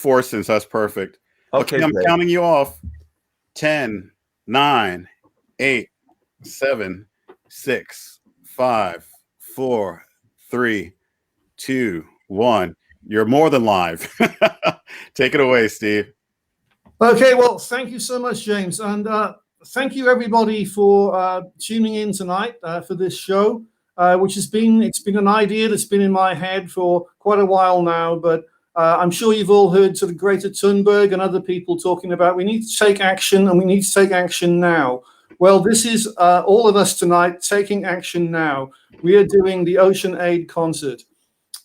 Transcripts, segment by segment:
4 cents. That's perfect. Okay, I'm counting you off. 10, 9, 8, 7, 6, 5, 4, 3, 2, 1. You're more than live. Take it away, Steve. Okay, well, thank you so much, James. And thank you, everybody, for tuning in tonight for this show, which has been, it's been an idea that's been in my head for quite a while now. But I'm sure you've all heard sort of Greta Thunberg and other people talking about we need to take action and we need to take action now. Well, this is all of us tonight taking action now. We are doing the Ocean Aid concert.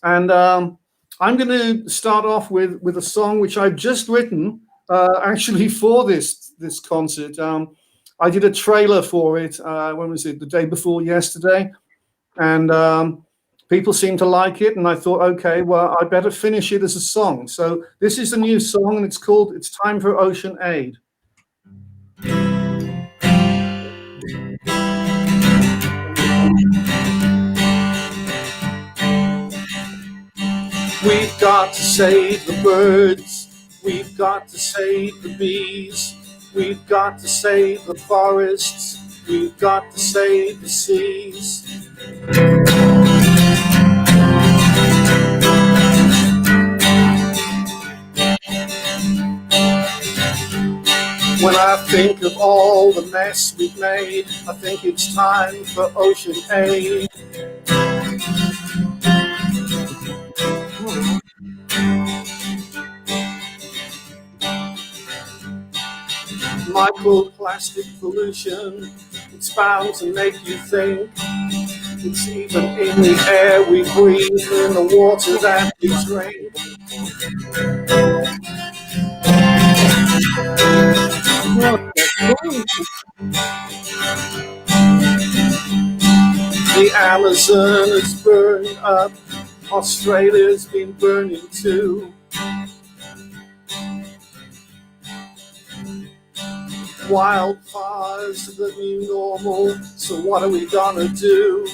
And I'm going to start off with a song which I've just written actually for this concert. I did a trailer for it, when was it? The day before yesterday. And people seemed to like it. And I thought, okay, well, I better finish it as a song. So this is a new song and it's called It's Time for Ocean Aid. We've got to save the birds, we've got to save the bees, we've got to save the forests, we've got to save the seas. When I think of all the mess we've made, I think it's time for Ocean Aid. Microplastic pollution, it's bound to make you think. It's even in the air we breathe, in the water that we drink. The Amazon is burning up, Australia's been burning too. Wildfires are the new normal, so what are we gonna do?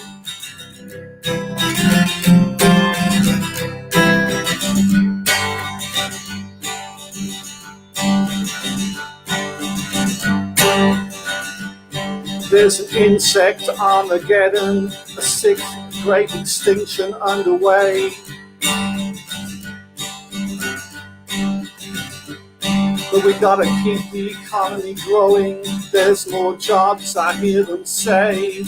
There's an insect Armageddon, a sixth great extinction underway. But we gotta keep the economy growing, there's more jobs, I hear them say.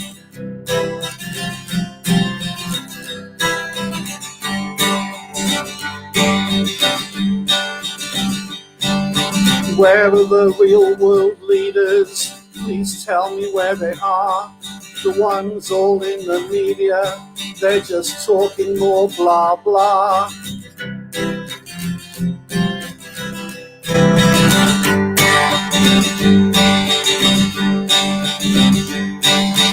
Where are the real world leaders? Please tell me where they are. The ones all in the media, they're just talking more blah blah.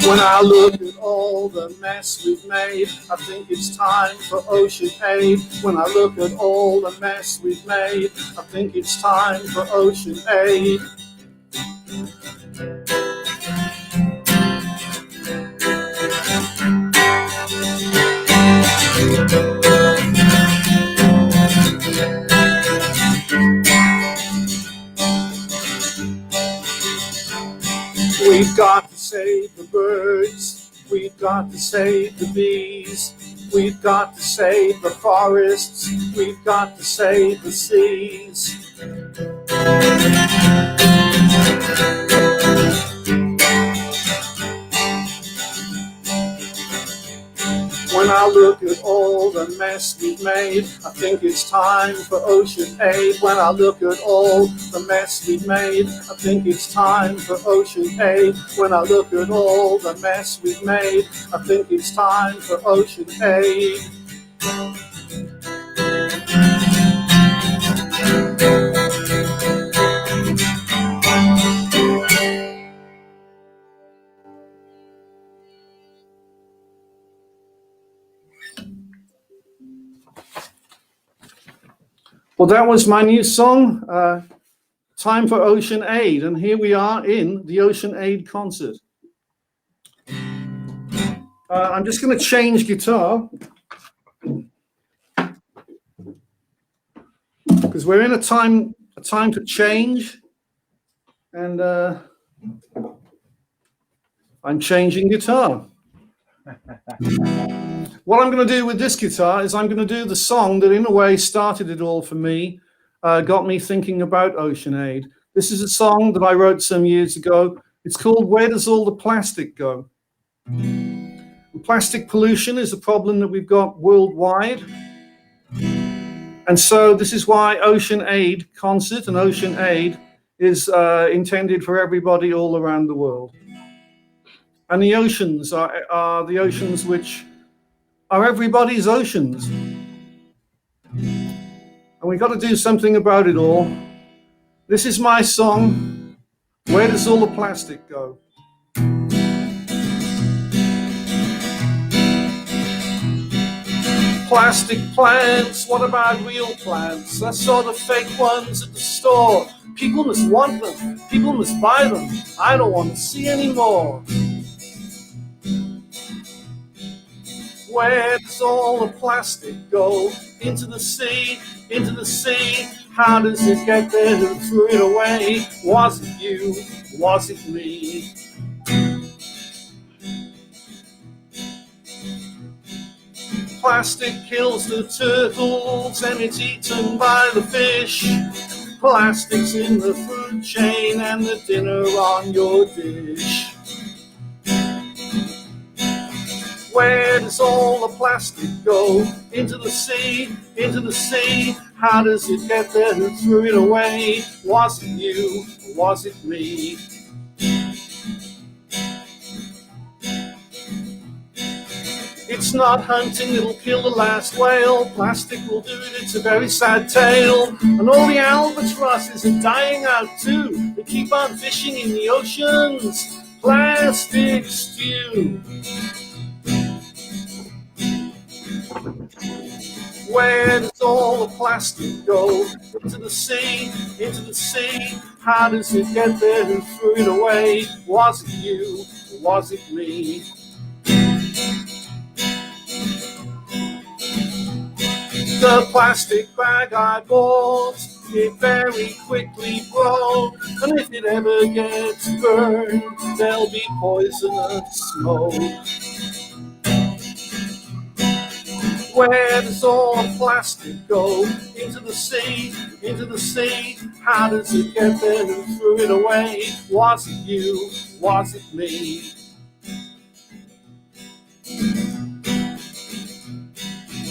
When I look at all the mess we've made, I think it's time for Ocean Aid. When I look at all the mess we've made, I think it's time for Ocean Aid. We've got to save the birds, we've got to save the bees, we've got to save the forests, we've got to save the seas. When I look at all the mess we've made, I think it's time for Ocean Aid. When I look at all the mess we've made, I think it's time for Ocean Aid. When I look at all the mess we've made, I think it's time for Ocean Aid. Well, that was my new song, Time for Ocean Aid, and here we are in the Ocean Aid concert. I'm just going to change guitar. because we're in a time to change, and I'm changing guitar. What I'm going to do with this guitar is I'm going to do the song that in a way started it all for me, got me thinking about Ocean Aid. This is a song that I wrote some years ago. It's called Where Does All the Plastic Go? Plastic pollution is a problem that we've got worldwide. And so this is why Ocean Aid concert and Ocean Aid is intended for everybody all around the world. And the oceans are the oceans which are everybody's oceans. And we've got to do something about it all. This is my song, Where Does All the Plastic Go? Plastic plants, what about real plants? I saw the fake ones at the store. People must want them, people must buy them. I don't want to see any more. Where does all the plastic go? Into the sea, into the sea. How does it get there? Who threw it away? Was it you? Was it me? Plastic kills the turtles and it's eaten by the fish. Plastic's in the food chain and the dinner on your dish. Where does all the plastic go? Into the sea, into the sea. How does it get there? Who threw it away? Was it you? Or was it me? It's not hunting that'll kill the last whale. Plastic will do it, it's a very sad tale. And all the albatrosses are dying out too. They keep on fishing in the oceans. Plastic stew. Where does all the plastic go? Into the sea, into the sea. How does it get there? Who threw it away? Was it you? Or was it me? The plastic bag I bought, it very quickly broke. And if it ever gets burned, there'll be poisonous smoke. Where does all the plastic go? Into the sea, into the sea. How does it get there? Who threw it away? Was it you? Was it me?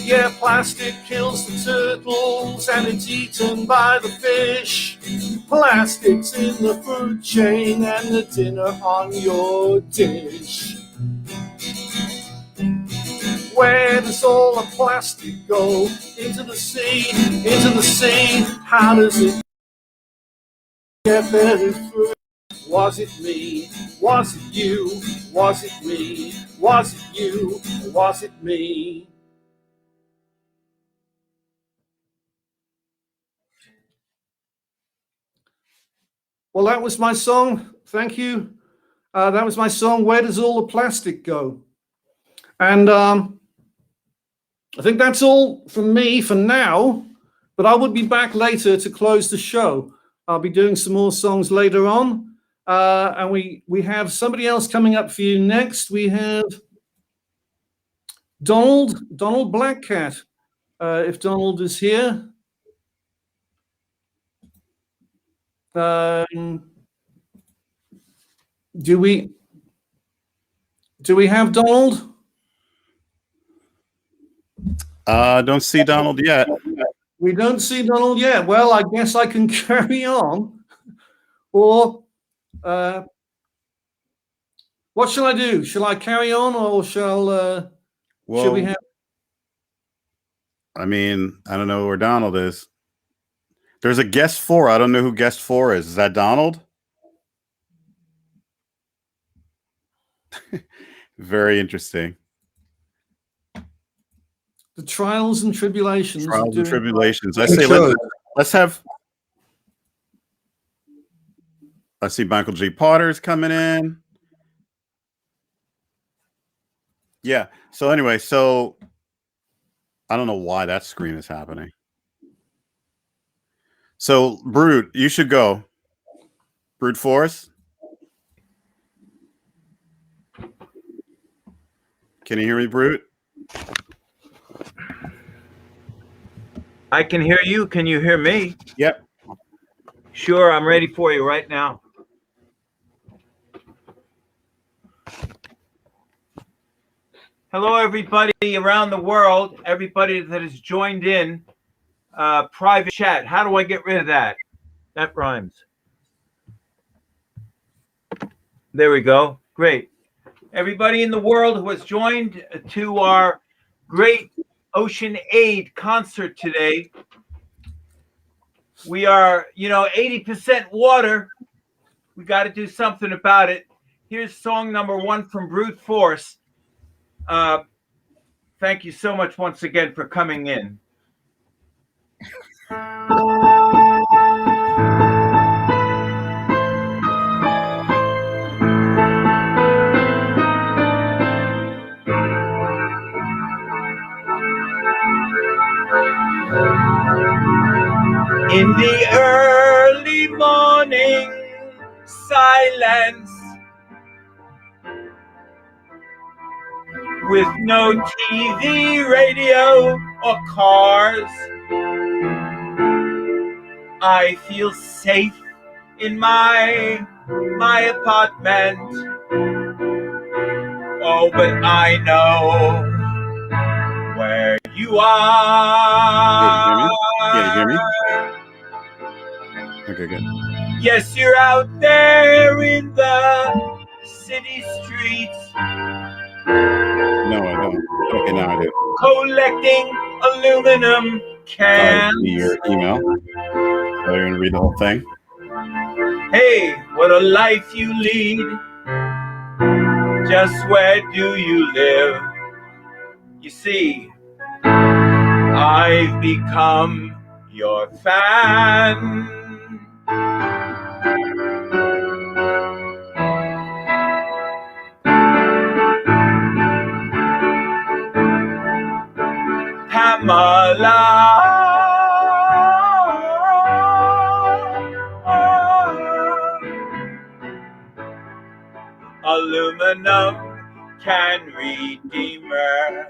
Yeah, plastic kills the turtles and it's eaten by the fish. Plastic's in the food chain and the dinner on your dish. Where does all the plastic go? Into the sea, into the sea. How does it get there? Who threw it? Was it me? Was it you? Was it me? Was it you? Or was it me? Well, that was my song. Thank you. That was my song, Where Does All the Plastic Go? And I think that's all from me for now, but I would be back later to close the show. I'll be doing some more songs later on. And we have somebody else coming up for you next. We have Donald BlackCat. If Donald is here. Do we have Donald? Don't see Donald yet. We don't see Donald yet. Well, I guess I can carry on. Or what shall I do? Shall I carry on or shall we have? I mean, I don't know where Donald is. There's a guest 4. I don't know who guest 4 is. Is that Donald? Very interesting. The trials and tribulations. Trials and tribulations. I say let's have. I see Michael G. Potter's coming in. Yeah. So anyway, I don't know why that screen is happening. So, Brute, you should go. Brute Force. Can you hear me, Brute? I can hear you. Can you hear me? Yep. Sure, I'm ready for you right now. Hello, everybody around the world, everybody that has joined in private chat. How do I get rid of that? That rhymes. There we go. Great. Everybody in the world who has joined to our great Ocean Aid concert today. We are, 80% water. We got to do something about it. Here's song number 1 from Brute Force. Thank you so much once again for coming in. In the early morning silence, with no TV, radio, or cars, I feel safe in my apartment. Oh, but I know where you are. Can you hear me? Okay, good. Yes, you're out there in the city streets. No, I don't. Okay, now I do. Collecting aluminum cans. Your email. So you're gonna read the whole thing. Hey, what a life you lead. Just where do you live? You see, I've become your fan. Pamela, aluminum can redeemer.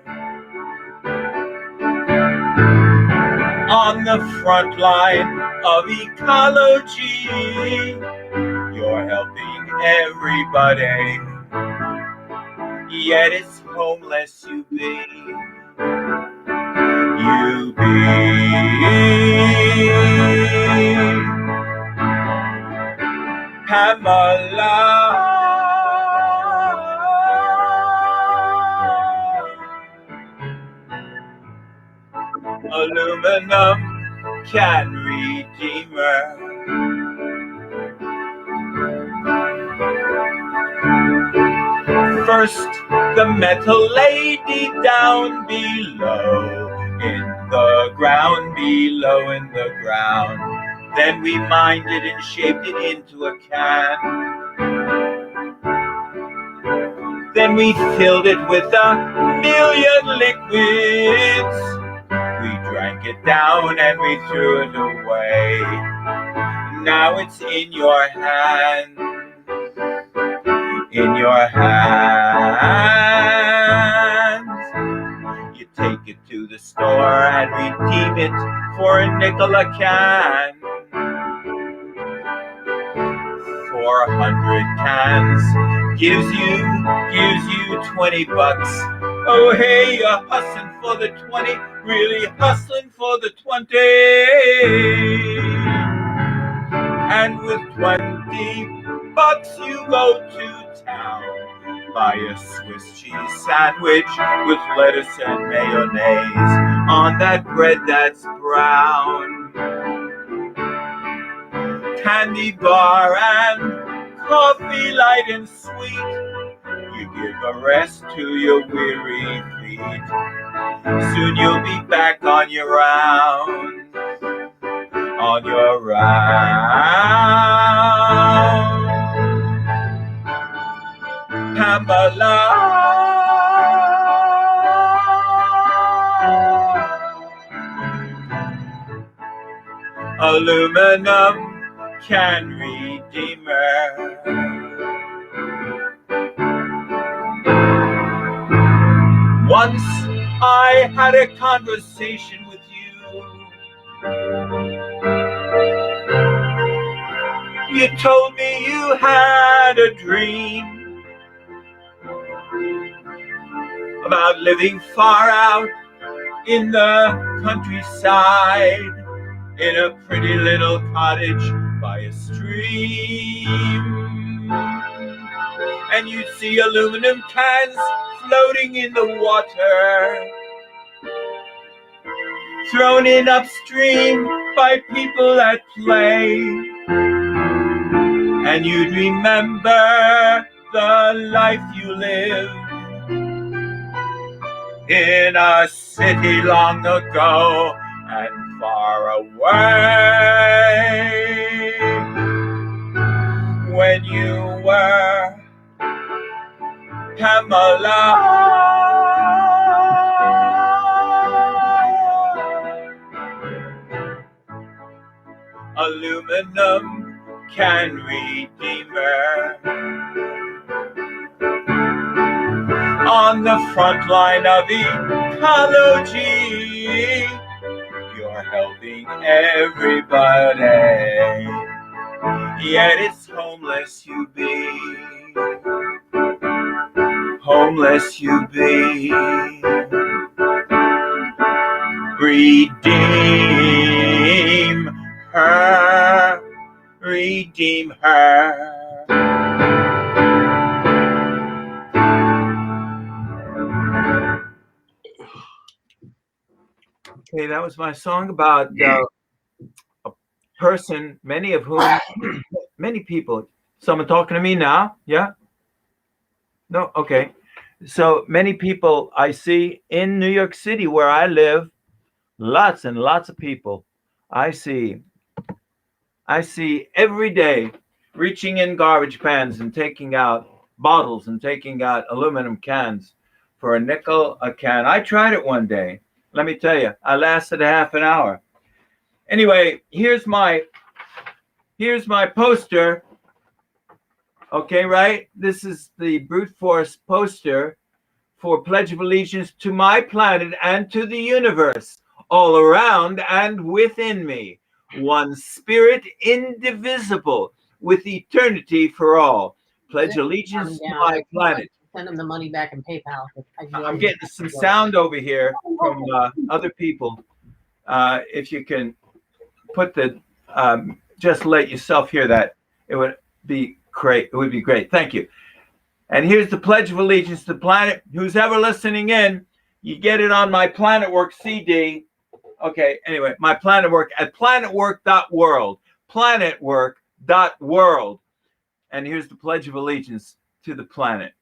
On the front line of ecology, you're helping everybody. Yet it's homeless you be. You be Pamela. Aluminum can redeemer. First, the metal lady down below. In the ground, below in the ground. Then we mined it and shaped it into a can. Then we filled it with 1,000,000 liquids. We drank it down and we threw it away. Now it's in your hands. In your hands. You take it to the store and redeem it for a nickel a can. 400 cans gives you $20. Oh hey, you're hustling for the 20, really hustling for the 20. And with $20 you go to town. Buy a Swiss cheese sandwich with lettuce and mayonnaise on that bread that's brown. Candy bar and coffee light and sweet. You give a rest to your weary feet. Soon you'll be back on your round. On your round. Pamela, aluminum can redeem her. Once I had a conversation with you. You told me you had a dream about living far out in the countryside, in a pretty little cottage by a stream. And you'd see aluminum cans floating in the water, thrown in upstream by people at play. And you'd remember the life you lived in a city long ago and far away, when you were Pamela. Aluminum can redeem her. On the front line of ecology, you're helping everybody, yet it's homeless you be. Homeless you be. Redeem her. Redeem her. Okay, that was my song about a person, many of whom, many people. Someone talking to me now? Yeah? No? Okay. So many people I see in New York City where I live, lots and lots of people I see every day reaching in garbage cans and taking out bottles and taking out aluminum cans for a nickel a can. I tried it one day. Let me tell you, I lasted a half an hour. Anyway, here's my poster. Okay, right? This is the brute force poster for Pledge of Allegiance to my planet and to the universe, all around and within me. One spirit indivisible with eternity for all. Pledge allegiance to my planet. Send them the money back in PayPal. I'm getting some sound over here from other people. If you can put the, just let yourself hear that, it would be great. It would be great. Thank you. And here's the Pledge of Allegiance to the planet. Who's ever listening in, you get it on my Planet Work CD. Okay, anyway, my Planet Work at planetwork.world. Planetwork.world. And here's the Pledge of Allegiance to the planet.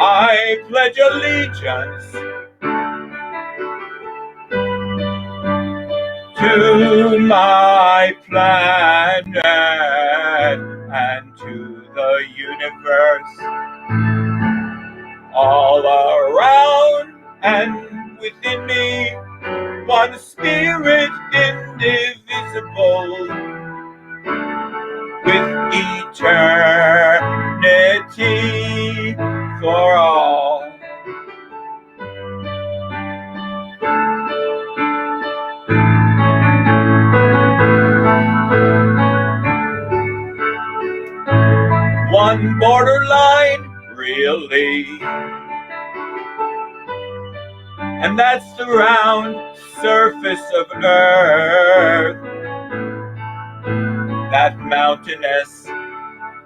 I pledge allegiance to my planet and to the universe, all around and within me, one spirit indivisible with eternity for all. One borderline, really, and that's the round surface of Earth, that mountainous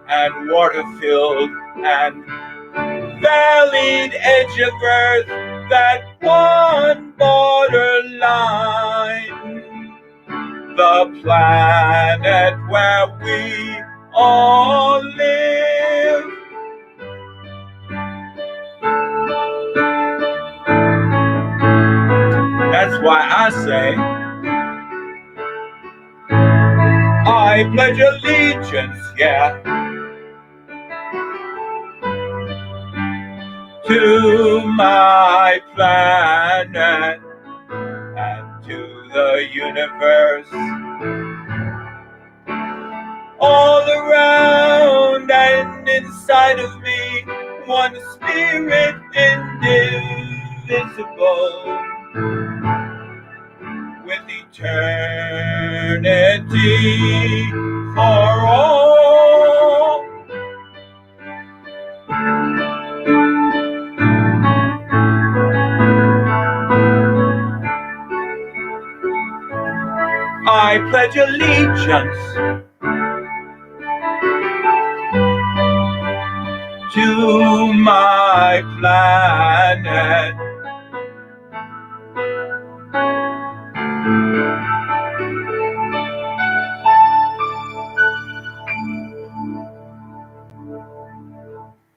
and water-filled and valleyed edge of Earth, that one borderline, the planet where we all live. That's why I say I pledge allegiance, yeah, to my planet and to the universe. All around and inside of me, one spirit indivisible, with eternity for all. I pledge allegiance to my planet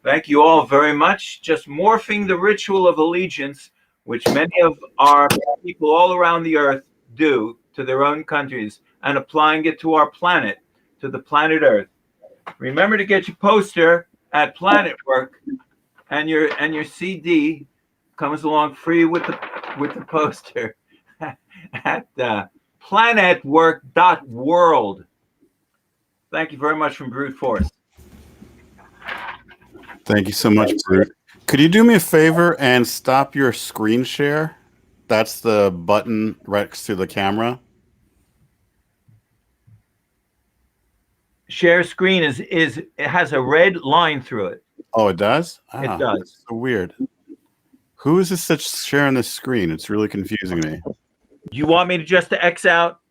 Thank you all very much. Just morphing the ritual of allegiance, which many of our people all around the earth do to their own countries, and applying it to our planet, to the planet Earth. Remember to get your poster at Planet Work, and your CD comes along free with the poster at planetwork.world. Thank you very much from Brute Force. Thank you so much, Brute. Could you do me a favor and stop your screen share? That's the button right next to the camera. Share screen it has a red line through it. Oh, it does? It does. So weird. Who is this that's sharing this screen? It's really confusing me. Do you want me to just to X out?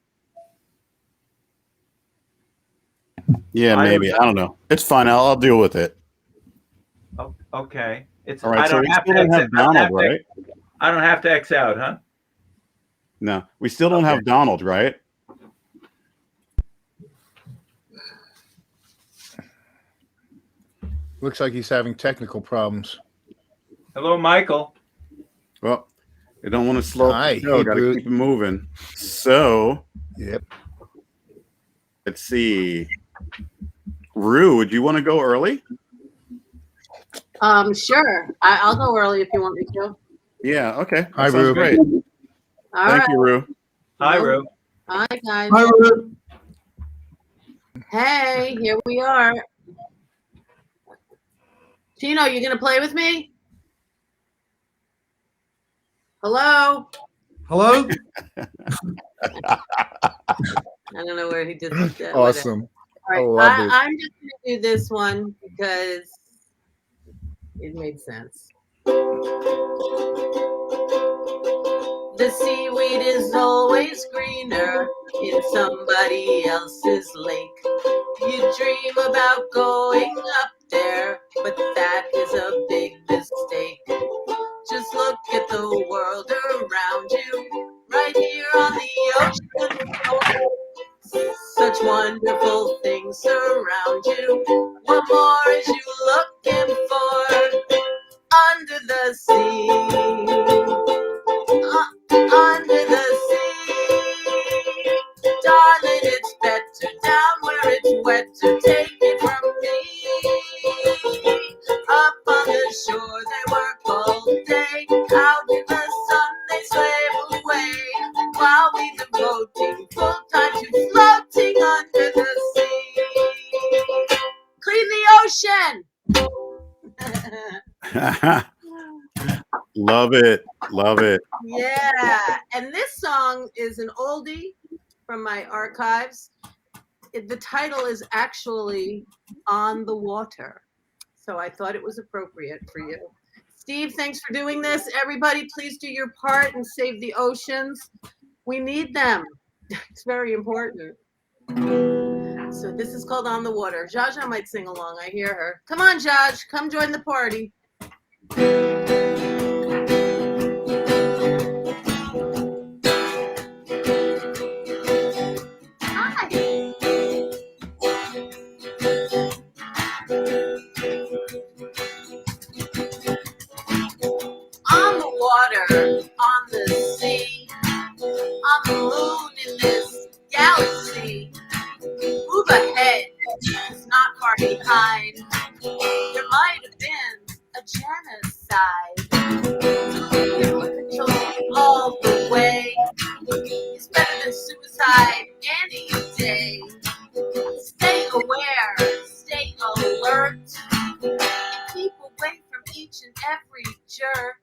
Yeah, maybe. I don't know. It's fine. I'll deal with it. Oh, okay. It's all right. I So don't we have still to don't have Donald, right? I don't have to X out, huh? No, we still don't have Donald, right? Looks like he's having technical problems. Hello, Michael. Well, I don't want to slow Hi, the show. Got to keep it moving. So, yep. Let's see. Rew, would you want to go early? Sure. I'll go early if you want me to. Yeah. Okay. Hi, Rew. Rew. Great. All Thank you, Rew. Hi, Rew. Hi, guys. Hi, Rew. Hey, here we are. Tino, you gonna play with me? Hello? Hello? I don't know where he did that. Awesome. All I right, love it. I'm just gonna do this one because it made sense. The seaweed is always greener in somebody else's lake. You dream about going up there, but that is a big mistake. Just look at the world around you, right here on the ocean floor. Such wonderful things surround you. What more is you looking for under the sea? Under the sea, darling, it's better down where it's wetter. Take it from me. Up on the shore they work all day. Out in the sun they slave away, while we devoting full time to floating under the sea. Clean the ocean. Love it. Love it. Yeah, and this song is an oldie from my archives. The title is actually On the Water, so I thought it was appropriate for you. Steve, thanks for doing this. Everybody, please do your part and save the oceans. We need them. It's very important. So this is called On the Water. Jaja might sing along. I hear her. Come on, Jaj. Come join the party. On the water, on the sea, on the moon in this galaxy. Who is not far behind. There might have been a genocide. Control all the way is better than suicide any day. Stay aware, stay alert, and keep away from each and every jerk.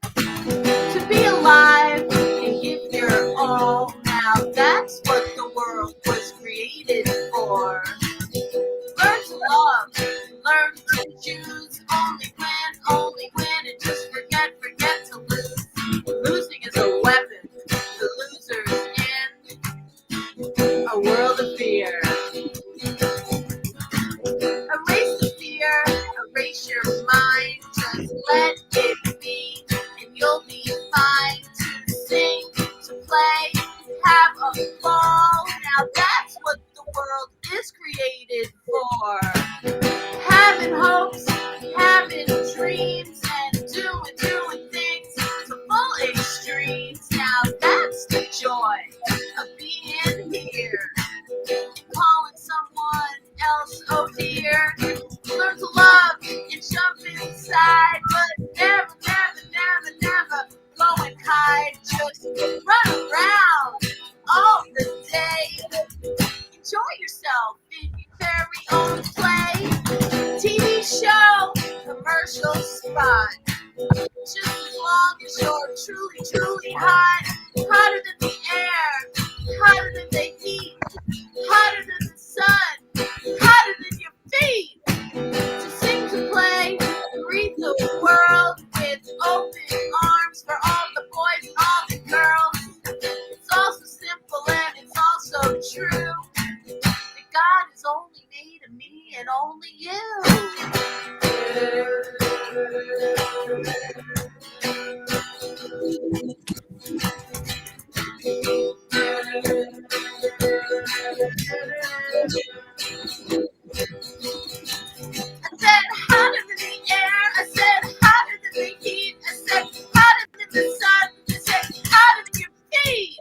To be alive and give your all, now that's what the world was created for. Learn to love, learn to choose, only when, and just forget to lose. Losing is a weapon, the loser's in a world of fear. Erase the fear, erase your mind, just let it be, and you'll be fine. To sing, to play, have a ball, now that's what the world is created for. Having hopes, having dreams, and doing things to full extremes, now that's the joy of being here. Calling someone else, oh dear. Learn to love and jump inside, but never go and hide. Just run around all the day. Enjoy yourself in your very own play. TV show, commercial spot. Just as long as you're truly hot. Hotter than the air, hotter than the heat, hotter than the sun, hotter than your feet. To sing, to play, read the world with open arms for all the boys and all the girls. It's all so simple and it's all so true. That God has only made me and only you. I said hotter than the air, I said hotter than the heat, I said hotter than the sun, I said hotter than your feet.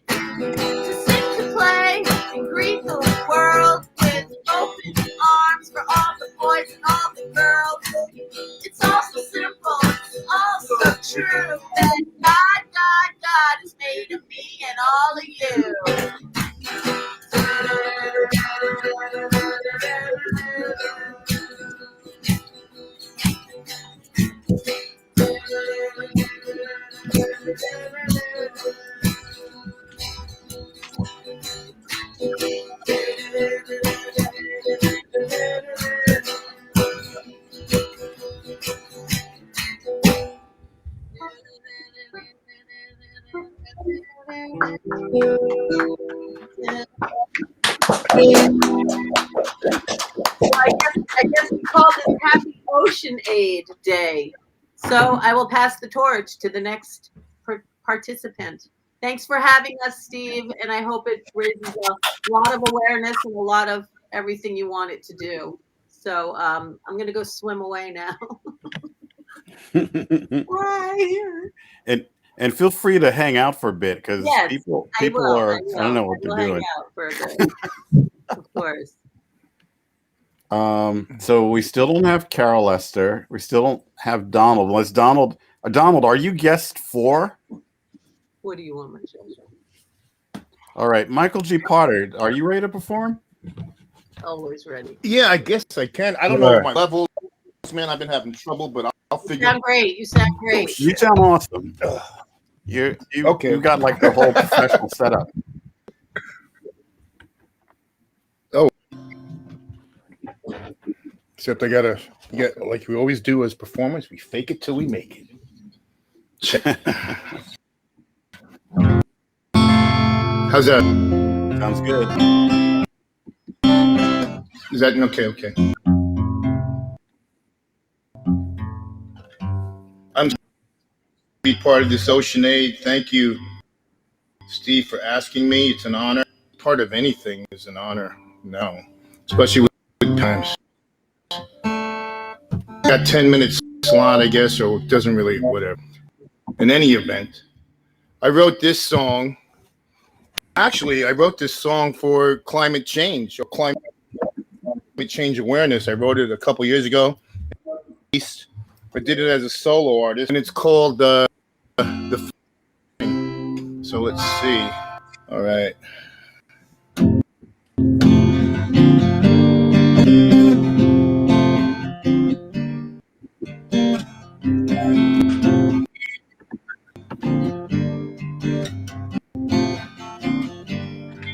To sing, to play, and greet the world with open arms for all the boys and all the girls. It's all so simple, it's all so true, that God has made of me and all of you. I guess we call this Happy Ocean Aid Day. So I will pass the torch to the next participant. Thanks for having us, Steve, and I hope it raises a lot of awareness and a lot of everything you want it to do. So I'm going to go swim away now. And feel free to hang out for a bit because yes, people I don't know what they're doing. Hang out for a bit. Of course. So we still don't have Carol Lester. We still don't have Donald. Unless Donald, are you guest 4? What do you want, my children? All right, Michael G. Potter, are you ready to perform? Always ready. Yeah, I guess I can. I don't know my level, man. I've been having trouble, but I'll figure. You sound great. You sound great. You sound awesome. You got like the whole professional setup. Oh, except I gotta get like we always do as performers. We fake it till we make it. How's that? Sounds good. Is that okay? Okay. I'm to be part of this Ocean Aid. Thank you, Steve, for asking me. It's an honor. Part of anything is an honor. No, especially with good times. Got 10 minutes slot, I guess, or it doesn't really, whatever. In any event, I wrote this song. Actually, I wrote this song for climate change or climate. change awareness. I wrote it a couple years ago. I did it as a solo artist, and it's called the. So let's see. All right.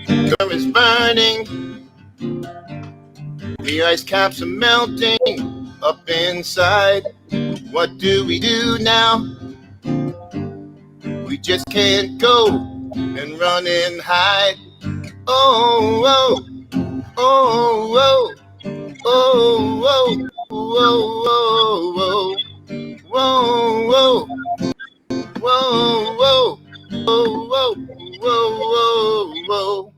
The sun is burning. The ice caps are melting up inside. What do we do now? We just can't go and run and hide. Oh, oh, oh, oh, oh, oh, oh, oh, whoa, whoa, whoa, whoa, whoa, whoa.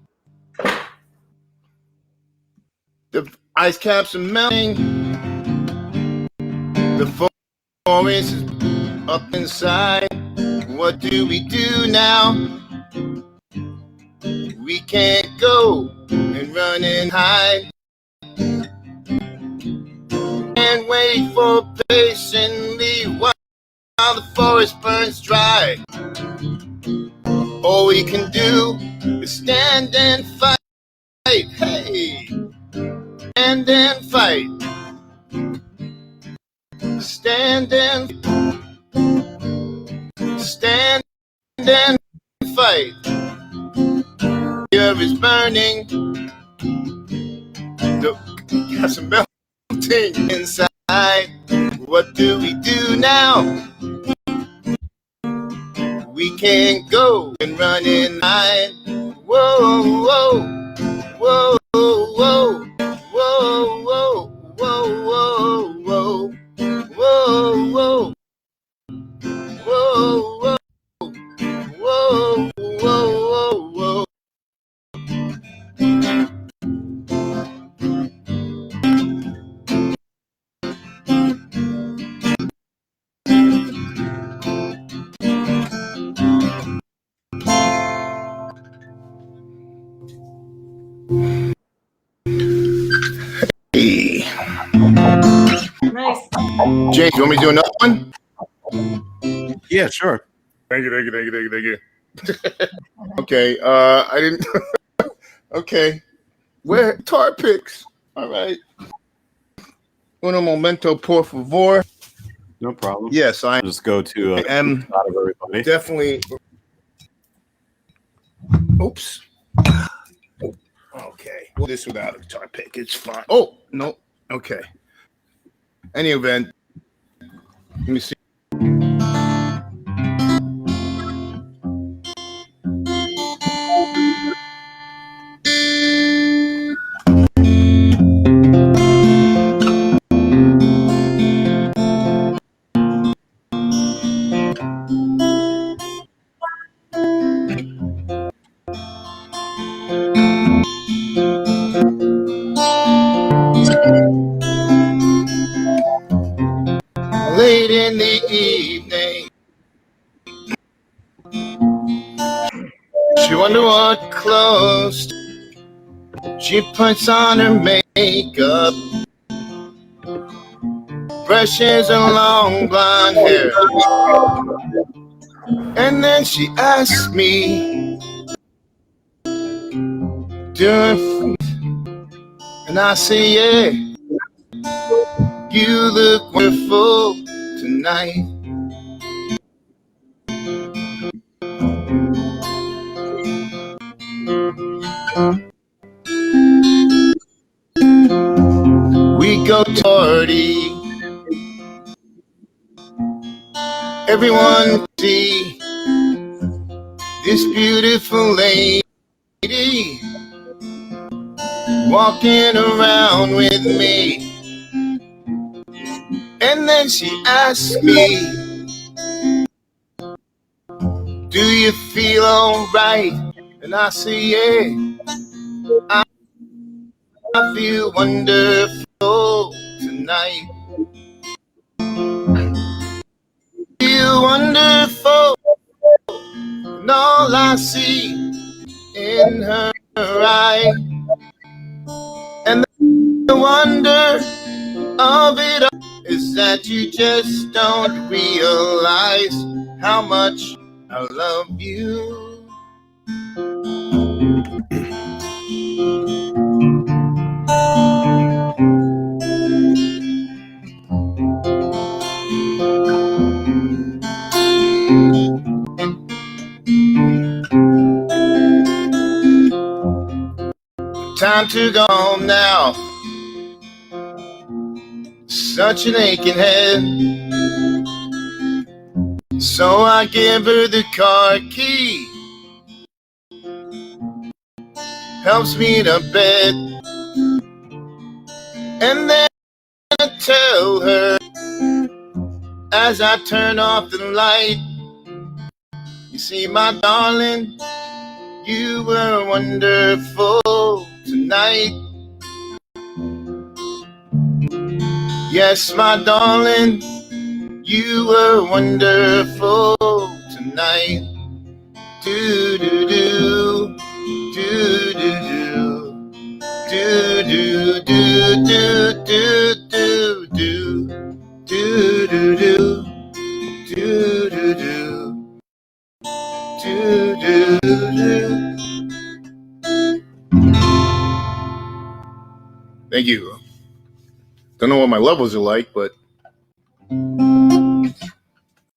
The ice caps are melting. The forest is up inside. What do we do now? We can't go and run and hide. And wait for patiently while the forest burns dry. All we can do is stand and fight. Hey, stand and fight. Stand and fight. The earth is burning. The gas are melting inside. What do we do now? We can't go and run and hide. Whoa, whoa, whoa, whoa, whoa, whoa, whoa, whoa, whoa, whoa, whoa, whoa, whoa, whoa. Hey. Nice. James, you want me to do another one? Yeah, sure. Thank you. Okay, I didn't. Okay, where tar picks? All right. Uno momento, por favor. No problem. Yes, I Just go to am out of everybody. definitely. Oops. Okay, well, this without a tar pick, it's fine. Oh no. Okay. Any event, let me see. Late in the evening, she wonder what clothes she puts on her makeup, brushes her long blonde hair, and then she asks me, "Do," and I say, "Yeah, you look wonderful tonight." We go to party, everyone see this beautiful lady walking around with me. And then she asked me, "Do you feel alright?" And I say, "Yeah, I feel wonderful tonight. Feel wonderful." And all I see in her eye, and the wonder of it all is that you just don't realize how much I love you. Time to go home now. Such an aching head. So I give her the car key. Helps me to bed. And then I tell her as I turn off the light, you see, my darling, you were wonderful tonight. Yes, my darling, you were wonderful tonight. Do do do do do do do do do do do do do do do do do do do. Thank you. Don't know what my levels are like, but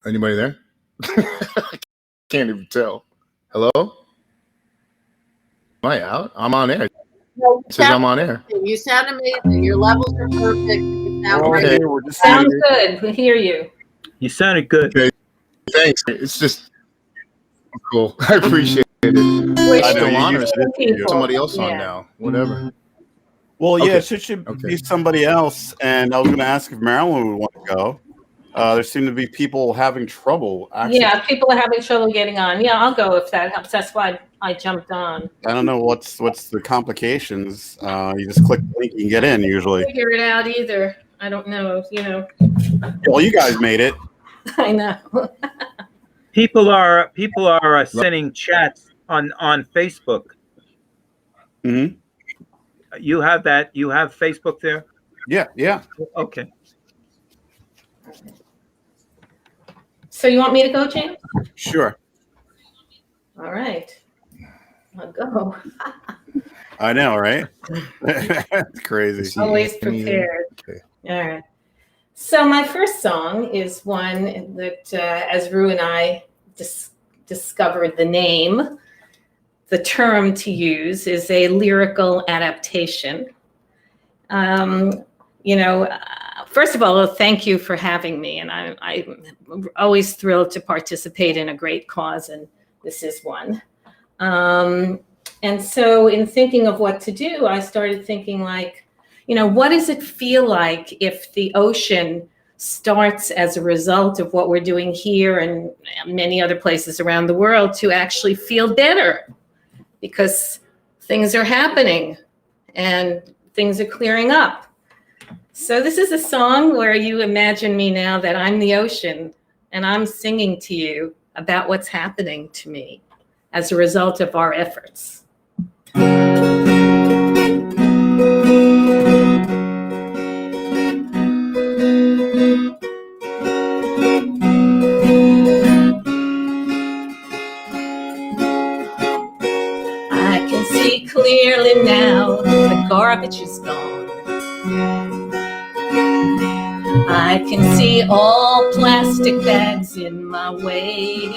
anybody there? Can't even tell. Hello? Am I out? I'm on air. No, It says I'm on air. You sound amazing. Your levels are perfect. You sound Okay. great. Sounds good. We hear you. You sounded good. Okay. Thanks. It's just cool. I appreciate it. We're I know, Still you on, or used is to people. somebody else on Yeah. now? Whatever. Well, yeah, Okay. it should Okay. be somebody else. And I was going to ask if Marilyn would want to go. There seem to be people having trouble. Yeah, people are having trouble getting on. Yeah, I'll go if that helps. That's why I jumped on. I don't know what's the complications. You just click the link and get in usually. Figure it out either. I don't know. You know, Well, you guys made it. I know. People are sending chats on Facebook. Mm-hmm. You have that? You have Facebook there? Yeah, yeah. Okay. So you want me to go, James? Sure. All right. I'll go. I know, right? It's crazy. Always prepared. Okay. All right. So my first song is one that, as Rew and I discovered the name, the term to use is a lyrical adaptation. First of all, thank you for having me. And I'm always thrilled to participate in a great cause, and this is one. And so in thinking of what to do, I started thinking what does it feel like if the ocean starts as a result of what we're doing here and many other places around the world to actually feel better because things are happening and things are clearing up. So this is a song where you imagine me now that I'm the ocean and I'm singing to you about what's happening to me as a result of our efforts. I can see clearly now the garbage is gone. I can see all plastic bags in my way.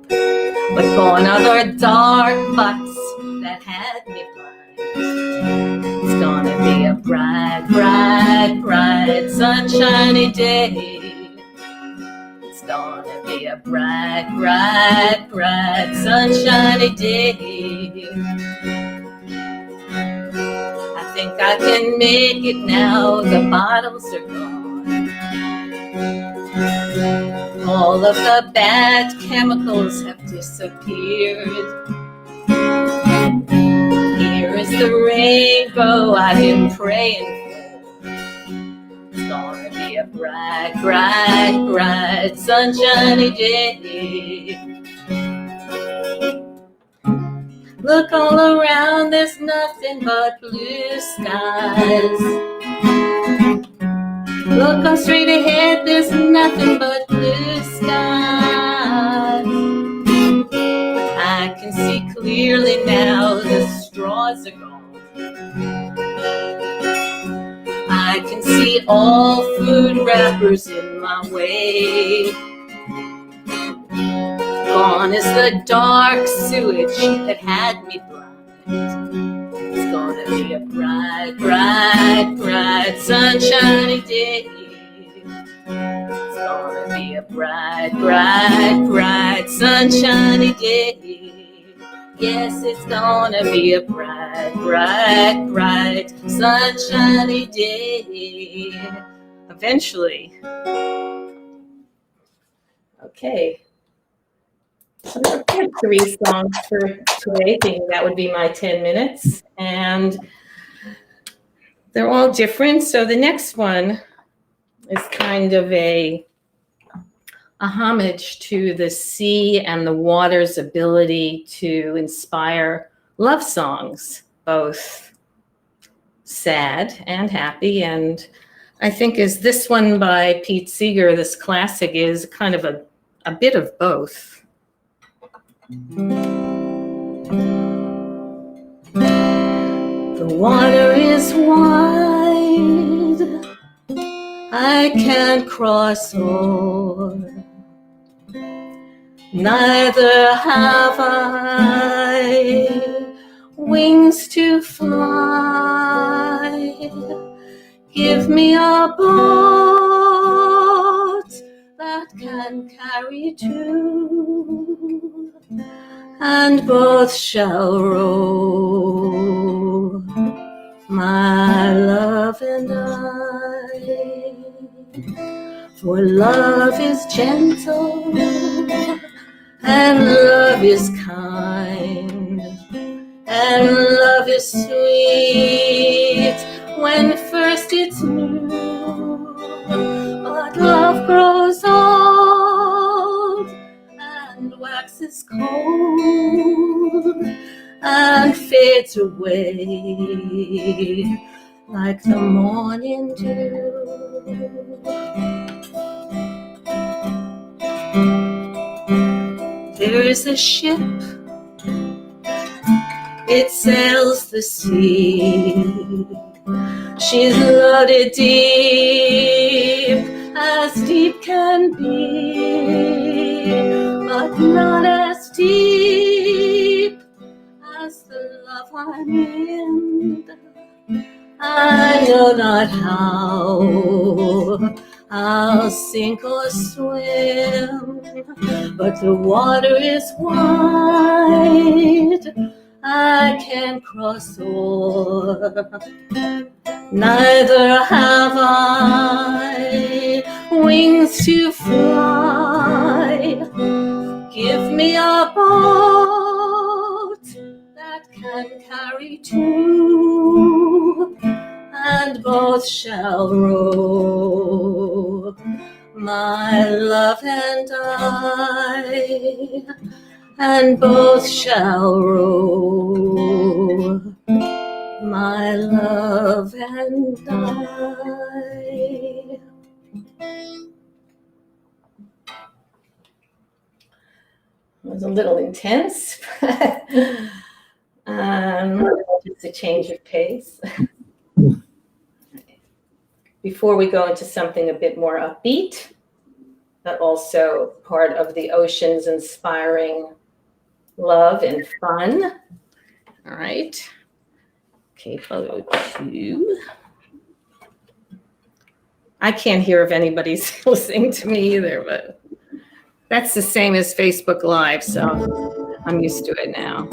But gone are the dark spots that had me blind. It's gonna be a bright, bright, bright, sunshiny day. It's gonna be a bright, bright, bright, sunshiny day. I think I can make it now, the bottles are gone. All of the bad chemicals have disappeared. Here is the rainbow I've been praying for. It's gonna be a bright, bright, bright, sunshiny day. Look all around, there's nothing but blue skies. Look on straight ahead, there's nothing but blue skies. I can see clearly now, the straws are gone. I can see all food wrappers in my way. Gone is the dark sewage that had me blind. It's gonna be a bright, bright, bright, sunshiny day. It's gonna be a bright, bright, bright, sunshiny day. Yes, it's gonna be a bright, bright, bright, sunshiny day. Eventually. Okay. So I prepared 3 songs for today, thinking that would be my 10 minutes. And they're all different. So the next one is kind of a homage to the sea and the water's ability to inspire love songs, both sad and happy. And I think is this one by Pete Seeger, this classic, is kind of a bit of both. The water is wide, I can't cross o'er. Neither have I wings to fly. Give me a boat that can carry 2, and both shall row, my love and I. For love is gentle, and love is kind, and love is sweet when first it's new. But love grows old and waxes cold and fades away like the morning dew. There is a ship, it sails the sea. She's loaded deep can be, but not as deep as the love I'm in. I know not how I'll sink or swim, but the water is wide, I can't cross o'er. Neither have I wings to fly. Give me a boat that can carry 2, and both shall row, my love and I, and both shall row, my love and I. It was a little intense, but just a change of pace. Before we go into something a bit more upbeat, but also part of the ocean's inspiring love and fun. All right. Okay, photo 2. I can't hear if anybody's listening to me either, but that's the same as Facebook Live, so I'm used to it now.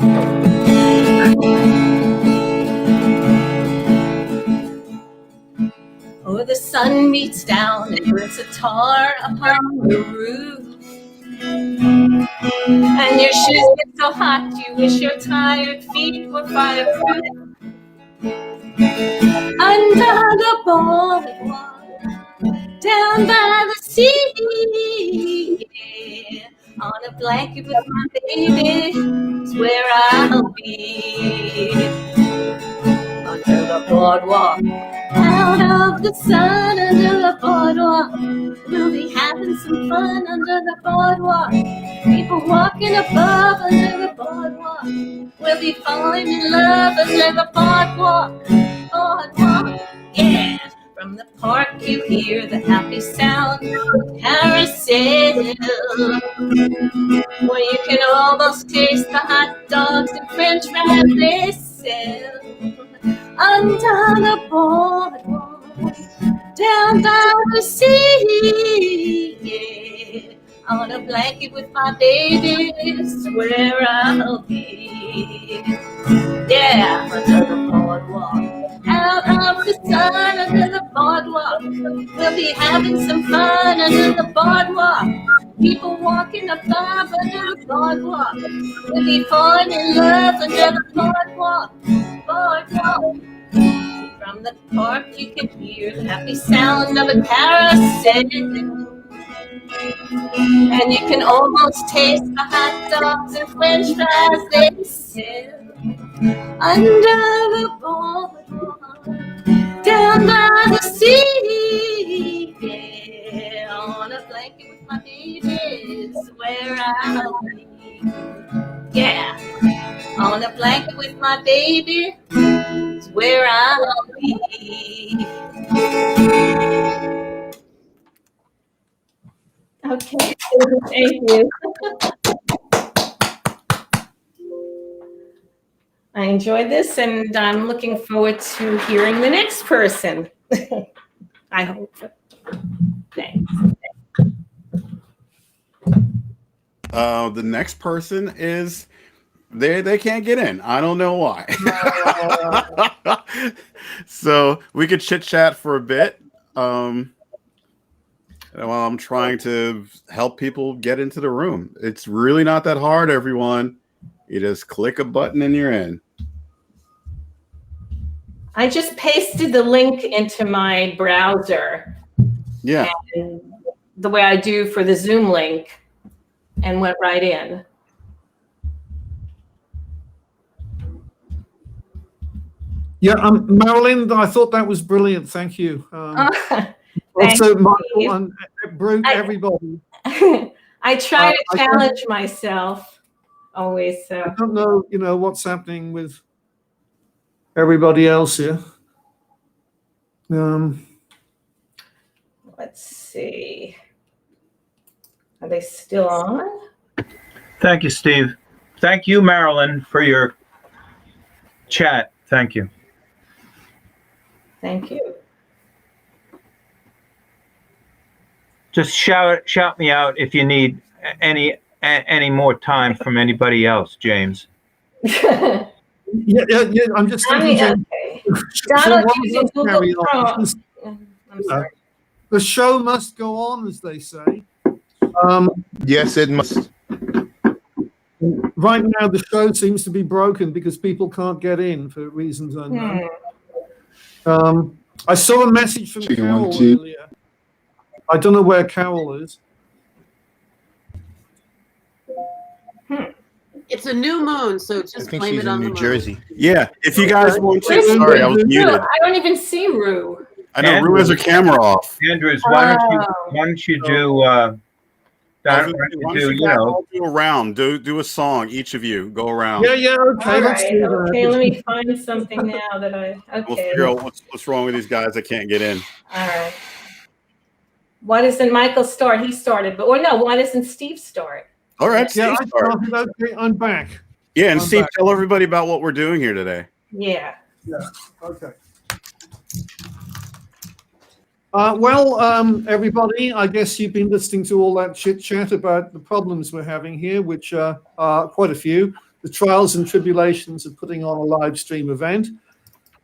Oh, the sun beats down and burns a tar upon the roof. And your shoes get so hot, you wish your tired feet were fireproof. Under the boardwalk, down by the sea, yeah, on a blanket with my baby is where I'll be. Under the boardwalk, out of the sun, under the boardwalk. We'll be having some fun under the boardwalk. People walking above under the boardwalk. We'll be falling in love under the boardwalk. Boardwalk, yeah. From the park you hear the happy sound of carousel, where you can almost taste the hot dogs and french fries they sell. Under the boardwalk, down by the sea, yeah. On a blanket with my baby is where I'll be. Yeah, under the boardwalk. Out of the sun, under the boardwalk. We'll be having some fun under the boardwalk. People walking above under the boardwalk. We'll be falling in love under the boardwalk. Boardwalk. From the park you can hear the happy sound of a carousel. And you can almost taste the hot dogs and french fries they sell. Under the boardwalk, down by the sea, yeah. On a blanket with my baby is where I'll be. Yeah, on a blanket with my baby is where I'll be. Okay, thank you. I enjoyed this, and I'm looking forward to hearing the next person. I hope. Thanks. The next person is they can't get in. I don't know why. So we could chit chat for a bit. While I'm trying to help people get into the room. It's really not that hard, everyone. You just click a button and you're in. I just pasted the link into my browser. Yeah. And the way I do for the Zoom link, and went right in. Yeah, Marilynn, I thought that was brilliant. Thank you. Also, Michael and Brute, everybody. I try to challenge myself always. So I don't know, what's happening with everybody else here. Let's see. Are they still on? Thank you, Steve. Thank you, Marilynn, for your chat. Thank you. Thank you. Just shout me out if you need any more time from anybody else, James. Yeah. I'm just thinking. Okay. Donald using Google Chrome. I'm sorry. The show must go on, as they say. Yes, it must. Right now, the show seems to be broken because people can't get in for reasons unknown. I saw a message from Carol earlier. I don't know where Carol is. It's a new moon, so just blame it on the moon. New Jersey. Yeah, if you guys want to. Sorry, I was muted. I don't even see Rew. I know Rew has her camera off. Andrews, why don't you do? Why don't you all do a round? Do a song, each of you go around. Yeah. Okay. All right. Okay. Let me find something now that I. Okay. We'll figure out what's wrong with these guys that can't get in. All right. Why doesn't Michael start? He started, but why doesn't Steve start? All right, Steve, I started. Okay, I'm back. Yeah, and Steve, tell everybody about what we're doing here today. Yeah. Okay. Everybody, I guess you've been listening to all that chit chat about the problems we're having here, which are quite a few. The trials and tribulations of putting on a live stream event.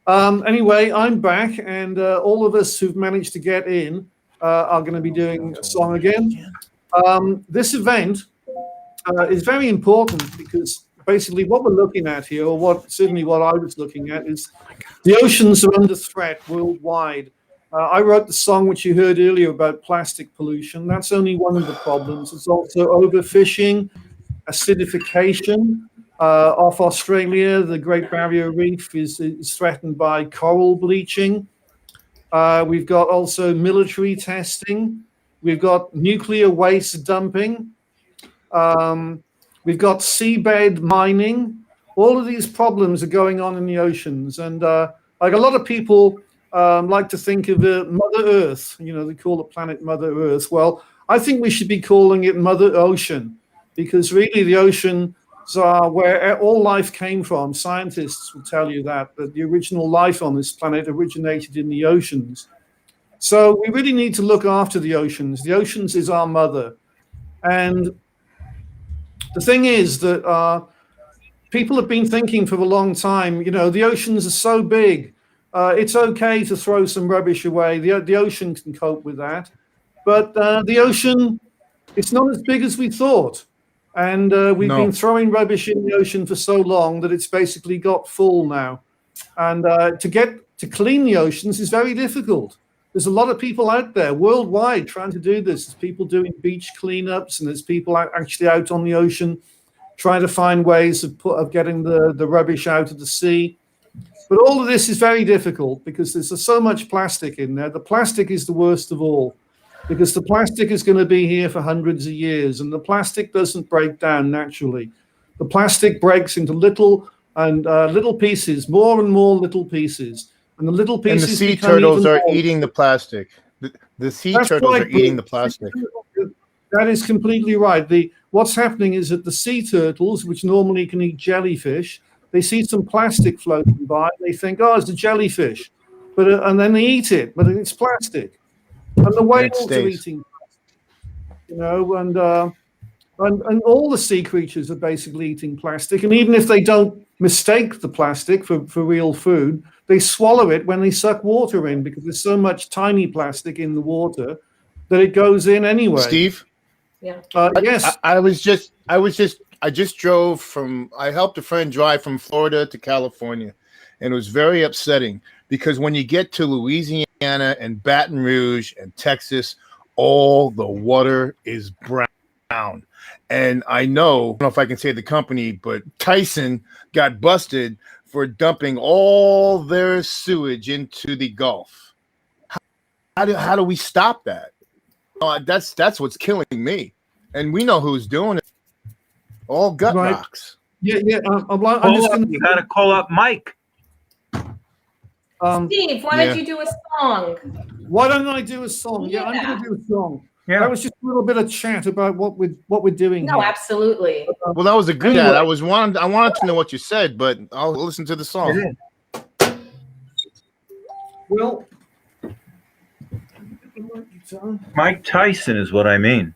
Anyway, I'm back, and all of us who've managed to get in are going to be doing a song again. This event is very important because basically what we're looking at here, or what I was looking at, is the oceans are under threat worldwide I wrote the song which you heard earlier about plastic pollution. That's only one of the problems. It's also overfishing, acidification. Off Australia, the Great Barrier Reef is threatened by coral bleaching. We've got also military testing. We've got nuclear waste dumping. We've got seabed mining. All of these problems are going on in the oceans. And like a lot of people like to think of Mother Earth. You know, they call the planet Mother Earth. Well, I think we should be calling it Mother Ocean, because really the oceans are where all life came from. Scientists will tell you that the original life on this planet originated in the oceans. So we really need to look after the oceans. The oceans is our mother. And the thing is that people have been thinking for a long time, you know, the oceans are so big. It's okay to throw some rubbish away. The ocean can cope with that. But the ocean, it's not as big as we thought. And we've been throwing rubbish in the ocean for so long that it's basically got full now. And to clean the oceans is very difficult. There's a lot of people out there worldwide trying to do this. There's people doing beach cleanups, and there's people actually out on the ocean trying to find ways of getting the rubbish out of the sea. But all of this is very difficult because there's so much plastic in there. The plastic is the worst of all, because the plastic is going to be here for hundreds of years, and the plastic doesn't break down naturally. The plastic breaks into little pieces, more and more little pieces. And the little pieces. And the sea turtles are eating the plastic. The sea turtles are eating the plastic. That is completely right. What's happening is that the sea turtles, which normally can eat jellyfish, they see some plastic floating by. They think, oh, it's a jellyfish, and then they eat it, but it's plastic. And the whales are eating plastic, you know, and all the sea creatures are basically eating plastic. And even if they don't mistake the plastic for real food, they swallow it when they suck water in, because there's so much tiny plastic in the water that it goes in anyway. Steve? Yeah. Yes. I just drove I helped a friend drive from Florida to California, and it was very upsetting because when you get to Louisiana and Baton Rouge and Texas, all the water is brown. And I don't know if I can say the company, but Tyson got busted for dumping all their sewage into the Gulf. How do we stop that? That's what's killing me. And we know who's doing it. All gut rocks. Yeah. You got to call up Mike. Steve, why don't you do a song? Why don't I do a song? Yeah, I'm going to do a song. Yeah. That was just a little bit of chat about what we're doing. No, here. Absolutely. Well, that was a good chat. I wanted to know what you said, but I'll listen to the song. Well, Mike Tyson is what I mean.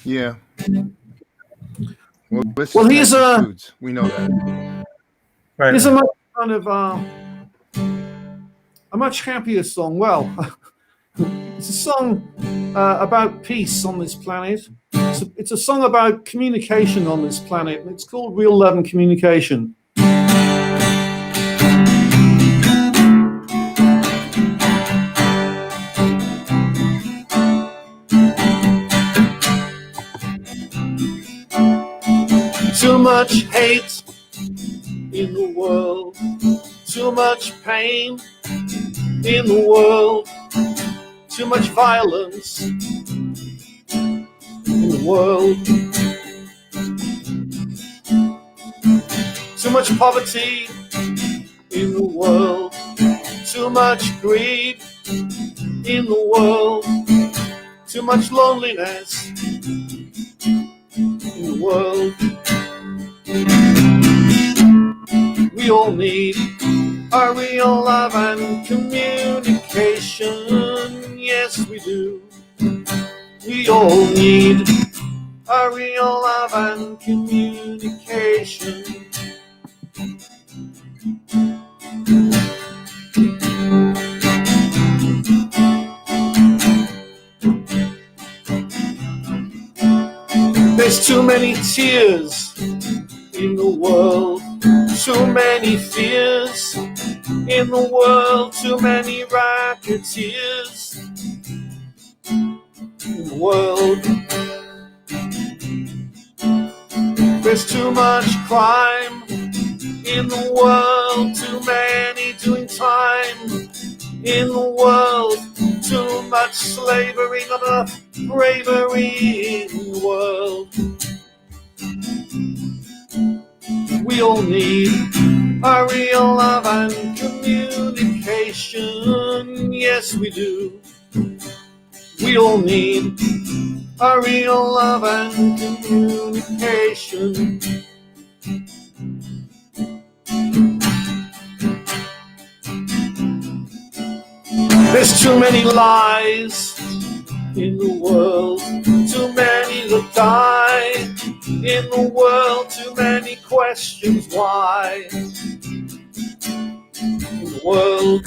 Yeah. Well, he's we know that. Right. He's a much kind of a much happier song. Well, it's a song about peace on this planet. It's a song about communication on this planet. It's called Real Love and Communication. Too much hate in the world, too much pain in the world, too much violence in the world, too much poverty in the world, too much greed in the world, too much loneliness in the world. We all need a real love and communication. Yes, we do. We all need a real love and communication. There's too many tears in the world, too many fears In the world, too many racketeers. In the world, there's too much crime. In the world, too many doing time. In the world, too much slavery, not enough bravery in the world. We all need a real love and communication. Yes, we do. We all need a real love and communication. There's too many lies in the world, too many that die. In the world, too many questions why. In the world,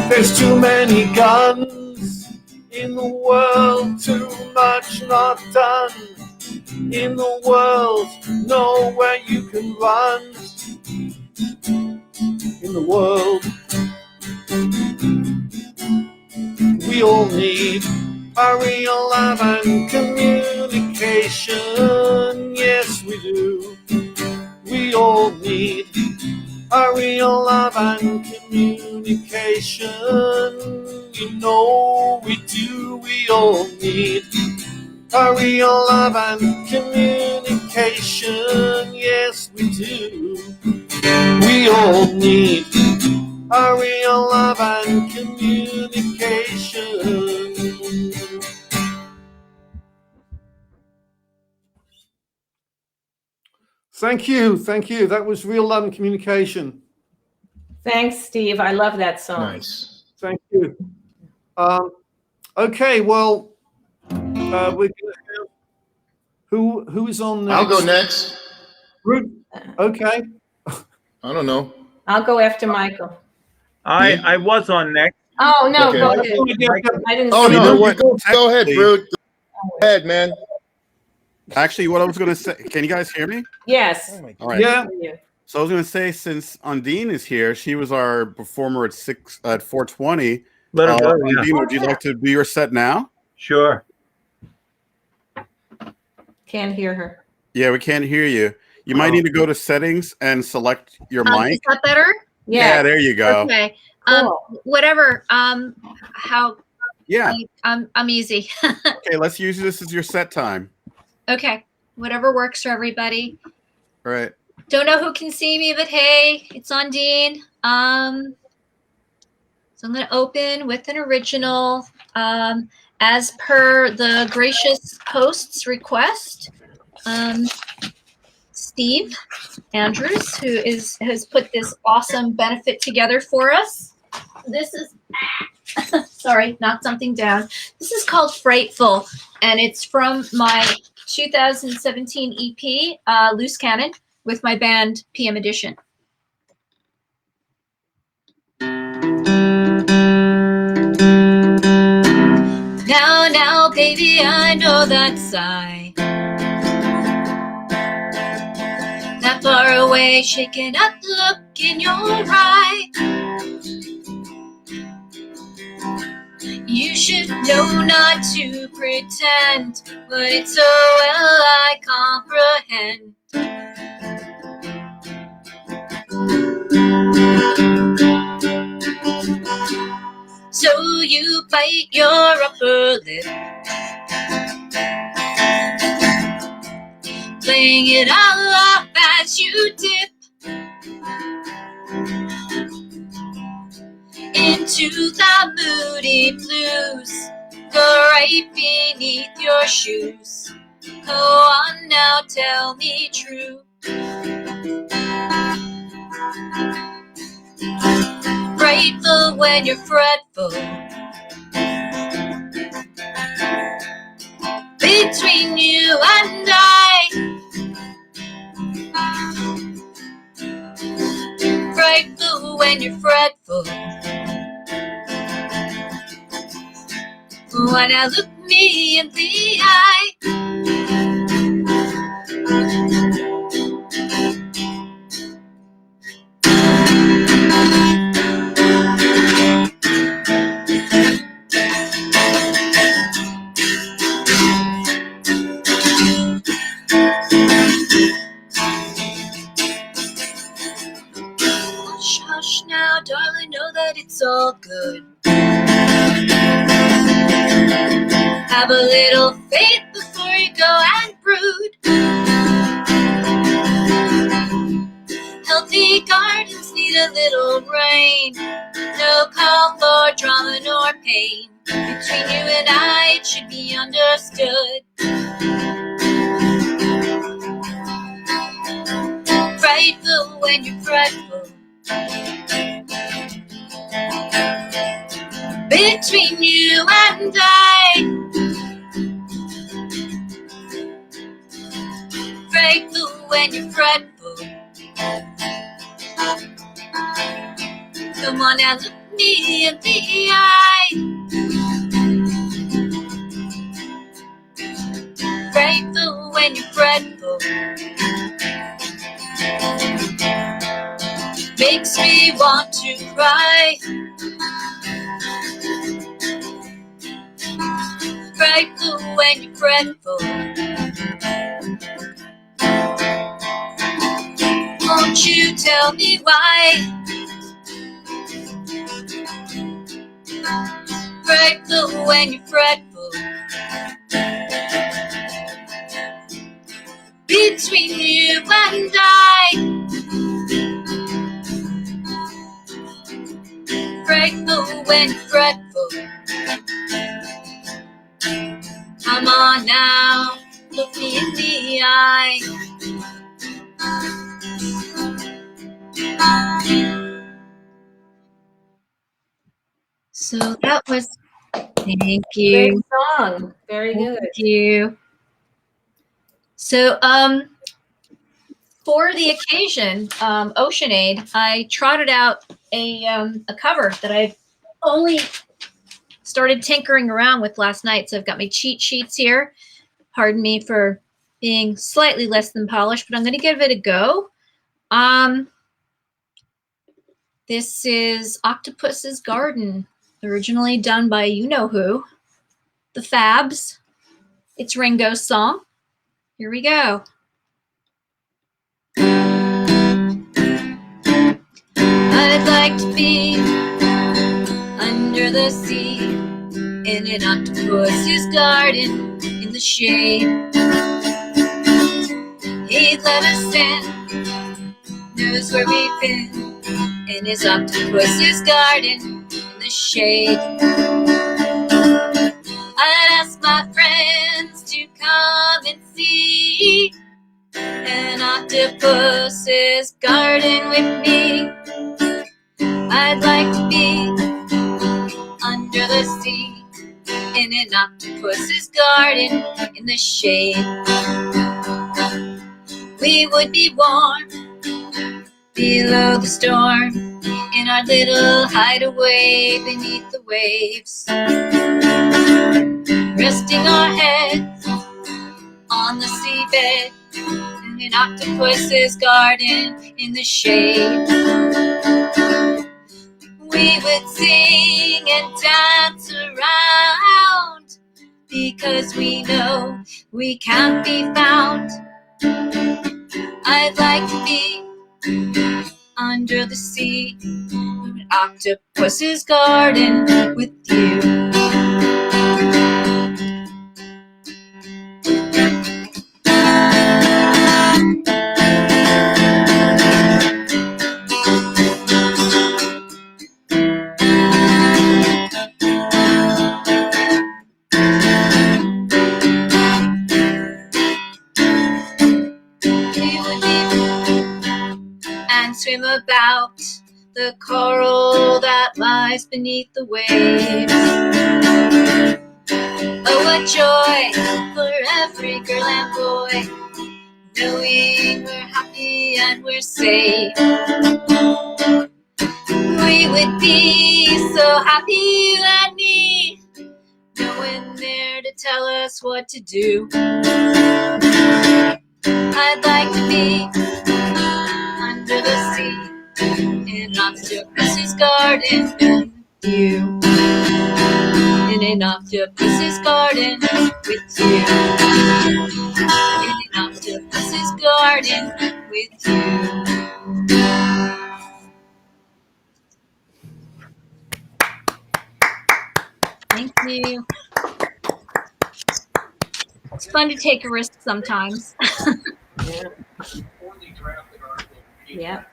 there's too many guns. In the world, too much not done. In the world, nowhere you can run. In the world, we all need a real love and communication. Yes, we do. We all need a real love and communication. You know we do. We all need a real love and communication. Yes, we do. We all need a real love and communication. Thank you. That was Real Love and Communication. Thanks, Steve. I love that song. Nice. Thank you. Okay, well, we're going to have who is on next? I'll go next. Okay. I don't know. I'll go after Michael. I was on next. Oh, no, Okay. go ahead. I didn't Oh, see no, that. know you what? go ahead, bro. Go ahead, man. Actually, what I was going to say, can you guys hear me? Yes. All right. Yeah. So I was going to say, since Ondine is here, she was our performer at 420. Let her go. Yeah. Ondine, would you like to do your set now? Sure. Can't hear her. Yeah, we can't hear you. You might need to go to settings and select your mic. Is that better? Yeah, there you go. Okay. Cool. Whatever. How? Yeah. I'm easy. Okay, let's use this as your set time. Okay. Whatever works for everybody. All right. Don't know who can see me, but hey, it's Ondine. So I'm going to open with an original, as per the gracious host's request. Steve Andrews, who has put this awesome benefit together for us. This is, sorry, knocked something down. This is called Frightful, and it's from my 2017 EP, Loose Cannon, with my band PM Edition. Now, baby, I know that sigh. Not far away, shaking up, look in your eye. You should know not to pretend, but it's so well I comprehend. So you bite your upper lip, playing it all off as you dip into the moody blues. Go right beneath your shoes. Go on now, tell me true. Frightful when you're fretful, between you and I. Frightful when you're fretful. Wanna look me in the eye. hush now, darling, know that it's all good. Have a little faith before you go and brood. Healthy gardens need a little rain. No call for drama nor pain. Between you and I, it should be understood. Frightful when you're fretful. Between you and I, frightful when you're fretful. Come on now, look me in the eye. Frightful when you're fretful. Makes me want to cry. Frightful when you're fretful. Won't you tell me why? Frightful when you're fretful. Between you and I, frightful when you're fretful. Come on now, look me in the eye. So that was, thank you. Great song. Very good. Thank you. So, for the occasion, Ocean Aid, I trotted out a cover that I only started tinkering around with last night. So I've got my cheat sheets here. Pardon me for being slightly less than polished, but I'm going to give it a go. This is Octopus's Garden, originally done by you-know-who, the Fabs. It's Ringo's song. Here we go. I'd like to be under the sea in an octopus's garden in the shade. He'd let us in, knows where we've been, in his octopus's garden in the shade. I'd ask my friends to come and see an octopus's garden with me. I'd like to be under the sea in an octopus's garden in the shade. We would be warm below the storm in our little hideaway beneath the waves, resting our heads on the seabed in an octopus's garden in the shade. We would sing and dance around because we know we can't be found. I'd like to be under the sea in an octopus's garden with you. Swim about the coral that lies beneath the waves. Oh, what joy for every girl and boy, knowing we're happy and we're safe. We would be so happy, you and me, no one there to tell us what to do. I'd like to be under the sea in an octopus's garden with you. In an octopus's garden with you. In an octopus's garden with you. you. It's fun to take a risk sometimes. Yeah. Yeah.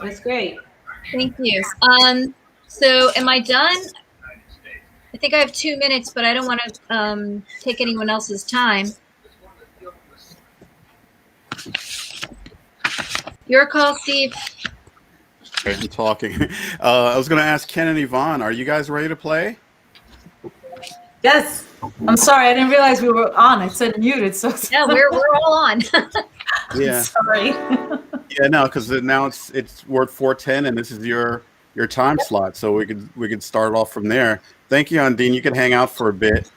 That's great. Thank you. So am I done? I think I have 2 minutes, but I don't want to take anyone else's time. Your call, Steve. Okay, I'm talking. I was going to ask Ken and Yvonne, are you guys ready to play? Yes. I'm sorry, I didn't realize we were on. I said muted, so No, we're all on. Yeah. Sorry. Yeah, no, because now we're at 4:10, and this is your time slot, so we could start off from there. Thank you, Ondine. You can hang out for a bit.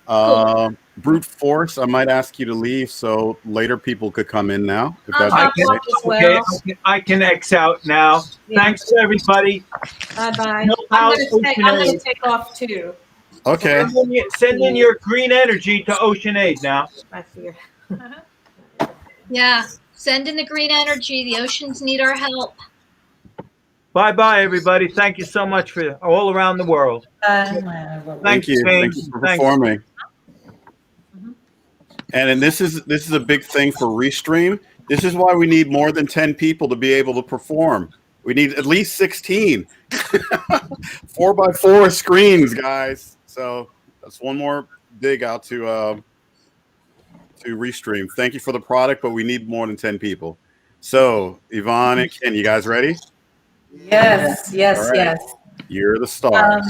Cool. Brute force, I might ask you to leave so later people could come in now. If that's I'll okay. talk as well. Okay, I can X out now. Yeah. Thanks, everybody. Bye-bye. No I'm house, going Ocean to take off too. Okay. Send in your green energy to Ocean Aid now. I fear. Yeah. Send in the green energy. The oceans need our help. Bye-bye, everybody. Thank you so much for all around the world. Thank you. Thank you for Thanks. performing. And then this is a big thing for Restream. This is why we need more than 10 people to be able to perform. We need at least 16. 4x4 screens, guys. So that's one more dig out to Restream. Thank you for the product, but we need more than 10 people. So Yvonne and Ken, you guys ready? Yes, yes, All right. yes. You're the stars.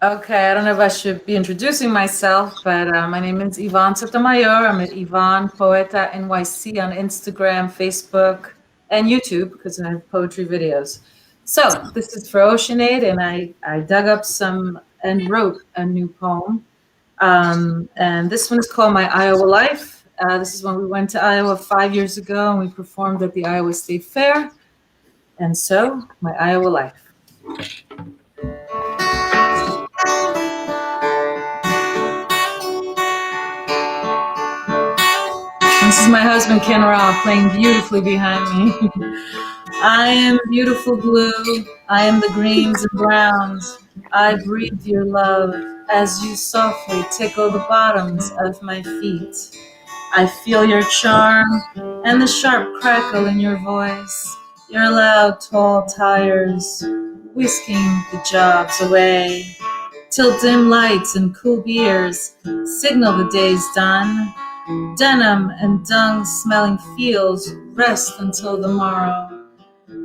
Okay, I don't know if I should be introducing myself, but my name is Yvonne Sotomayor. I'm at Yvonne Poeta NYC on Instagram, Facebook, and YouTube because I have poetry videos. So this is for Ocean Aid, and I dug up some and wrote a new poem. And this one is called My Iowa Life. This is when we went to Iowa 5 years ago, and we performed at the Iowa State Fair. And so, My Iowa Life. This is my husband, Kenn Rowell, playing beautifully behind me. I am beautiful blue. I am the greens and browns. I breathe your love as you softly tickle the bottoms of my feet. I feel your charm and the sharp crackle in your voice. Your loud, tall tires, whisking the jobs away, till dim lights and cool beers signal the day's done. Denim and dung-smelling fields rest until the morrow.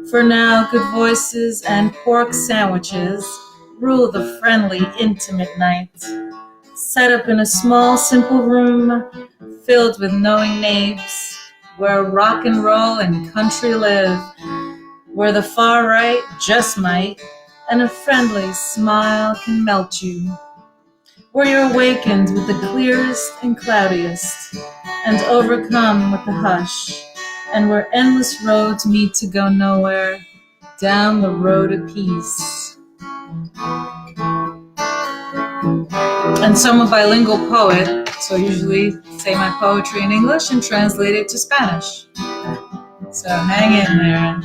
For now, good voices and pork sandwiches rule the friendly, intimate night. Set up in a small, simple room filled with knowing knaves, where rock and roll and country live, where the far right just might, and a friendly smile can melt you, where you're awakened with the clearest and cloudiest, and overcome with the hush, and where endless roads meet to go nowhere, down the road of peace. And so I'm a bilingual poet, so I usually say my poetry in English and translate it to Spanish. So hang in there.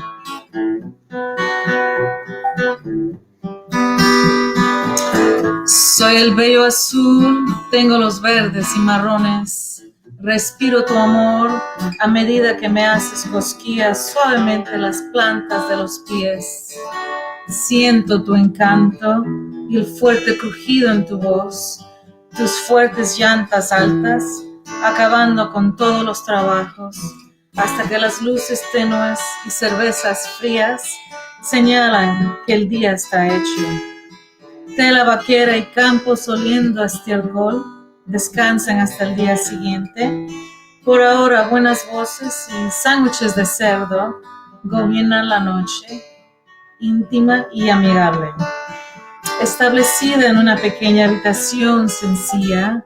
Soy el bello azul, tengo los verdes y marrones. Respiro tu amor a medida que me haces cosquillas suavemente las plantas de los pies. Siento tu encanto y el fuerte crujido en tu voz, tus fuertes llantas altas, acabando con todos los trabajos, hasta que las luces tenues y cervezas frías señalan que el día está hecho. Tela vaquera y campos oliendo a estiércol descansan hasta el día siguiente. Por ahora, buenas voces y sándwiches de cerdo gobiernan la noche, íntima y amigable. Establecida en una pequeña habitación sencilla,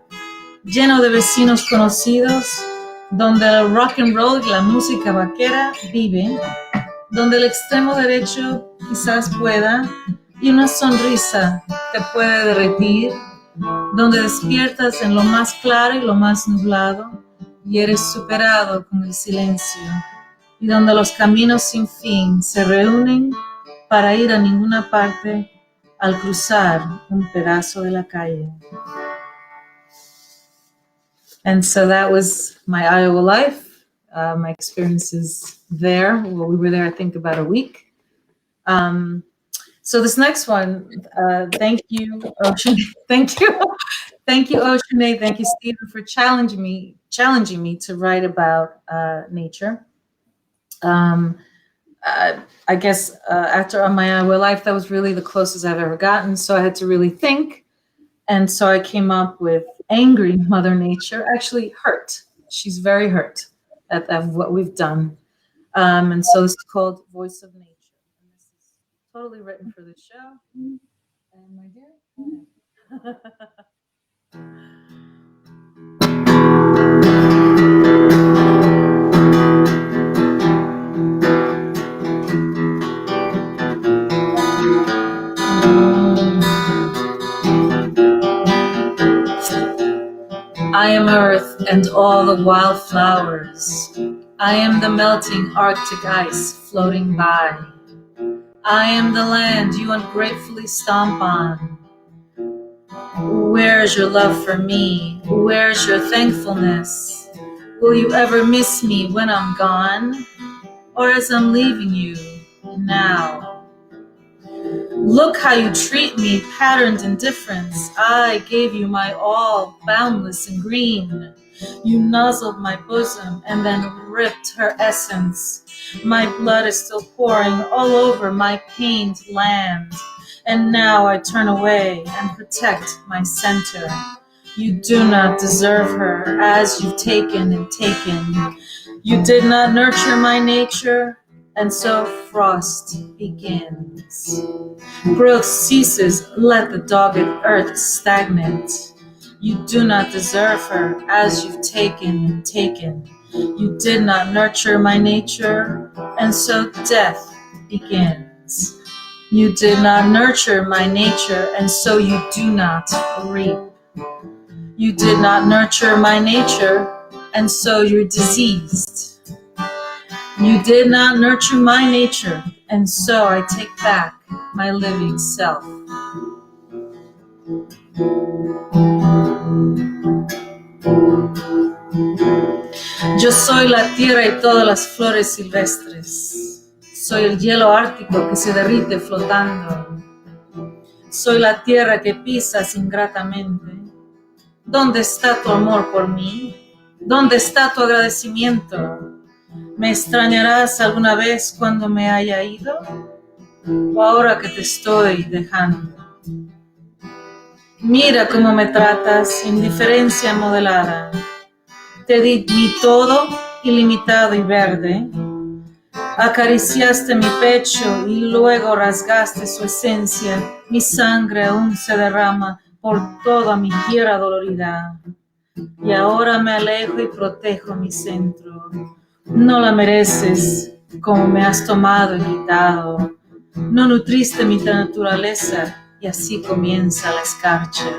lleno de vecinos conocidos, donde el rock and roll y la música vaquera viven, donde el extremo derecho quizás pueda, y una sonrisa te puede derretir, donde despiertas en lo más claro y lo más nublado, y eres superado con el silencio, y donde los caminos sin fin se reúnen para ir a ninguna parte, al cruzar un pedazo de la calle. And so that was my Iowa life, my experiences there. Well, we were there, I think, about a week. So this next one, thank you, Ocean. Thank you. Thank you, Ocean. Thank you, Stephen, for challenging me to write about nature. I guess after On My Iowa Life, that was really the closest I've ever gotten. So I had to really think. And so I came up with Angry Mother Nature, actually hurt. She's very hurt at what we've done. And so this is called Voice of Nature. And this is totally written for this show. And my dear, I am earth and all the wildflowers. I am the melting Arctic ice floating by. I am the land you ungratefully stomp on. Where's your love for me? Where's your thankfulness? Will you ever miss me when I'm gone? Or as I'm leaving you now? Look how you treat me, patterned indifference. I gave you my all, boundless and green. You nuzzled my bosom and then ripped her essence. My blood is still pouring all over my pained land. And now I turn away and protect my center. You do not deserve her as you've taken and taken. You did not nurture my nature, and so frost begins. Growth ceases, let the dogged earth stagnate. You do not deserve her as you've taken and taken. You did not nurture my nature, and so death begins. You did not nurture my nature, and so you do not reap. You did not nurture my nature, and so you're diseased. You did not nurture my nature, and so I take back my living self. Yo soy la tierra y todas las flores silvestres. Soy el hielo ártico que se derrite flotando. Soy la tierra que pisas ingratamente. ¿Dónde está tu amor por mí? ¿Dónde está tu agradecimiento? ¿Me extrañarás alguna vez cuando me haya ido? ¿O ahora que te estoy dejando? Mira cómo me tratas, indiferencia modelada. Te di mi todo, ilimitado y verde. Acariciaste mi pecho y luego rasgaste su esencia. Mi sangre aún se derrama por toda mi tierra dolorida. Y ahora me alejo y protejo mi centro. No la mereces como me has tomado y quitado. No nutriste mi naturaleza y así comienza la escarcha.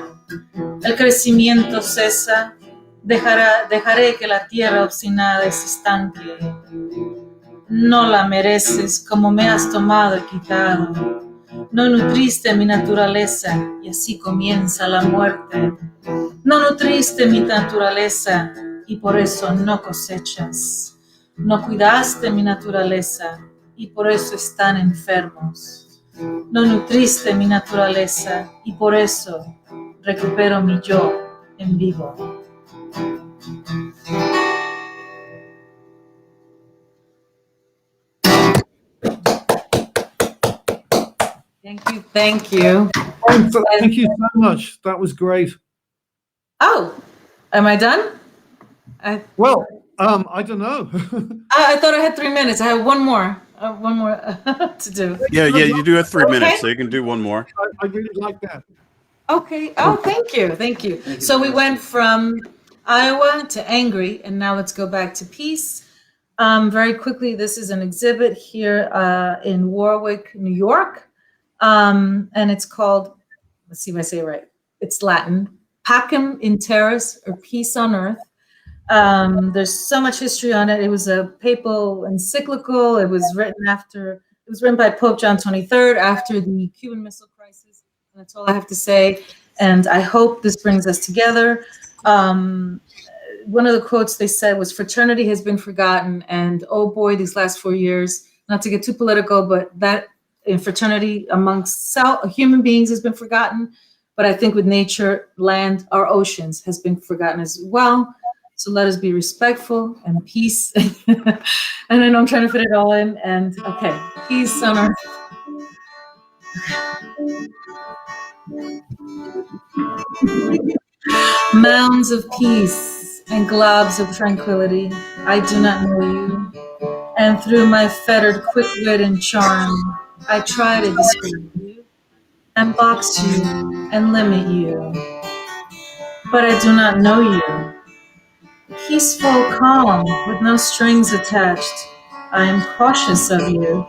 El crecimiento cesa, dejaré que la tierra obstinada se estanque. No la mereces como me has tomado y quitado. No nutriste mi naturaleza y así comienza la muerte. No nutriste mi naturaleza y por eso no cosechas. No cuidaste mi naturaleza y por eso están enfermos. No nutriste mi naturaleza y por eso recupero mi yo en vivo. Thank you. Thank you so much. That was great. Oh, am I done? I don't know. I thought I had 3 minutes. I have one more to do. Yeah, you do have 3 minutes, so you can do one more. I really like that. Okay. Oh, thank you. So we went from Iowa to angry, and now let's go back to peace. Very quickly, this is an exhibit here in Warwick, New York. And it's called, let's see if I say it right. It's Latin, Pacem in Terris, or Peace on Earth. There's so much history on it. It was a papal encyclical. It was written by Pope John XXIII after the Cuban Missile Crisis. That's all I have to say. And I hope this brings us together. One of the quotes they said was, fraternity has been forgotten. And oh boy, these last 4 years, not to get too political, but that in fraternity amongst human beings has been forgotten. But I think with nature, land, our oceans has been forgotten as well. So let us be respectful and peace. And I know I'm trying to fit it all in. And okay, peace on earth. Mounds of peace and globs of tranquility, I do not know you. And through my fettered quick wit and charm, I try to describe you and box you and limit you. But I do not know you. Peaceful, calm, with no strings attached, I am cautious of you.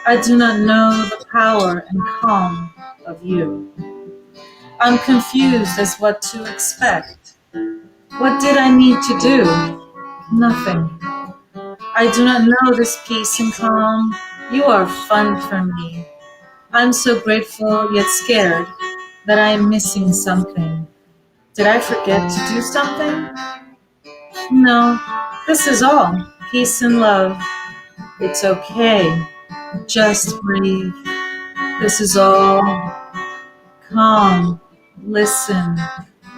I do not know the power and calm of you. I'm confused as what to expect. What did I need to do? Nothing. I do not know this peace and calm. You are fun for me. I'm so grateful yet scared that I am missing something. Did I forget to do something? No, this is all. Peace and love. It's okay. Just breathe. This is all. Calm. Listen.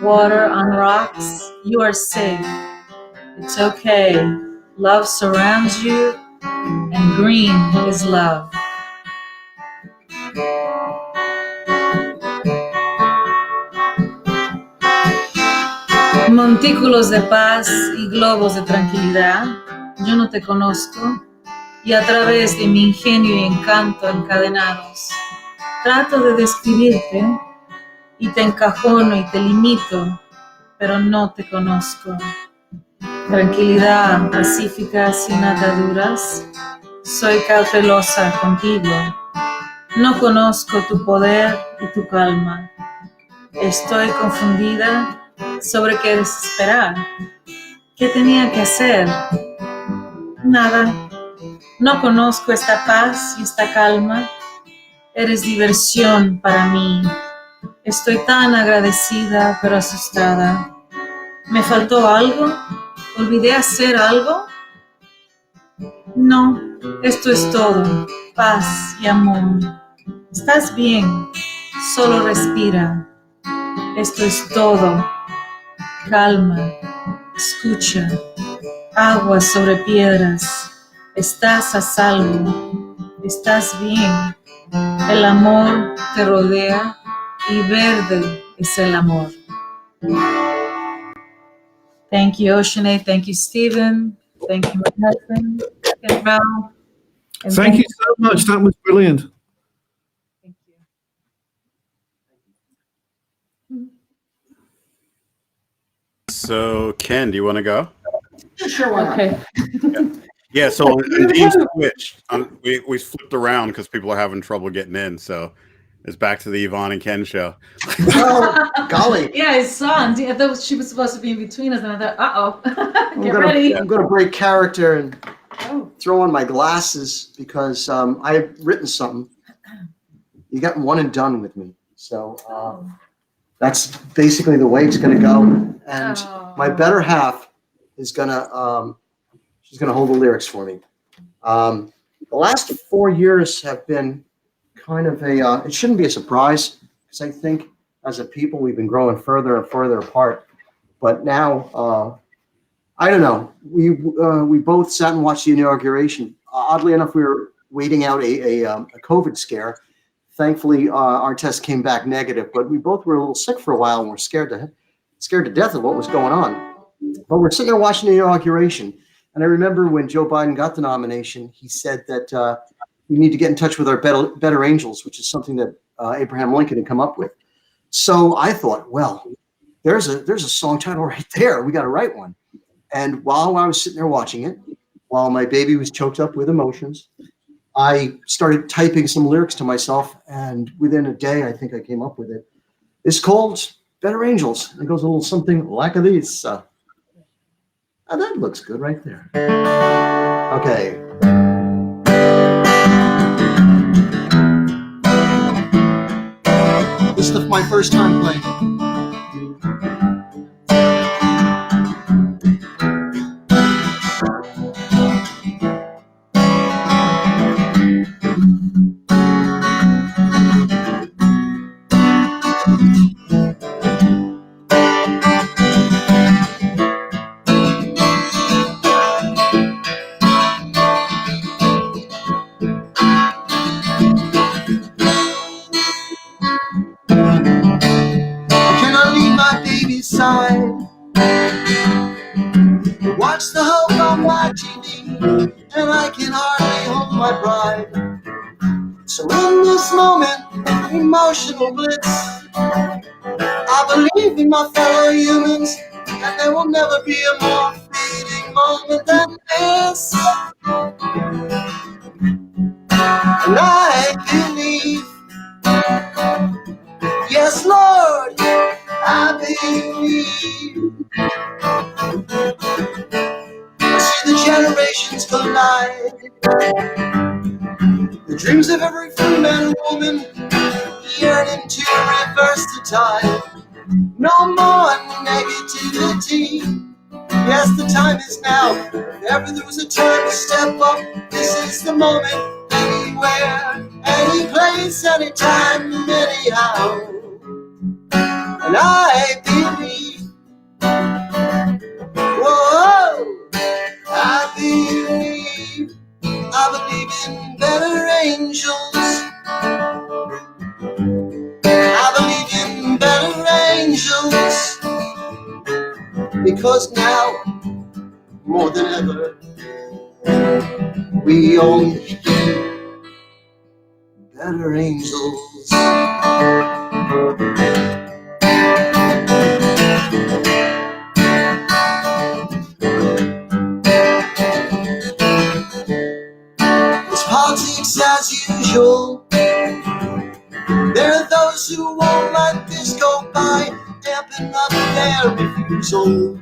Water on rocks. You are safe. It's okay. Love surrounds you, and green is love. Montículos de paz y globos de tranquilidad, yo no te conozco, y a través de mi ingenio y encanto encadenados, trato de describirte y te encajono y te limito, pero no te conozco. Tranquilidad pacífica sin ataduras, soy cautelosa contigo. No conozco tu poder y tu calma. Estoy confundida sobre qué desesperar. ¿Qué tenía que hacer? Nada. No conozco esta paz y esta calma. Eres diversión para mí. Estoy tan agradecida pero asustada. ¿Me faltó algo? ¿Olvidé hacer algo? No, esto es todo. Paz y amor. Estás bien. Solo respira. Esto es todo. Calma. Escucha. Agua sobre piedras. Estás a salvo. Estás bien. El amor te rodea y verde es el amor. Thank you, Oceane. Thank you, Stephen. Thank you, my husband, Kenn Rowell. Thank you so much. That was brilliant. Thank you. So, Ken, do you want to go? Sure, why not? Okay. Yeah, so on Dean's Twitch, we flipped around because people are having trouble getting in. So it's back to the Yvonne and Ken show. Oh, golly. Yeah, I saw. I thought she was supposed to be in between us, and I thought, uh-oh. Get ready. I'm going to break character and throw on my glasses because I've written something. You got one and done with me. So that's basically the way it's going to go. And my better half is going to, she's going to hold the lyrics for me. The last 4 years have been kind of it shouldn't be a surprise because I think as a people we've been growing further and further apart. But now, I don't know. We both sat and watched the inauguration. Oddly enough, we were waiting out a COVID scare. Thankfully, our test came back negative, but we both were a little sick for a while and were scared to death of what was going on. But we're sitting there watching the inauguration. And I remember when Joe Biden got the nomination, he said that we need to get in touch with our better angels, which is something that Abraham Lincoln had come up with. So I thought, well, there's a song title right there. We got to write one. And while I was sitting there watching it, while my baby was choked up with emotions, I started typing some lyrics to myself. And within a day, I think I came up with it. It's called Better Angels. It goes a little something like this. Oh, that looks good right there. Okay. first time playing. Watch the Hulk on my TV, and I can hardly hold my pride. So in this moment, emotional blitz, I believe in my fellow humans, and there will never be a more fleeting moment than this. And I believe, yes, Lord, I believe. See the generations collide. The dreams of every free man and woman yearning to reverse the tide. No more negativity. Yes, the time is now. If ever there was a time to step up, this is the moment. Anywhere, any place, anytime, anyhow. And I believe, whoa, I believe in better angels. I believe in better angels. Because now, more than ever, we all need better angels. It's politics as usual. There are those who won't let this go by, dampen up their refusal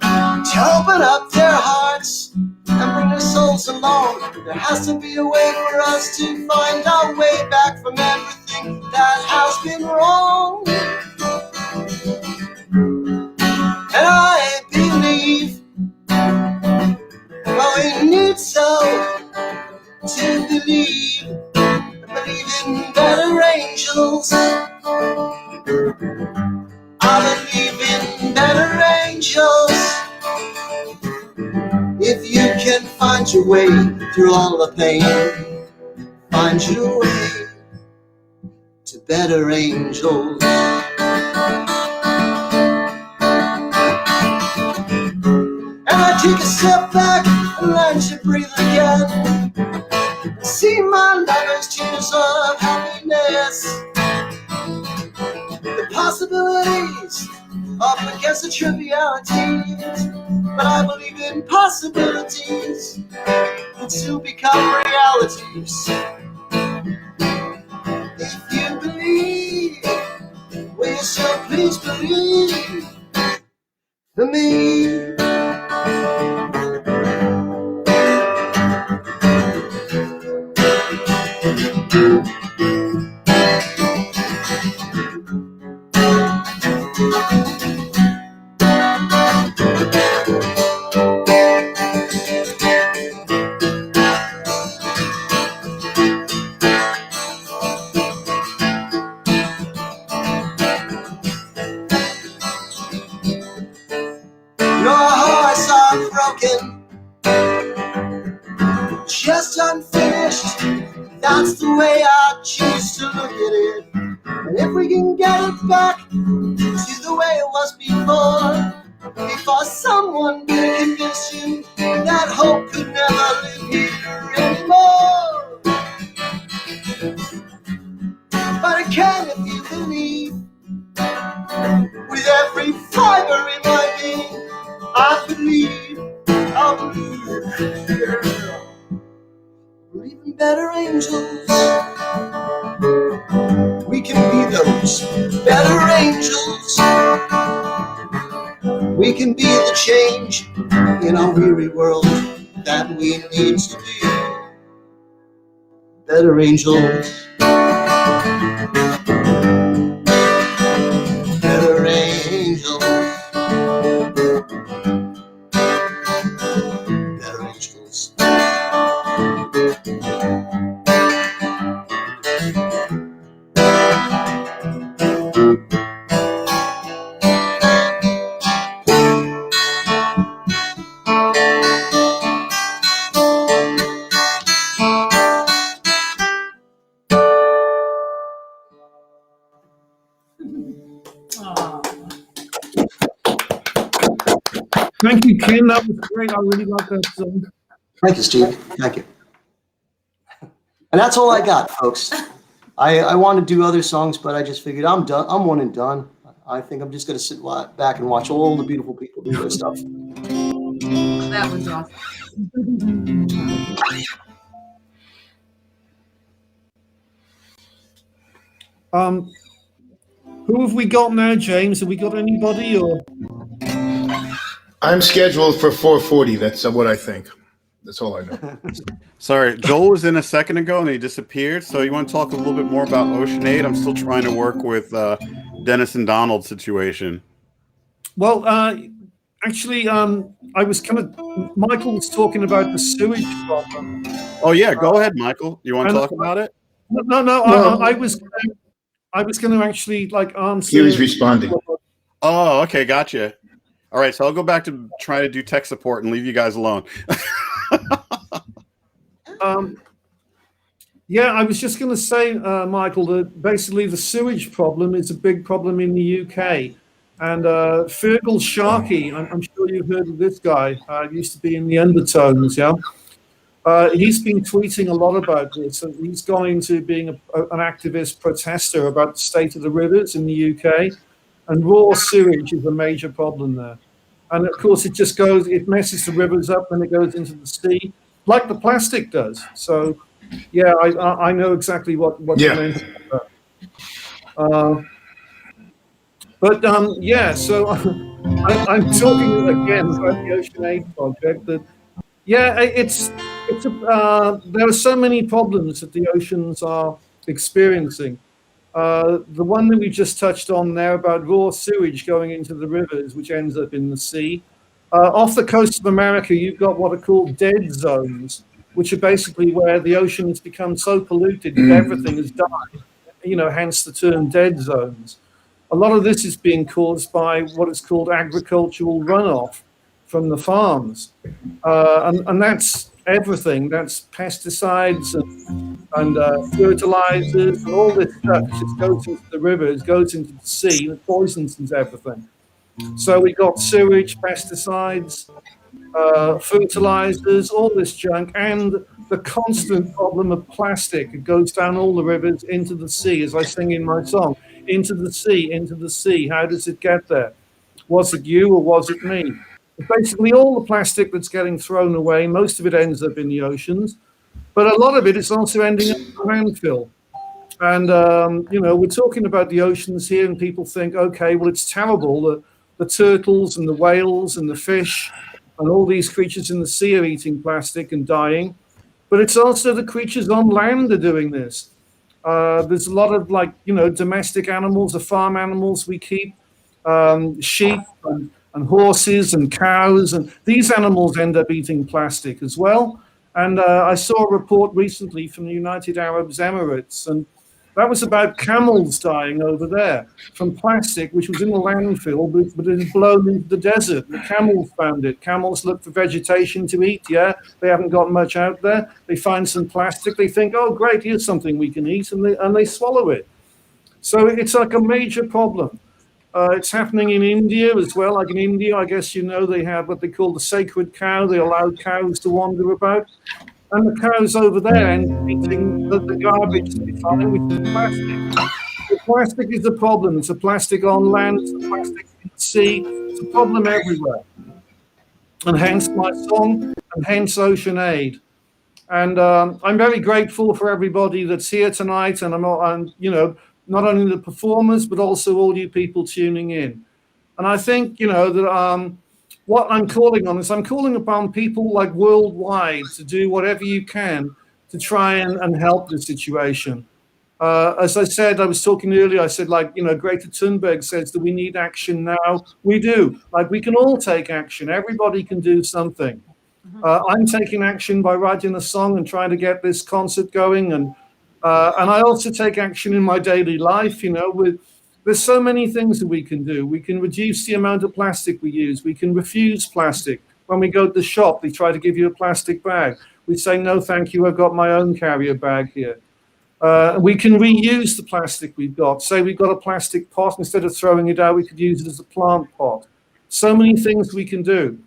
to open up their hearts and bring their souls along. There has to be a way for us to find our way back from everything that has been wrong. And I believe, well, we need so to believe in better angels. I believe in better angels. If you can find your way through all the pain, find your way to better angels. And I take a step back and learn to breathe again. See my lover's tears of happiness. The possibilities up against the trivialities. But I believe in possibilities that still become realities. If you believe, will you still please believe for me? Just unfinished, that's the way I choose to look at it. And if we can get it back to the way it was before someone could convince you that hope could never live here anymore. But I can if you believe, with every fiber in my being, I believe, yeah. Believe in better angels. We can be those better angels. We can be the change in our weary world that we need to be. Better angels. Thank you, Ken. That was great. I really like that song. Thank you, Steve. Thank you. And that's all I got, folks. I want to do other songs, but I just figured I'm done. I'm one and done. I think I'm just going to sit back and watch all the beautiful people do their stuff. That was awesome. Who have we got now, James? Have we got anybody? Or I'm scheduled for 4:40. That's what I think. That's all I know. Sorry, Joel was in a second ago and he disappeared. So you want to talk a little bit more about Ocean-Aid? I'm still trying to work with Dennis and Donald's situation. Well, actually, I was Michael was talking about the sewage problem. Oh yeah, go ahead, Michael. You want to talk about it? No. I was going to actually answer. He was responding. Oh, okay, gotcha. All right, so I'll go back to trying to do tech support and leave you guys alone. Yeah, I was just going to say, Michael, that basically the sewage problem is a big problem in the UK. And Fergal Sharkey, I'm sure you've heard of this guy. Used to be in the Undertones, yeah. He's been tweeting a lot about this, and he's gone into being an activist protester about the state of the rivers in the UK. And raw sewage is a major problem there. And of course, it messes the rivers up and it goes into the sea, like the plastic does. So, yeah, I know exactly what you meant about. Yeah, so I'm talking again about the Ocean-Aid project. That, yeah, there are so many problems that the oceans are experiencing. The one that we just touched on there about raw sewage going into the rivers, which ends up in the sea. Off the coast of America, you've got what are called dead zones, which are basically where the ocean has become so polluted that everything has died, hence the term dead zones. A lot of this is being caused by what is called agricultural runoff from the farms. And that's everything. That's pesticides and fertilizers and all this stuff just goes into the rivers, goes into the sea, and it poisons everything. So we got sewage, pesticides, fertilizers, all this junk, and the constant problem of plastic. It goes down all the rivers into the sea, as I sing in my song. Into the sea, into the sea. How does it get there? Was it you or was it me? Basically, all the plastic that's getting thrown away, most of it ends up in the oceans, but a lot of it is also ending up in landfill. And, we're talking about the oceans here, and people think, okay, well, it's terrible that the turtles and the whales and the fish and all these creatures in the sea are eating plastic and dying. But it's also the creatures on land are doing this. There's a lot of domestic animals, the farm animals we keep, sheep and horses and cows, and these animals end up eating plastic as well. And I saw a report recently from the United Arab Emirates, and that was about camels dying over there from plastic, which was in the landfill, but it had blown into the desert. The camels found it. Camels look for vegetation to eat, yeah? They haven't got much out there. They find some plastic. They think, oh, great, here's something we can eat, and they swallow it. So it's like a major problem. It's happening in India as well. Like in India, I guess they have what they call the sacred cow. They allow cows to wander about. And the cows over there end up eating the garbage they find, which is plastic. The plastic is a problem. It's a plastic on land, it's a plastic in the sea. It's a problem everywhere. And hence my song, and hence Ocean-Aid. And I'm very grateful for everybody that's here tonight. And I'm not only the performers, but also all you people tuning in. And I think, that what I'm calling on is I'm calling upon people worldwide to do whatever you can to try and help the situation. As I said, I was talking earlier, I said, Greta Thunberg says that we need action now. We do. We can all take action. Everybody can do something. I'm taking action by writing a song and trying to get this concert going. And I also take action in my daily life, there's so many things that we can do. We can reduce the amount of plastic we use. We can refuse plastic. When we go to the shop, they try to give you a plastic bag. We say, no, thank you, I've got my own carrier bag here. We can reuse the plastic we've got. Say we've got a plastic pot, instead of throwing it out, we could use it as a plant pot. So many things we can do.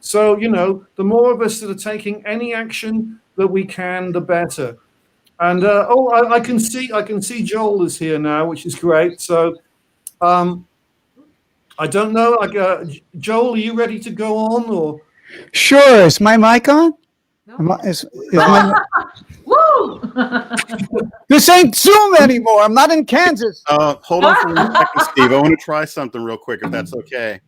So, you know, the more of us that are taking any action that we can, the better. And I can see Joel is here now, which is great. So I don't know, Joel, are you ready to go on, or? Sure. Is my mic on? No. Is my Woo! This ain't Zoom anymore. I'm not in Kansas. Hold on for 1 second, Steve. I want to try something real quick, if that's okay.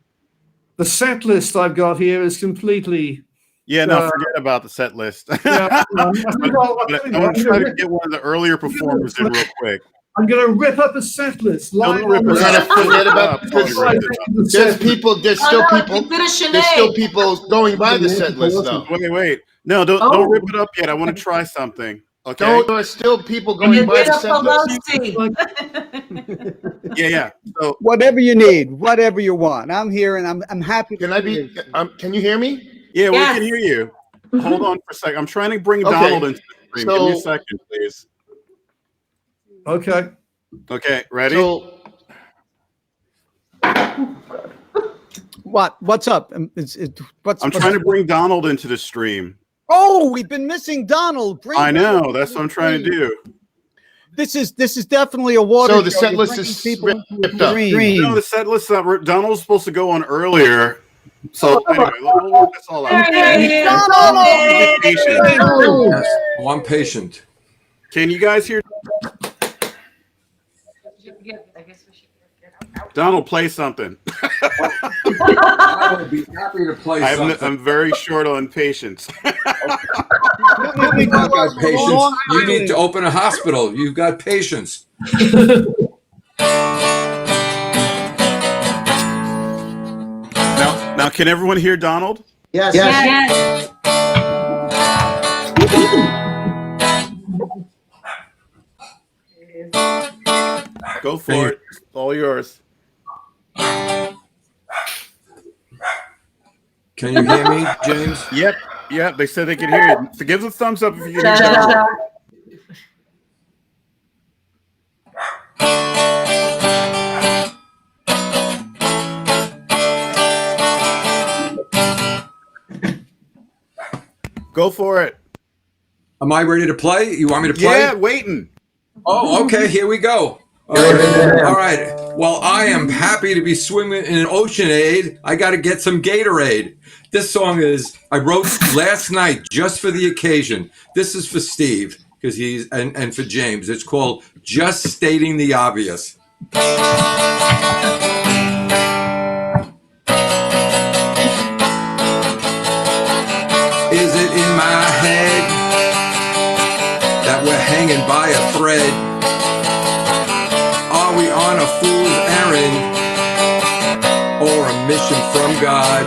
The set list I've got here is completely. Yeah, no, forget about the set list. Yeah, I'm going to try to get one of the earlier performers in real quick. I'm going to rip up a set list. Don't rip it up. Forget about there's still people going by the set list though. Wait. No, don't rip it up yet. I want to try something. Okay. There are still people going by the set list. Yeah. So whatever you need, whatever you want, I'm here and I'm happy. Can I be? Can you hear me? Yeah, we can hear you. Hold on for a second. I'm trying to bring Donald into the stream. Give me a second, please. Okay. Okay, ready? What's up? I'm trying to bring Donald into the stream. Oh, we've been missing Donald. Great. I know. That's what I'm trying to do. This is definitely a water. So the set list is ripped up. No, the set list. Donald was supposed to go on earlier. So anyway, we'll work this all out. Oh, I'm patient. Can you guys hear? Donald, play something. I would be happy to play something. I'm very short on patience. You've got patience. You need to open a hospital. You've got patience. Now, can everyone hear Donald? Yes. Go for it. It's all yours. Can you hear me, James? Yep. They said they could hear you. So give us a thumbs up if you can hear Donald. Go for it. Am I ready to play? You want me to play? Yeah, waiting. Oh, okay. Here we go. All right. Well, I am happy to be swimming in an oceanade. I got to get some Gatorade. This song I wrote last night just for the occasion. This is for Steve because and for James. It's called Just Stating the Obvious. Is it in my head that we're hanging by a thread? Are we on a fool's errand or a mission from God?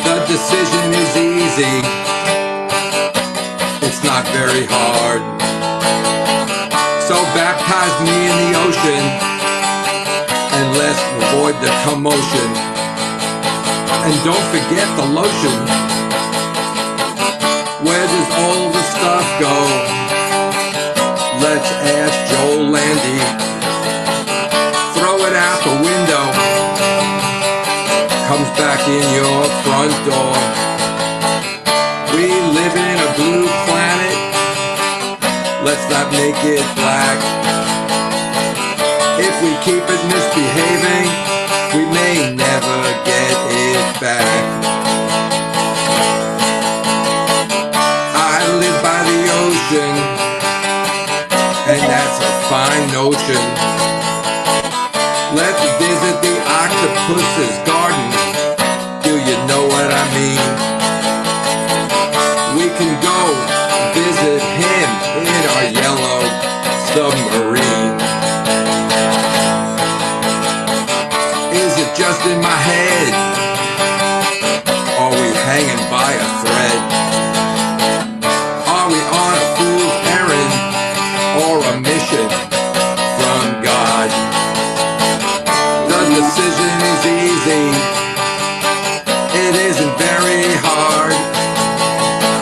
The decision is easy. It's not very hard. So baptize me in the ocean and let's avoid the commotion. And don't forget the lotion. Where does all the stuff go? Let's ask Joel Landy. Throw it out the window. Comes back in your front door. We live in a blue planet. Let's not make it black. If we keep it misbehaving, we may never get it back. By the ocean, and that's a fine notion. Let's visit the octopus's garden. Do you know what I mean? We can go visit him in our yellow submarine. Is it just in my head? Are we hanging by a thread? From God. The decision is easy. It isn't very hard.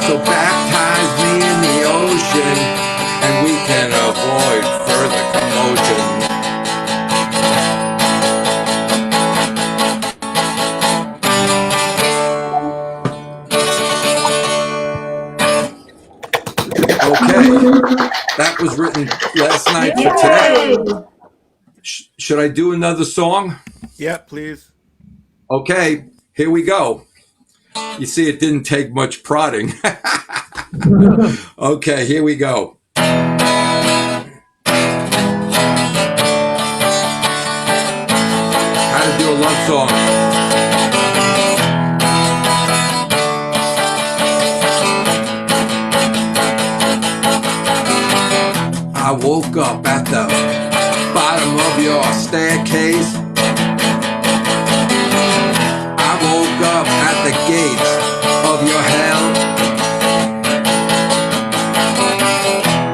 So baptize me in the ocean and we can avoid further commotion. That was written last night for today. Should I do another song? Yeah, please. Okay, here we go. You see, it didn't take much prodding. Okay, here we go. How to do a love song. I woke up at the bottom of your staircase. I woke up at the gates of your hell.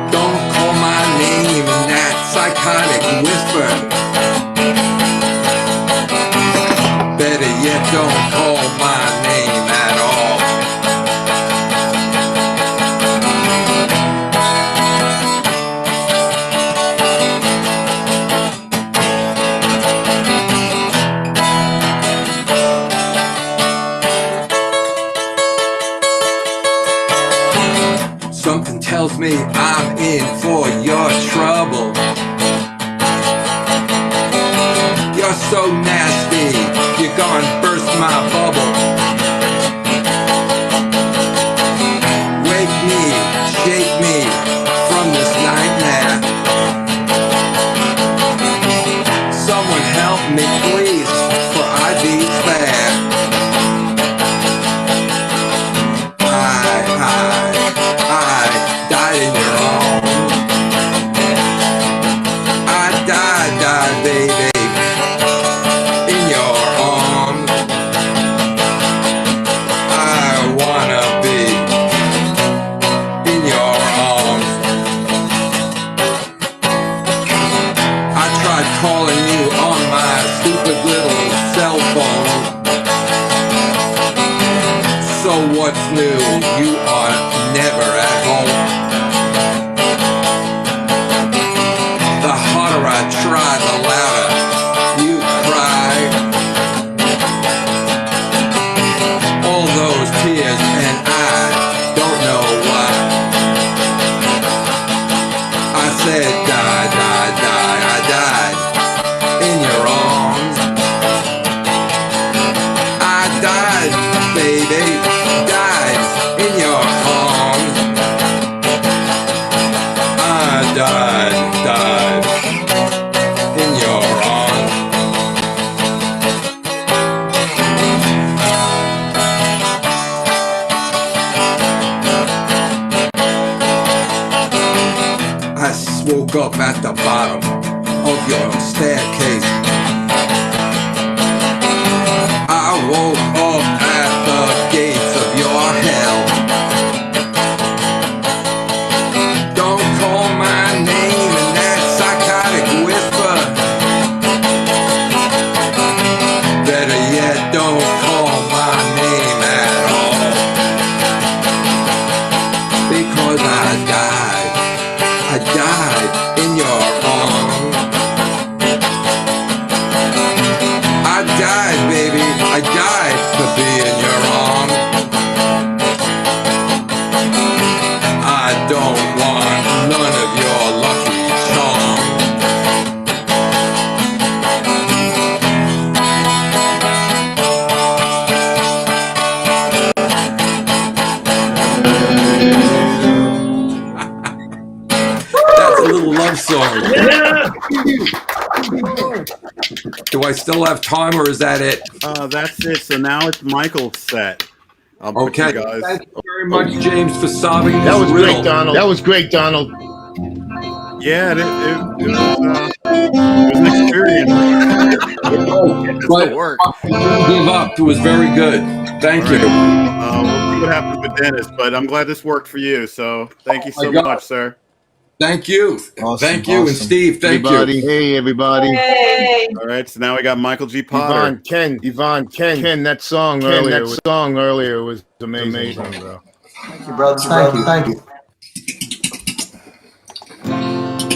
Don't call my name in that psychotic whisper. Better yet, don't call my name at all. Something tells me I'm in for your trouble. You're so nasty, you're gonna burst my bubble. Wake me, shake me from this nightmare. Someone help me please, for I despair. I died in your arms. I died, baby, in your arms. I wanna be in your arms. I tried calling you on my stupid little cell phone. So what's new? You are never at home. The harder I try, the louder you cry. All those tears and I don't know why. I said die, die, die, I died in your arms. I died, baby, died in your arms. I died in your arms. I woke up at the bottom of your staircase. I woke up at the gates of your hell. Don't call my name in that psychotic whisper. Better yet, don't call my name at all. Because I died in your arms. I died, baby, I died to be in your arms. I don't want none of your lucky charms. That's a little love song. Do I still have time, or is that it? That's it. So now it's Michael's set. Okay. Guys. Thank you very much, James, for solving this That was riddle. great, Donald. That was great, Donald. Yeah, it was an experience. But don't give up. It was very good. Thank you. We'll see what happens with Dennis, but I'm glad this worked for you. So thank you so much, sir. Thank you. Awesome, Thank you. awesome. And Steve, thank everybody. you. Hey, everybody. Hey. All right, so now we got Michael G. Potter. Yvonne, Ken, that song earlier was amazing, bro. Thank you, brother. Thank you.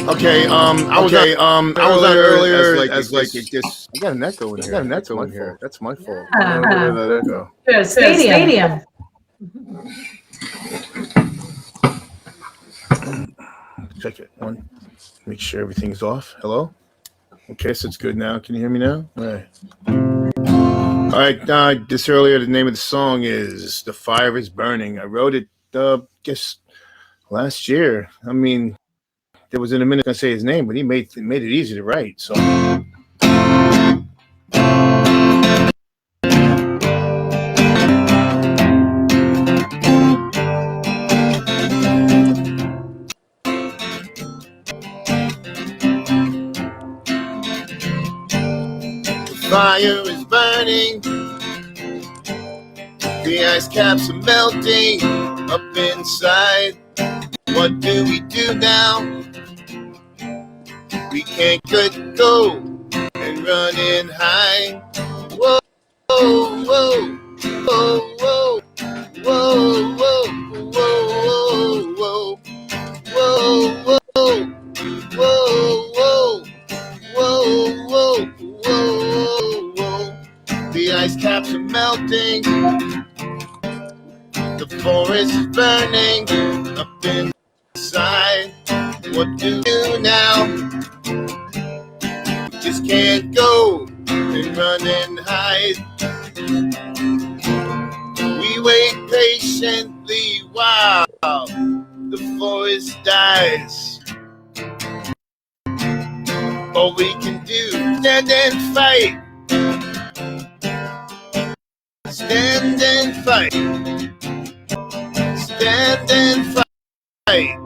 Okay, I was on earlier as like it just. I got an echo in here. That's my fault. That echo. Good. Stadium. Check it. One. Make sure everything's off. Hello? Okay, so it's good now. Can you hear me now? All right. All right, this earlier, the name of the song is The Fire is Burning. I wrote it, guess, last year. I mean, there was in a minute going to say his name, but he made it easy to write. So. Fire is burning, the ice caps are melting up inside. What do we do now? We can't go and run and hide. Whoa, whoa, whoa, whoa, whoa, whoa, whoa, whoa, whoa, whoa, whoa, whoa, whoa, whoa, whoa. The ice caps are melting. The forest is burning up inside. What do we do now? We just can't go and run and hide. We wait patiently while the forest dies. All we can do, stand and fight. Stand and fight. Stand and fight.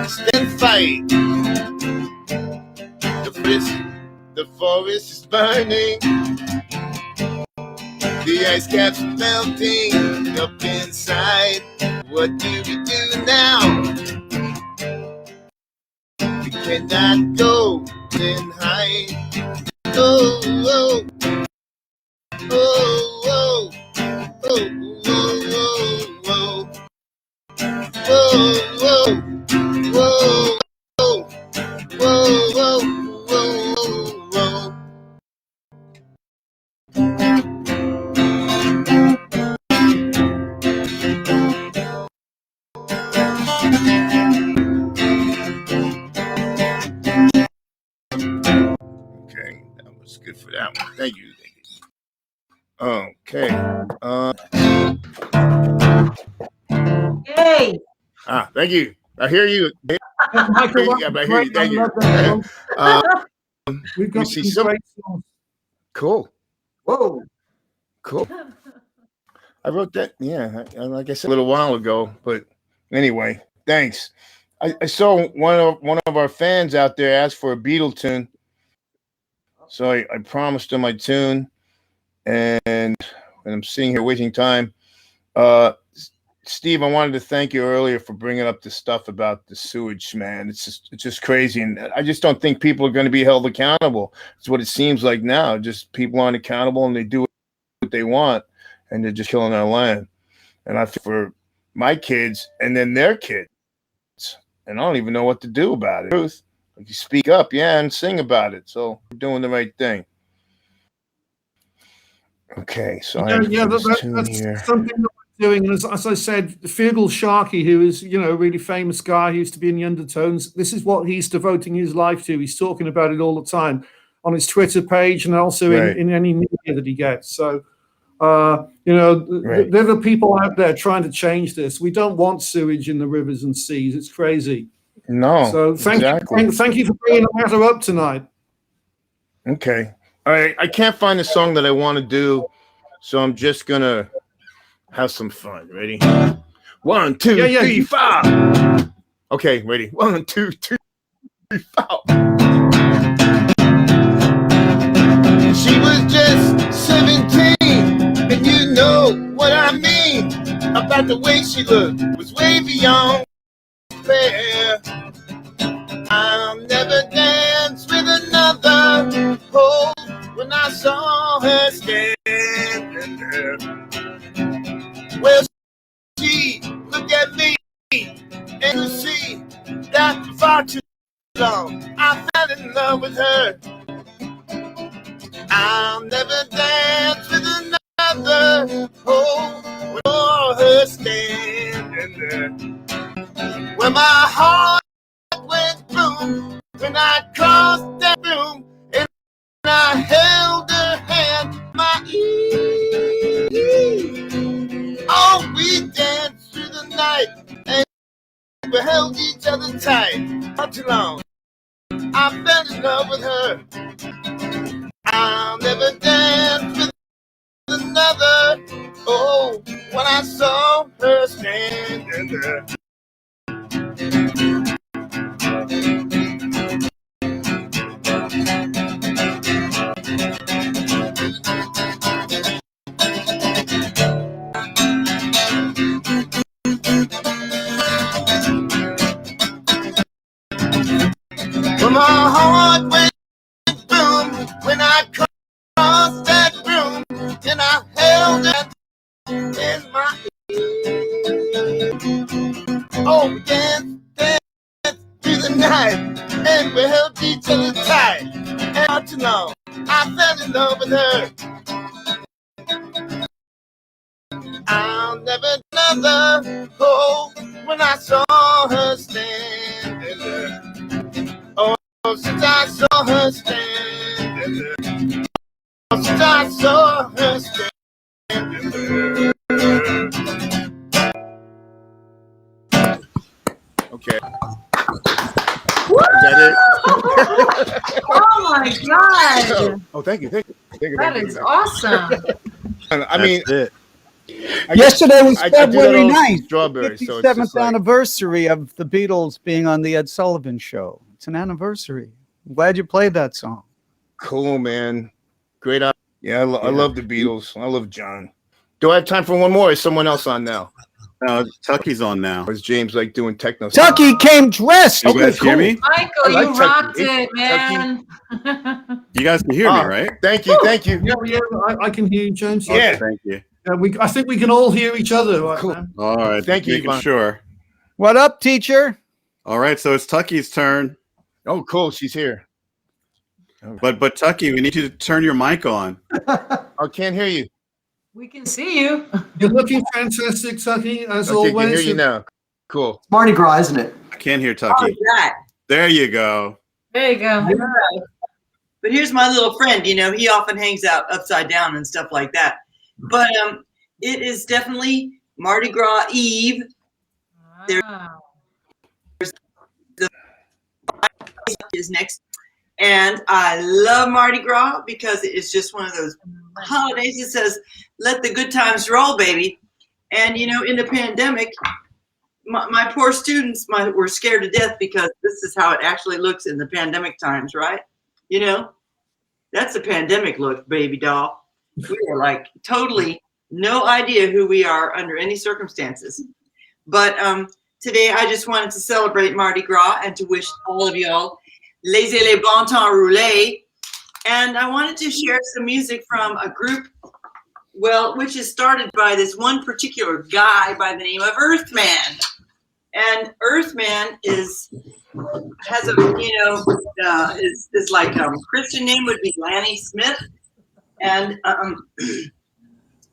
Stand and fight. The forest is burning. The ice caps are melting up inside. What do we do now? We cannot go and hide. Oh, oh, oh, oh, oh, oh, oh, whoa, whoa, whoa, whoa, whoa, whoa, whoa. Okay, that was good for that one. Thank you. Okay. Hey. Thank you. I hear you. Yeah, I hear you. Thank you. We've got some great songs. Cool. Whoa. Cool. I wrote that, yeah, like I said a little while ago, but anyway, thanks. I saw one of our fans out there ask for a Beatle tune, so I promised him I'd tune, and I'm sitting here wasting time. Steve, I wanted to thank you earlier for bringing up the stuff about the sewage, man. It's just crazy, and I just don't think people are going to be held accountable. It's what it seems like now. Just people aren't accountable, and they do what they want, and they're just killing our land. And I feel for my kids and then their kids, and I don't even know what to do about it. Truth, like you speak up, yeah, and sing about it. So we're doing the right thing. Okay, so that's something that we're doing. And as I said, Feargal Sharkey, who is a really famous guy who used to be in the Undertones, this is what he's devoting his life to. He's talking about it all the time on his Twitter page and also in any media that he gets. So, there are people out there trying to change this. We don't want sewage in the rivers and seas. It's crazy. No. So thank you for bringing the matter up tonight. Okay. All right. I can't find the song that I want to do, so I'm just gonna have some fun. Ready? 1, 2, 3, 5. Okay, ready? 1, 2, 3, 5. She was just 17, and you know what I mean about the way she looked was way beyond fair. I'll never dance with another. Oh, when I saw her standing there. Well, she looked at me, and you see that for far too long I fell in love with her. I'll never dance with another. Oh, when I saw her standing there. Well, Well, my heart went boom when I crossed that room, and I held her hand, my oh, we danced through the night, and we held each other tight. Not too long, I fell in love with her. I'll never dance with another. Oh, when I saw her standing there. Well, my heart went boom when I crossed that room, and I held it in my oh, we danced through the night, and we held each other tight. And not too long, I fell in love with her. I'll never another. Oh, when I saw her standing there. Oh, since I saw her standing there. Oh, since I saw her standing there. Okay. Is that it? Oh my God. Oh, thank you. Thank you. That is awesome. I mean, it. Yesterday was I do that February on 9th, Strawberry, so it's 57th just like, anniversary of the Beatles being on the Ed Sullivan Show. It's an anniversary. I'm glad you played that song. cool, man. Great. Yeah, I love the Beatles. I love John. Do I have time for one more? Or is someone else on now? Tucky's on now. Or is James like doing techno? Tucky came dressed. You guys hear me? Michael, like you Tucky. rocked Hey, it, man. You guys can hear me, right? Thank you. Thank you. Yeah, I can hear you, James. Yeah. Thank you. I think we can all hear each other right Cool. now. All right. Thank you, Making Yvonne. sure. What up, teacher? All right. So it's Tucky's turn. Oh, cool. She's here. But Tucky, we need you to turn your mic on. I can't hear you. We can see you. You're looking fantastic, Tucky, as Okay, always. can hear you now. Cool. Mardi Gras, isn't it? I can't hear Tucky. that. There you go. There you go. But here's my little friend, you know, he often hangs out upside down and stuff like that. But it is definitely Mardi Gras Eve. Wow. Is next. And I love Mardi Gras because it is just one of those holidays that says, let the good times roll, baby. And, you know, in the pandemic, my poor students were scared to death because this is how it actually looks in the pandemic times, right? You know, that's a pandemic look, baby doll. We are like totally no idea who we are under any circumstances. But today I just wanted to celebrate Mardi Gras and to wish all of y'all laissez les bon temps rouler. And I wanted to share some music from a group, well, which is started by this one particular guy by the name of Earthman. And Earthman has a, you know, is like Christian name would be Lanny Smith. And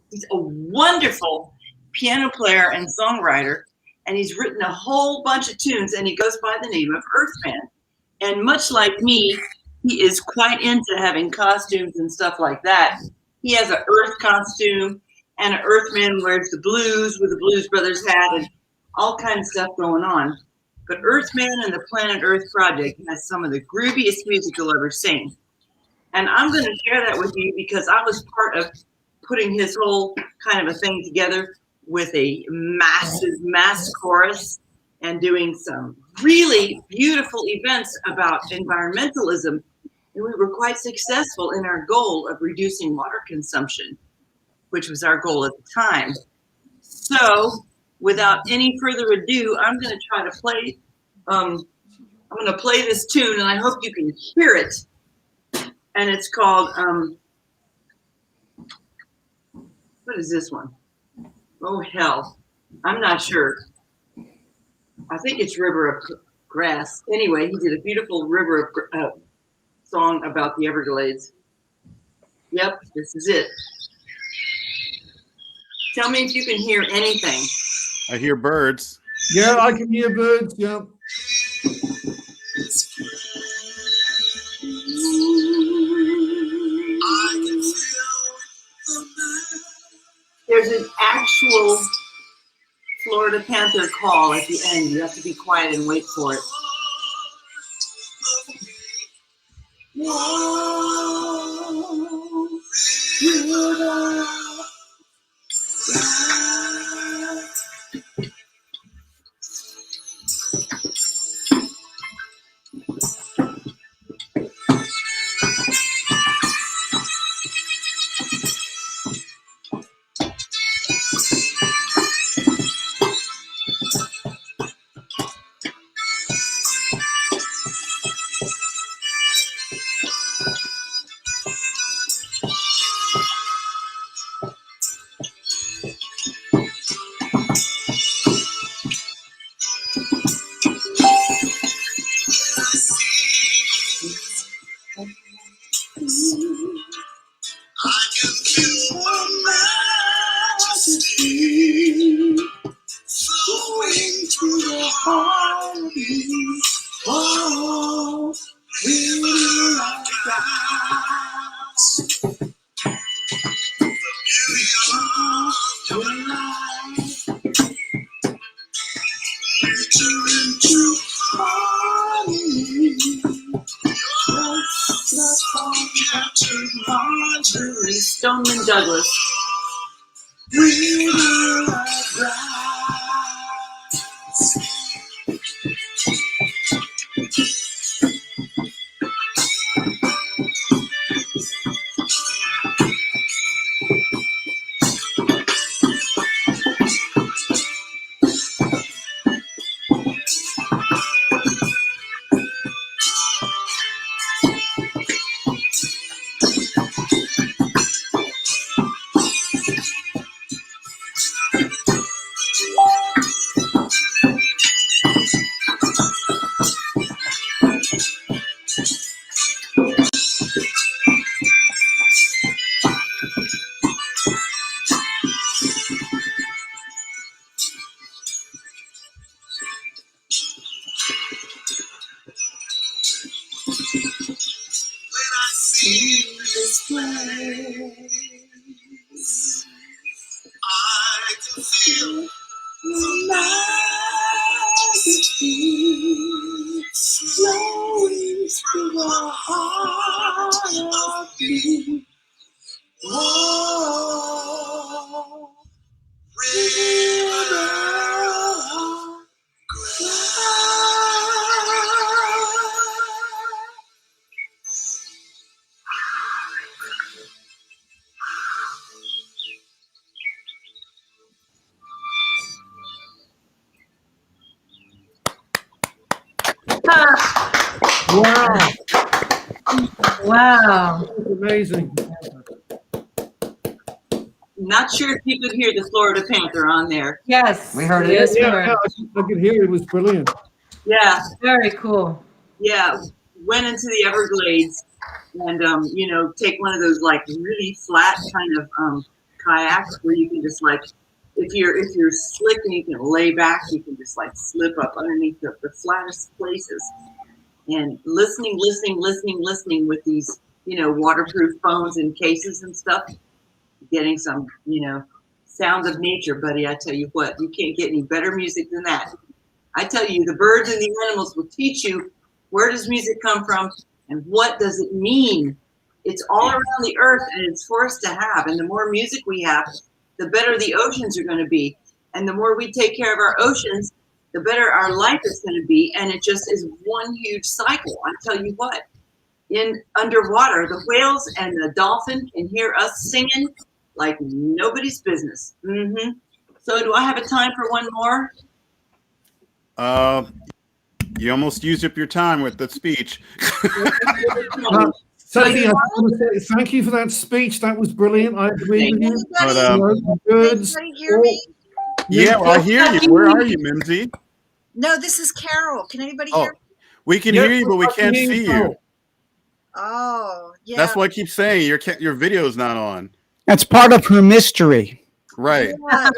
he's a wonderful piano player and songwriter. And he's written a whole bunch of tunes, and he goes by the name of Earthman. And much like me, he is quite into having costumes and stuff like that. He has an Earth costume, and an Earthman wears the blues with the Blues Brothers hat and all kinds of stuff going on. But Earthman and the Planet Earth Project has some of the grooviest music you'll ever sing. And I'm going to share that with you because I was part of putting his whole kind of a thing together with a massive mass chorus and doing some really beautiful events about environmentalism. And we were quite successful in our goal of reducing water consumption, which was our goal at the time. So without any further ado, I'm going to try to play, I'm going to play this tune, and I hope you can hear it. And it's called, what is this one? Oh, hell. I'm not sure. I think it's River of Grass. Anyway, he did a beautiful River of song about the Everglades. Yep, this is it. Tell me if you can hear anything. I hear birds. Yeah, I can hear birds. Yeah. There's an actual Florida Panther call at the end. You have to be quiet and wait for it. Stoneman Douglas. Wow. Wow. That's amazing. Not sure if you could hear the Florida Panther on there. Yes. We heard it. Yes, we Yeah, heard. I could hear it. It was brilliant. Yeah, Very cool. yeah. Went into the Everglades and, you know, take one of those like really flat kind of kayaks where you can just like, if you're slick and you can lay back, you can just like slip up underneath the flattest places. And listening with these, you know, waterproof phones and cases and stuff, getting some, you know, sounds of nature, buddy. I tell you what, you can't get any better music than that. I tell you, the birds and the animals will teach you where does music come from and what does it mean. It's all around the earth and it's for us to have. And the more music we have, the better the oceans are going to be. And the more we take care of our oceans, the better our life is going to be. And it just is one huge cycle. I tell you what, in underwater, the whales and the dolphin can hear us singing like nobody's business. Mm-hmm. So do I have a time for one more? You almost used up your time with the speech. Tucky, I want to say thank you for that speech. That was brilliant. I agree with you. But, Birds, Anybody hear me? yeah, well, I hear you. Where are you, Mimsy? No, this is Carol. Can anybody Oh, hear me? we can hear you, but we can't see you. Oh, yeah. That's why I keep saying your video's not on. That's part of her mystery. Right. Yeah,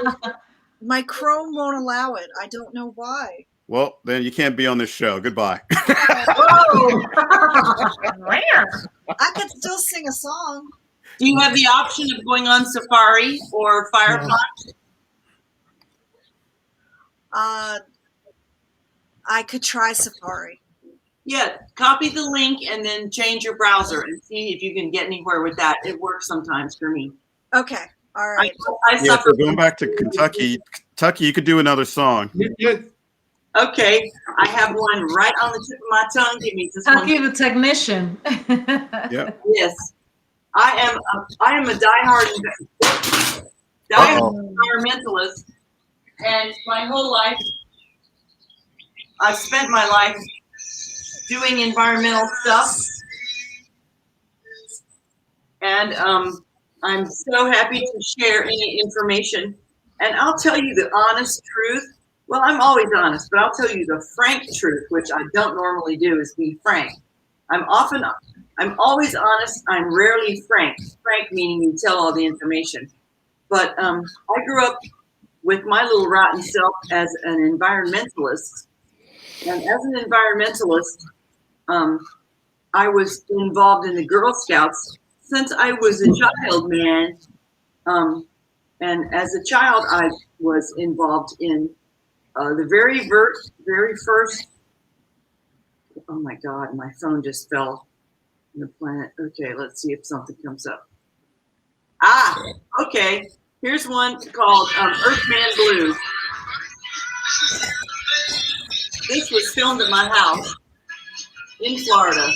My Chrome won't allow it. I don't know why. Well, then you can't be on this show. Goodbye. Whoa! I could still sing a song. Do you have the option of going on Safari or Firefox? I could try Safari. Yeah, copy the link and then change your browser and see if you can get anywhere with that. It works sometimes for me. Okay, all right. Yeah, so going back to Kentucky, you could do another song. Okay, I have one right on the tip of my tongue. Give me just Tucky one. the technician. Yeah. Yes, I am a diehard environmentalist, and my whole life, I've spent my life doing environmental stuff, and I'm so happy to share any information. And I'll tell you the honest truth. Well, I'm always honest, but I'll tell you the frank truth, which I don't normally do, is be frank. I'm always honest. I'm rarely frank. Frank meaning you tell all the information. But I grew up with my little rotten self as an environmentalist. And as an environmentalist, I was involved in the Girl Scouts since I was a child, man. And as a child, I was involved in the very first, oh my God, my phone just fell on the planet. Okay, let's see if something comes up. Ah, okay. Here's one called Earthman Blue. This was filmed at my house in Florida.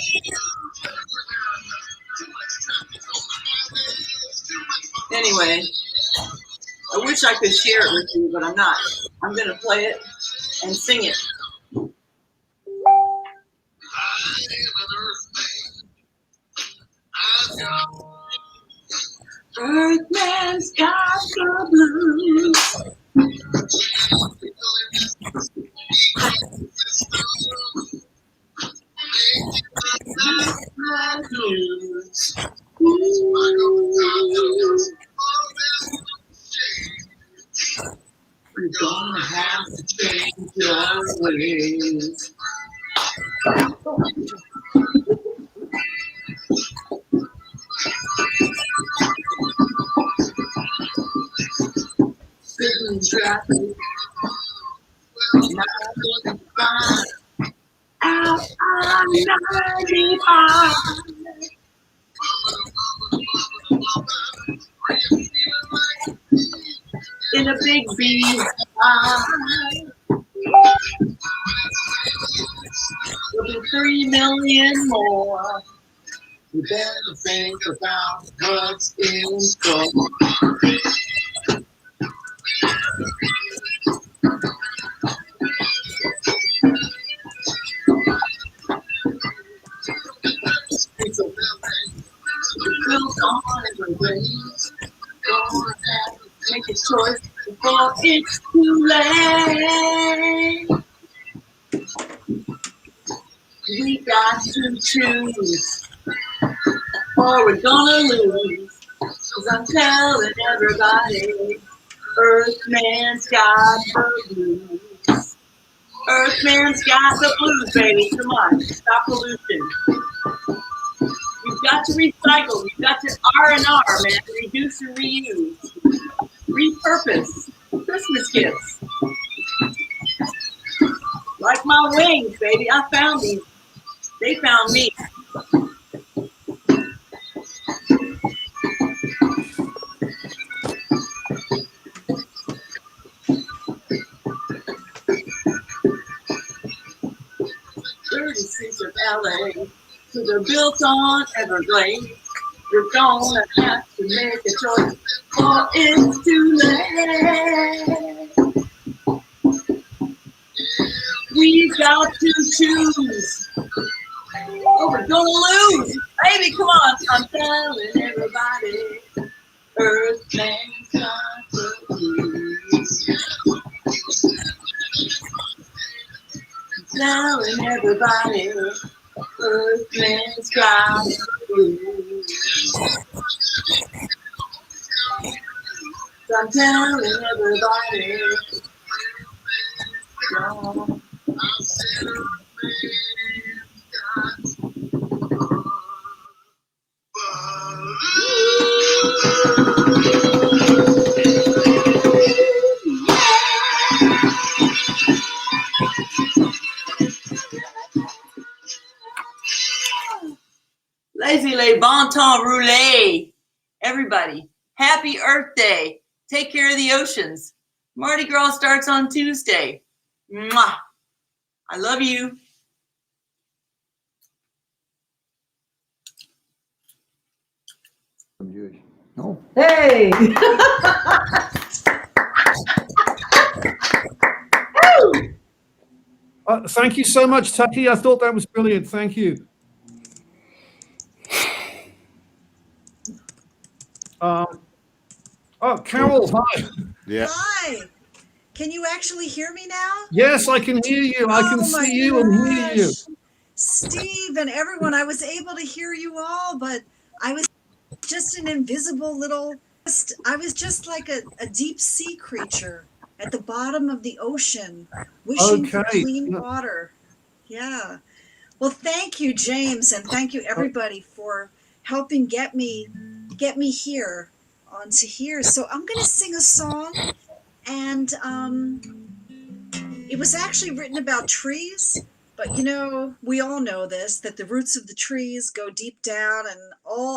Anyway, I wish I could share it with you, but I'm not. I'm going to play it and sing it. Earthman's got the blues. We're gonna have to change our ways. Sitting in traffic, not looking fine. Out on 95. In a big beehive. There'll be 3 million more. You better think about what's in store. It's a built on every ways. Gonna have to make a choice before it's too late. We got to choose, or we're gonna lose. 'Cause I'm telling everybody, Earthman's got the blues. Earthman's got the blues, baby. Come on, stop pollution. You've got to recycle. You've got to R&R, man. Reduce and reuse. Repurpose. Christmas gifts. Like my wings, baby. I found these. They found me. of LA to the built on Everglades. You're gonna have to make a choice, or it's too late. We've got to choose, or we're gonna lose. Baby, come on, I'm telling everybody, Earthman's got to lose. I'm telling everybody, Earthman's got to lose. I'm telling everybody. Lazy lay bon temps roulé. Everybody, happy Earth Day. Take care of the oceans. Mardi Gras starts on Tuesday. Mwah. I love you. I'm Jewish. No. Hey! Thank you so much, Tucky. I thought that was brilliant. Thank you. Carol, hi. Yeah. Hi. Can you actually hear me now? Yes, I can hear you. I can Oh my see you and hear you. gosh. Steve and everyone, I was able to hear you all, but I was just an invisible little, I was just like a deep sea creature at the bottom of the ocean, wishing for Okay. clean water. Yeah. Well, thank you, James, and thank you everybody for helping get me here onto here. So I'm going to sing a song, and it was actually written about trees, but you know, we all know this, that the roots of the trees go deep down, and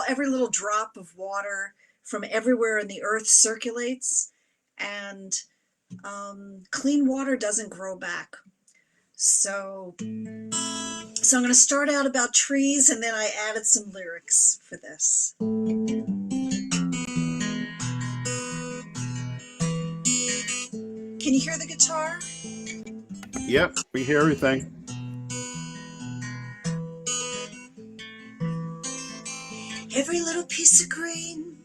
every little drop of water from everywhere in the earth circulates, and clean water doesn't grow back. So I'm going to start out about trees, and then I added some lyrics for this. Can you hear the guitar? Yep, we hear everything. Every little piece of green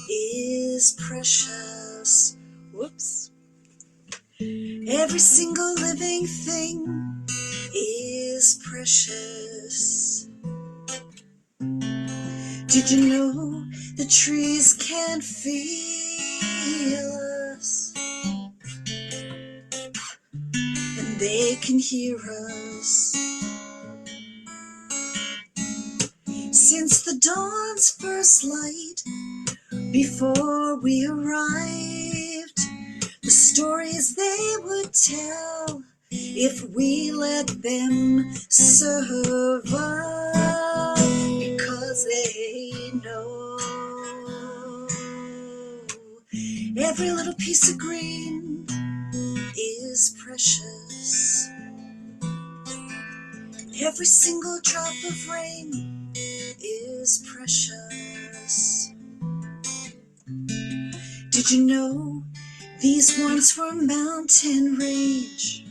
is precious. Whoops. Every single living thing is precious. Did you know the trees can feel us? And they can hear us. Since the dawn's first light, before we arrived, the stories they would tell, if we let them survive, because they know every little piece of green is precious. Every single drop of rain is precious. Did you know these once were mountain range,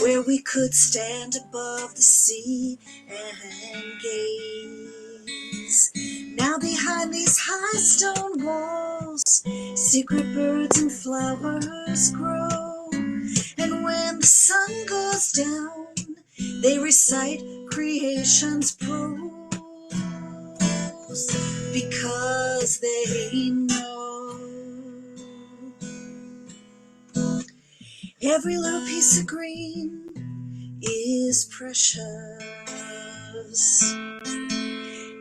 where we could stand above the sea and gaze? Now behind these high stone walls, secret birds and flowers grow, and when the sun goes down, they recite creation's prose, because they know every little piece of green is precious.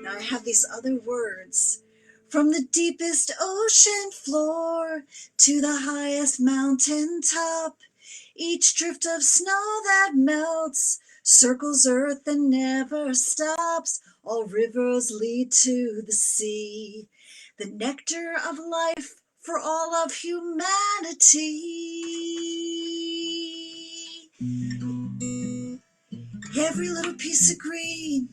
Now I have these other words. From the deepest ocean floor to the highest mountain top, each drift of snow that melts circles earth and never stops. All rivers lead to the sea, the nectar of life for all of humanity. Every little piece of green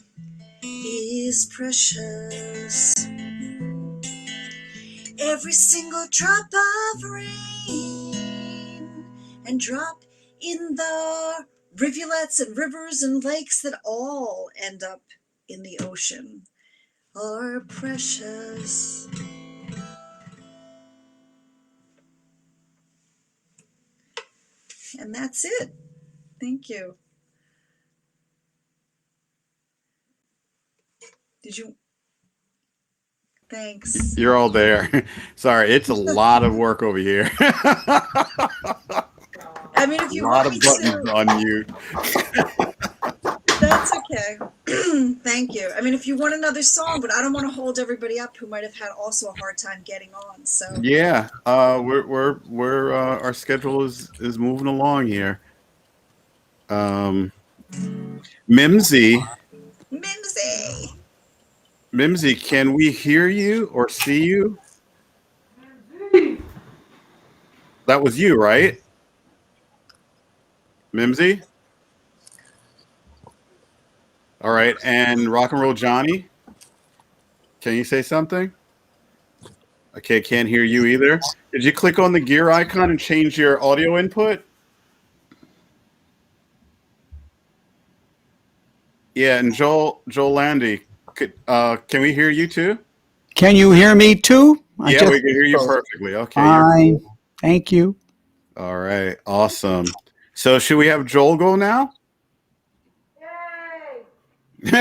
is precious. Every single drop of rain and drop in the rivulets and rivers and lakes that all end up in the ocean are precious. And that's it. Thank you. Did you? Thanks. You're all there. Sorry, it's a lot of work over here. I mean, if you a lot want of me buttons to, on mute. that's okay. Thank you. I mean, if you want another song, but I don't want to hold everybody up who might have had also a hard time getting on. So Yeah, we're our schedule is moving along here. Mimsy, Mimsy, can we hear you or see you? That was you, right? Mimsy? All right, and Rock and Roll Johnny, can you say something? Okay, can't hear you either. Did you click on the gear icon and change your audio input? Yeah, and Joel Landy, can we hear you too? Can you hear me too? We can hear you perfectly. Okay. Fine. Thank you. All right. Awesome. So should we have Joel go now? Yay!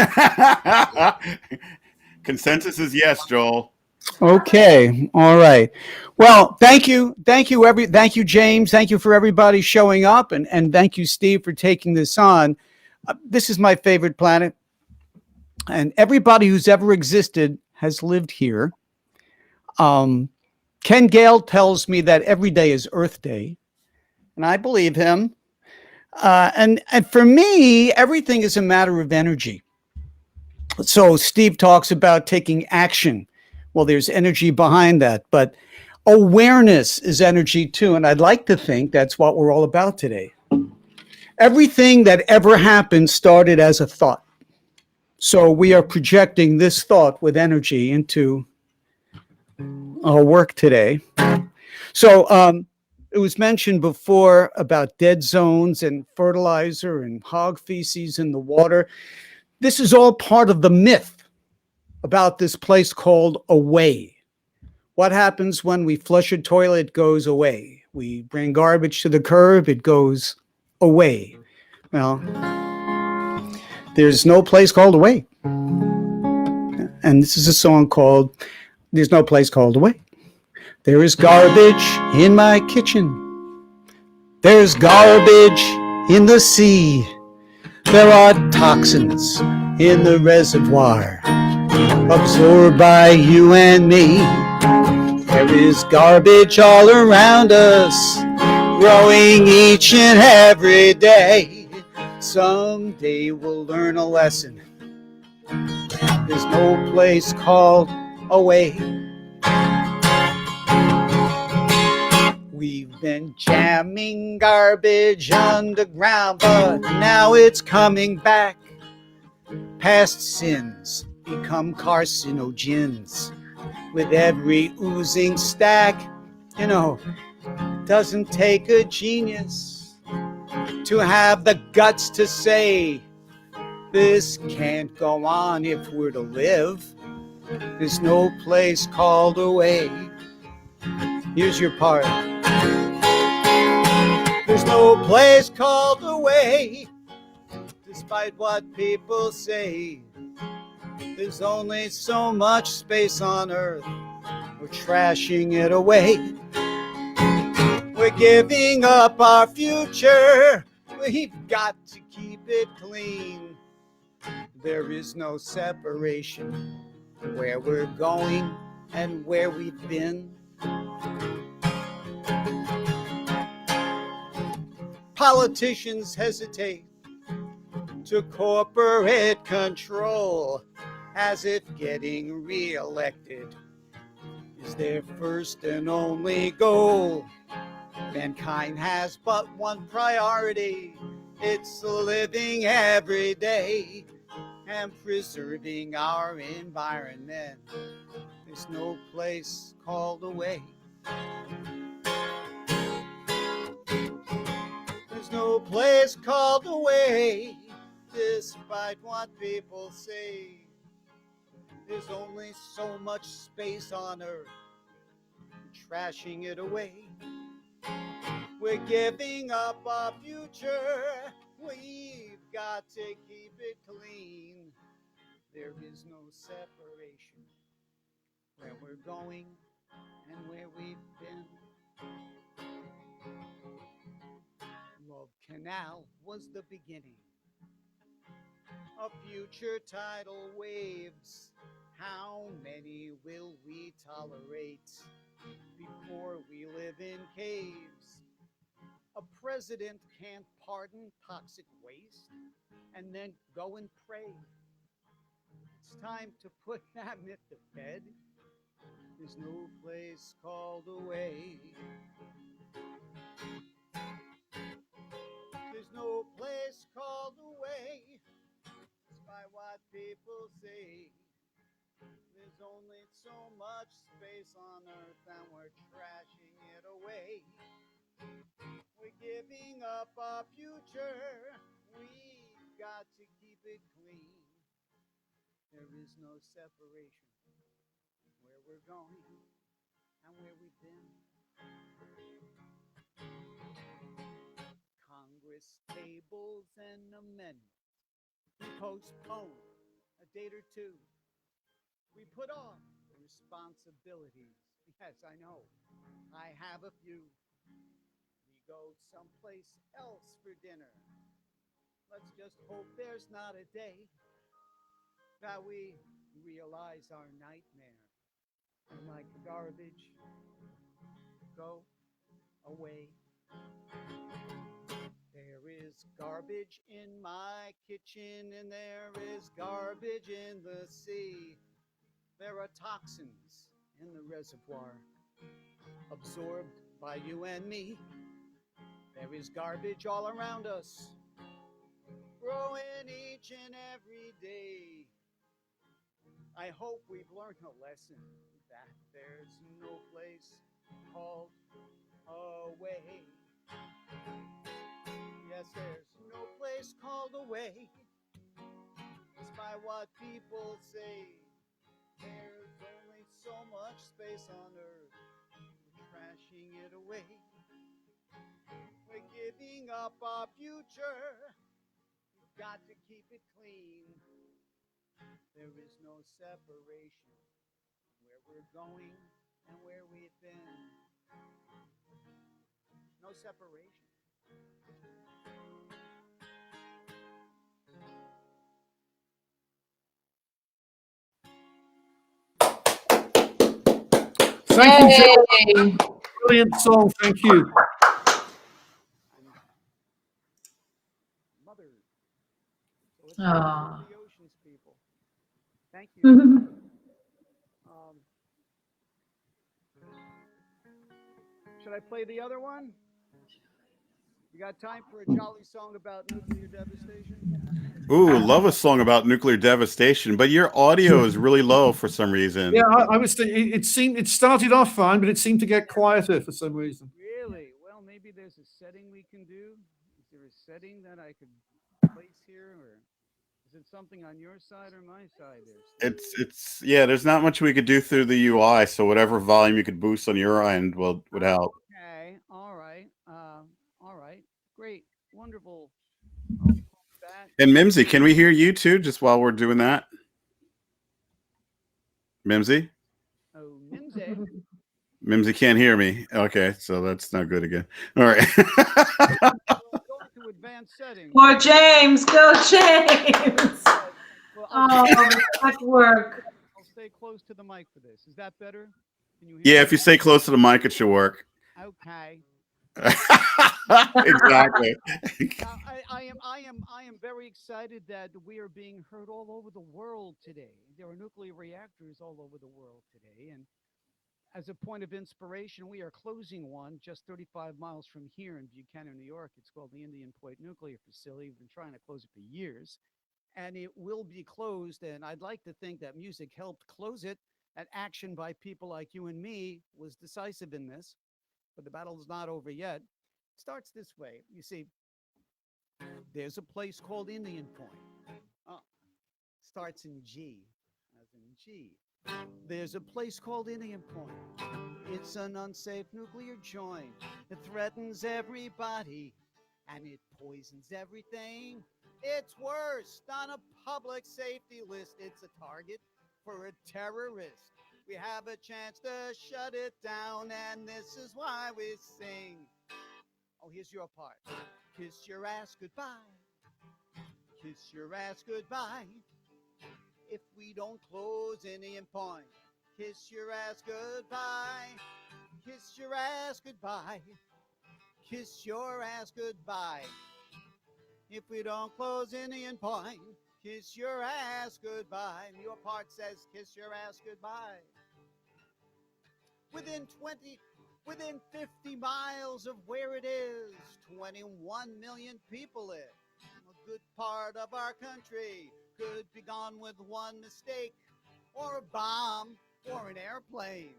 Consensus is yes, Joel. Okay. All right. Well, thank you. Thank you, James. Thank you for everybody showing up. And thank you, Steve, for taking this on. This is my favorite planet. And everybody who's ever existed has lived here. Ken Gale tells me that every day is Earth Day. And I believe him. And for me, everything is a matter of energy. So Steve talks about taking action. Well, there's energy behind that, but awareness is energy too. And I'd like to think that's what we're all about today. Everything that ever happened started as a thought. So we are projecting this thought with energy into our work today. So it was mentioned before about dead zones and fertilizer and hog feces in the water. This is all part of the myth about this place called away. What happens when we flush a toilet? It goes away. We bring garbage to the curb, it goes away. Well, there's no place called away. And this is a song called There's No Place Called Away. There is garbage in my kitchen. There's garbage in the sea. There are toxins in the reservoir, absorbed by you and me. There is garbage all around us, growing each and every day. Someday we'll learn a lesson. There's no place called away. We've been jamming garbage underground, but now it's coming back. Past sins become carcinogens with every oozing stack. You know, it doesn't take a genius to have the guts to say, this can't go on if we're to live. There's no place called away. Here's your part. There's no place called away, despite what people say. There's only so much space on Earth. We're trashing it away. We're giving up our future. We've got to keep it clean. There is no separation where we're going and where we've been. Politicians hesitate to corporate control, as if getting re-elected is their first and only goal. Mankind has but one priority. It's living every day and preserving our environment. There's no place called away. There's no place called away, despite what people say. There's only so much space on Earth. We're trashing it away. We're giving up our future. We've got to keep it clean. There is no separation where we're going and where we've been. Love Canal was the beginning of future tidal waves. How many will we tolerate before we live in caves? A president can't pardon toxic waste and then go and pray. It's time to put that myth to bed. There's no place called away. There's no place called away, despite what people say. There's only so much space on Earth and we're trashing it away. We're giving up our future. We've got to keep it clean. There is no separation where we're going and where we've been. Congress tables an amendment. We postpone a date or two. We put off responsibilities. Yes, I know. I have a few. We go someplace else for dinner. Let's just hope there's not a day that we realize our nightmare. And like garbage, go away. There is garbage in my kitchen and there is garbage in the sea. There are toxins in the reservoir absorbed by you and me. There is garbage all around us, growing each and every day. I hope we've learned a lesson that there's no place called away. Yes, there's no place called away, despite what people say. There's only so much space on Earth, we're trashing it away. We're giving up our future, we've got to keep it clean. There is no separation where we're going and where we've been. No separation. Thank you, Joe. Brilliant song. Thank you. Mother. So let's Aww. the oceans, people. Thank you. Should I play the other one? You got time for a jolly song about nuclear devastation? Ooh, love a song about nuclear devastation, but your audio is really low for some reason. Yeah, I was thinking it started off fine, but it seemed to get quieter for some reason. Really? Well, maybe there's a setting we can do. Is there a setting that I could place here, or is it something on your side or my side there? It's yeah, there's not much we could do through the UI, so whatever volume you could boost on your end would help. Okay, all right, great, wonderful. And Mimsy, can we hear you too, just while we're doing that? Mimsy? Oh, Mimsy. Mimsy can't hear me. Okay, so that's not good again. All right. Going to advanced settings. Poor James, go James. Oh, that work. I'll stay close to the mic for this. Is that better? Can you hear Yeah, me? if you stay close to the mic, it should work. Okay. Exactly. I am very excited that we are being heard all over the world today. There are nuclear reactors all over the world today, and as a point of inspiration, we are closing one just 35 miles from here in Buchanan, New York. It's called the Indian Point Nuclear Facility. We've been trying to close it for years, and it will be closed. And I'd like to think that music helped close it, and action by people like you and me was decisive in this. But the battle's not over yet. It starts this way. You see, there's a place called Indian Point. Starts in G, as in G. There's a place called Indian Point. It's an unsafe nuclear joint. It threatens everybody, and it poisons everything. It's worse on a public safety list. It's a target for a terrorist. we have a chance to shut it down, and this is why we sing. Oh, here's your part. Kiss your ass goodbye. Kiss your ass goodbye. If we don't close any point, kiss your ass goodbye. Kiss your ass goodbye. Kiss your ass goodbye. If we don't close any point, kiss your ass goodbye. And your part says kiss your ass goodbye. Within 50 miles of where it is, 21 million people live. A good part of our country could be gone with one mistake, or a bomb, or an airplane.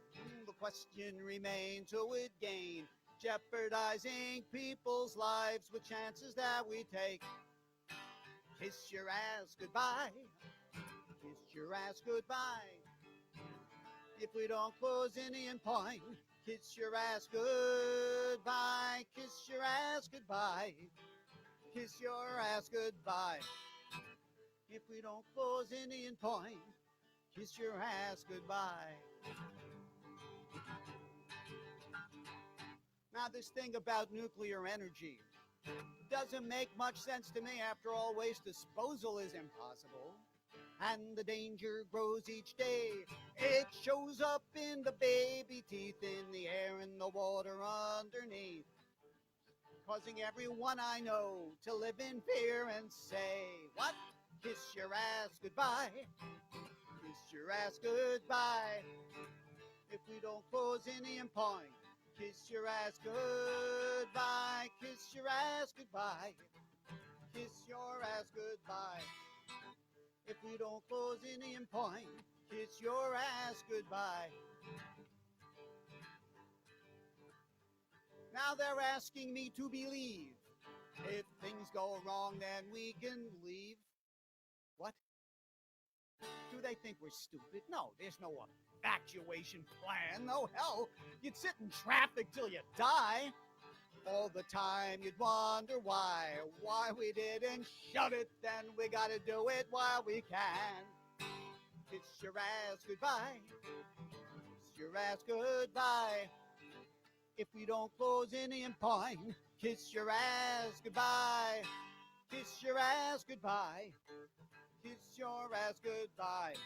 The question remains who would gain, jeopardizing people's lives with chances that we take. Kiss your ass goodbye. Kiss your ass goodbye. If we don't close any point, kiss your ass goodbye. Kiss your ass goodbye. Kiss your ass goodbye. If we don't close any point, kiss your ass goodbye. Now, this thing about nuclear energy doesn't make much sense to me. After all, waste disposal is impossible, and the danger grows each day. It shows up in the baby teeth, in the air, in the water underneath, causing everyone I know to live in fear and say, what? Kiss your ass goodbye. Kiss your ass goodbye. If we don't close any point, kiss your ass goodbye. Kiss your ass goodbye. Kiss your ass goodbye. If we don't close any point, kiss your ass goodbye. Now they're asking me to believe if things go wrong, then we can leave. What? Do they think we're stupid? No, there's no evacuation plan. No, hell, you'd sit in traffic till you die. All the time you'd wonder why we didn't shut it, then we gotta do it while we can. Kiss your ass goodbye. Kiss your ass goodbye. If we don't close any point, kiss your ass goodbye. Kiss your ass goodbye. Kiss your ass goodbye.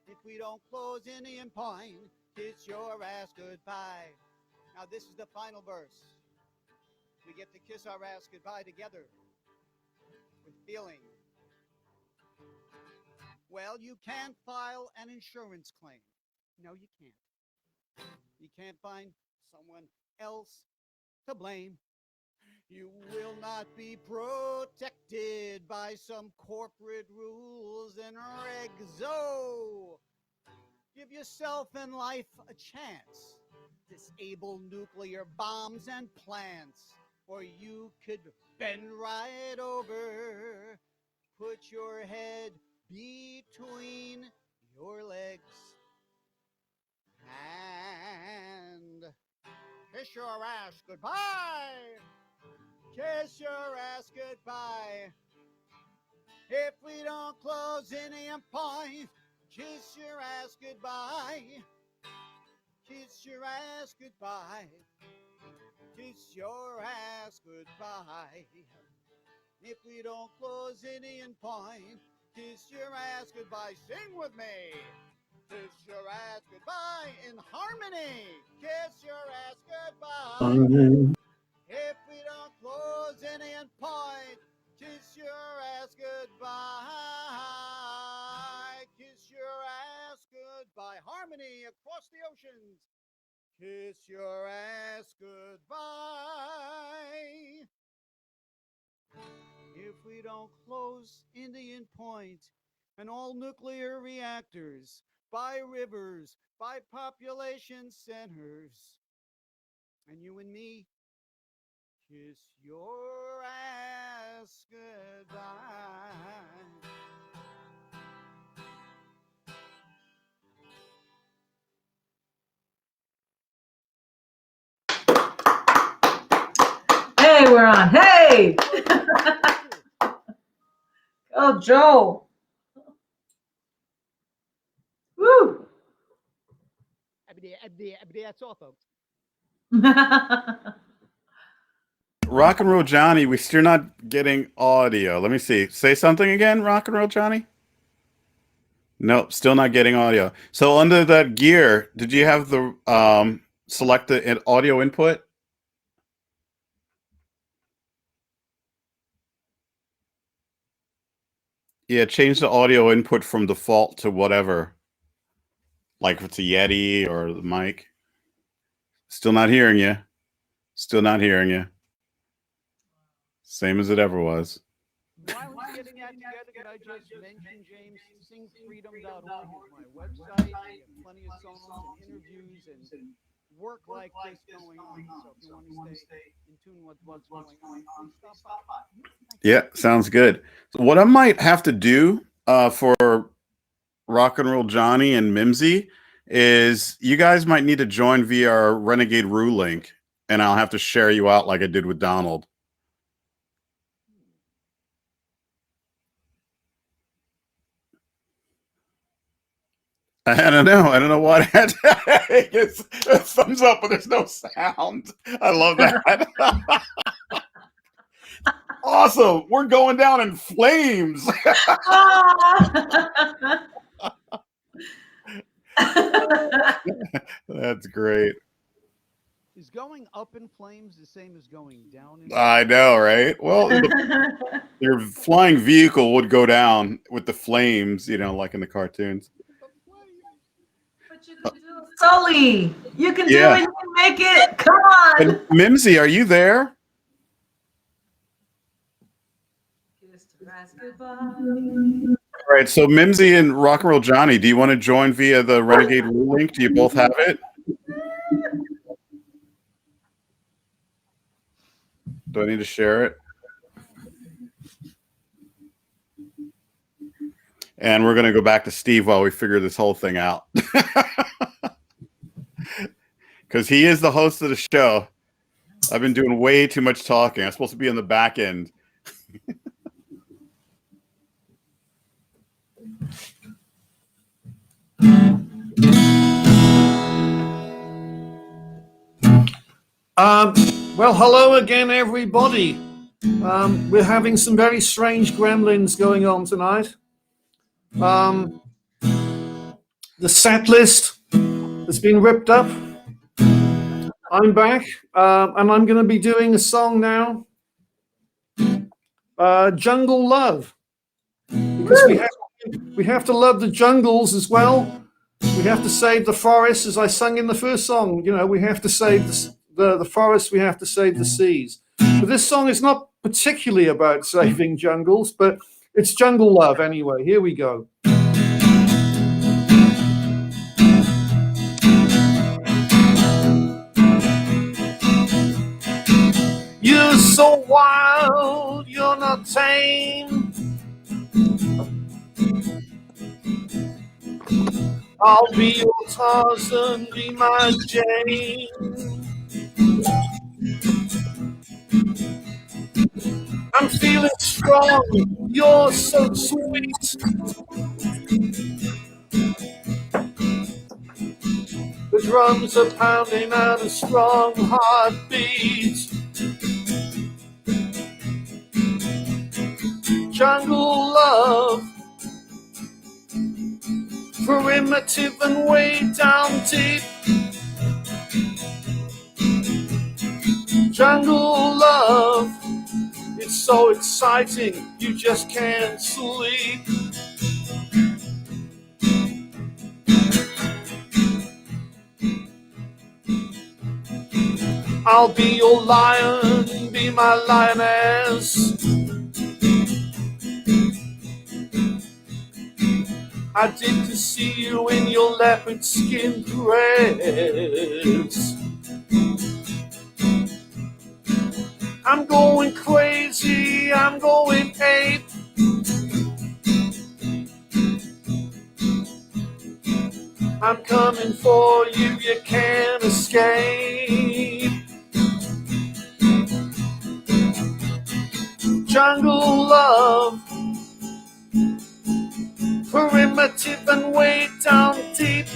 If we don't close any point, kiss your ass goodbye. Now this is the final verse. We get to kiss our ass goodbye together with feeling. Well, you can't file an insurance claim. No, you can't. You can't find someone else to blame. You will not be protected by some corporate rules and regs. So give yourself and life a chance. Disable nuclear bombs and plants, or you could bend right over. Put your head between your legs and kiss your ass goodbye. Kiss your ass goodbye. If we don't close any point, kiss your ass goodbye. Kiss your ass goodbye. Kiss your ass goodbye. If we don't close any point, kiss your ass goodbye. Sing with me. Kiss your ass goodbye in harmony. Kiss your ass goodbye. If we don't close any point, kiss your ass goodbye. Kiss your ass goodbye. Harmony across the oceans. Kiss your ass goodbye. If we don't close Indian Point and all nuclear reactors by rivers, by population centers, and you and me, kiss your ass goodbye. Hey, we're on. Hey! Oh, Joe. Woo! That's all, folks. Rock and Roll Johnny, we're still not getting audio. Let me see. Say something again, Rock and Roll Johnny. Nope, still not getting audio. So under that gear, did you have the select the audio input? Yeah, change the audio input from default to whatever. Like if it's a Yeti or the mic. Still not hearing you. Still not hearing you. Same as it ever was. While we're getting that together, could I just mention, James, singfreedom.org is my website. We have plenty of songs and interviews and work like this going on. So if you want to stay in tune with what's going on, please stop by. Yeah, sounds good. So what I might have to do for Rock and Roll Johnny and Mimsy is you guys might need to join via our Renegade ReW link, and I'll have to share you out like I did with Donald. I don't know. I don't know what. It's a thumbs up, but there's no sound. I love that. Awesome. We're going down in flames. That's great. Is going up in flames the same as going down in flames? I know, right? Well, your flying vehicle would go down with the flames, you know, like in the cartoons. But you can do it, Sully. You can do Yeah. it. You can make it. Come on. And Mimsy, are you there? All right. So Mimsy and Rock and Roll Johnny, do you want to join via the Renegade ReW link? Do you both have it? Do I need to share it? And we're going to go back to Steve while we figure this whole thing out. Because he is the host of the show. I've been doing way too much talking. I'm supposed to be on the back end. Well, hello again, everybody. We're having some very strange gremlins going on tonight. The set list has been ripped up. I'm back, and I'm going to be doing a song now, Jungle Love, because we have to love the jungles as well. We have to save the forests, as I sung in the first song. You know, we have to save the forests, we have to save the seas. But this song is not particularly about saving jungles, but it's jungle love anyway. Here we go. You're so wild, you're not tame. I'll be your Tarzan, be my Jane. I'm feeling strong, you're so sweet. The drums are pounding out a strong heartbeat. Jungle love, primitive and way down deep. Jungle love, it's so exciting, you just can't sleep. I'll be your lion, be my lioness. I did to see you in your leopard skin dress. I'm going crazy, I'm going ape. I'm coming for you, you can't escape. Jungle love, primitive and way down deep.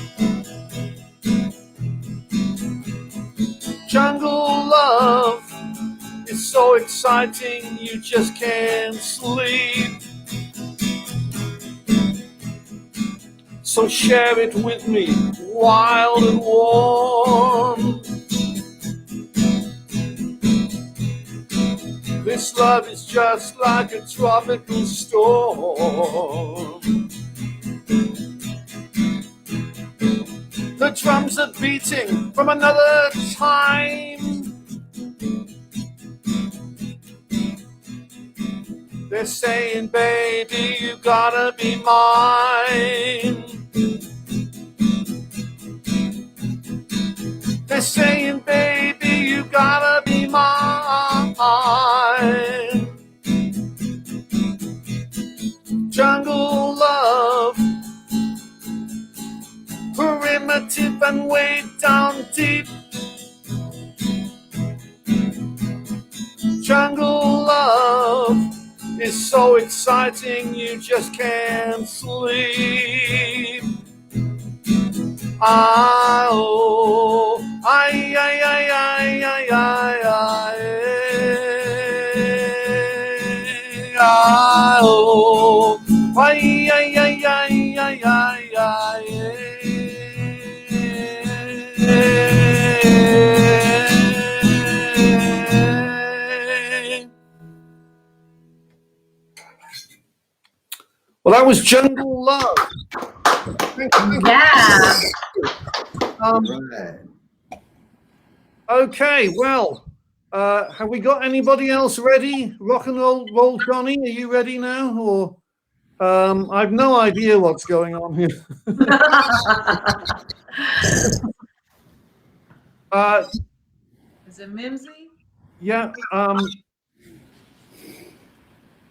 so exciting you just can't sleep. So share it with me, wild and warm. This love is just like a tropical storm. The drums are beating from another time. They're saying, baby, you gotta be mine. They're saying, baby, you gotta be mine. Jungle love, primitive and way down deep. Jungle love is so exciting you just can't sleep. Oh, ay, ay, ay, ay, ay, ay, ay, oh, ay, ay, ay, ay, ay, ay, ay. Well, that was Jungle Love. Yeah. Okay, well, have we got anybody else ready? Rock and roll Johnny, are you ready now? Or I've no idea what's going on here. Is it Mimsy? Yeah,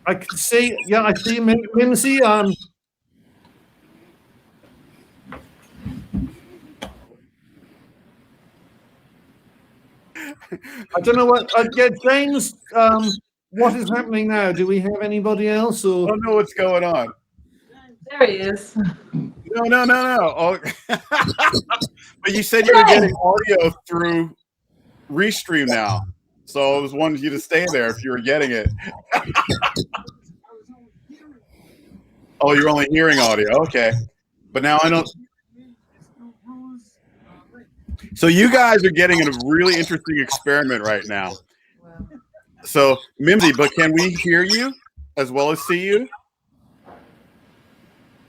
I can see. Yeah, I see Mimsy. I don't know what. Yeah, James. What is happening now? Do we have anybody else? Or I don't know what's going on. There he is. No. Oh. But you said you were getting audio through Restream now, so I was wanting you to stay there if you were getting it. Oh, you're only hearing audio. Okay, but now I don't. So you guys are getting a really interesting experiment right now. So Mimsy, but can we hear you as well as see you?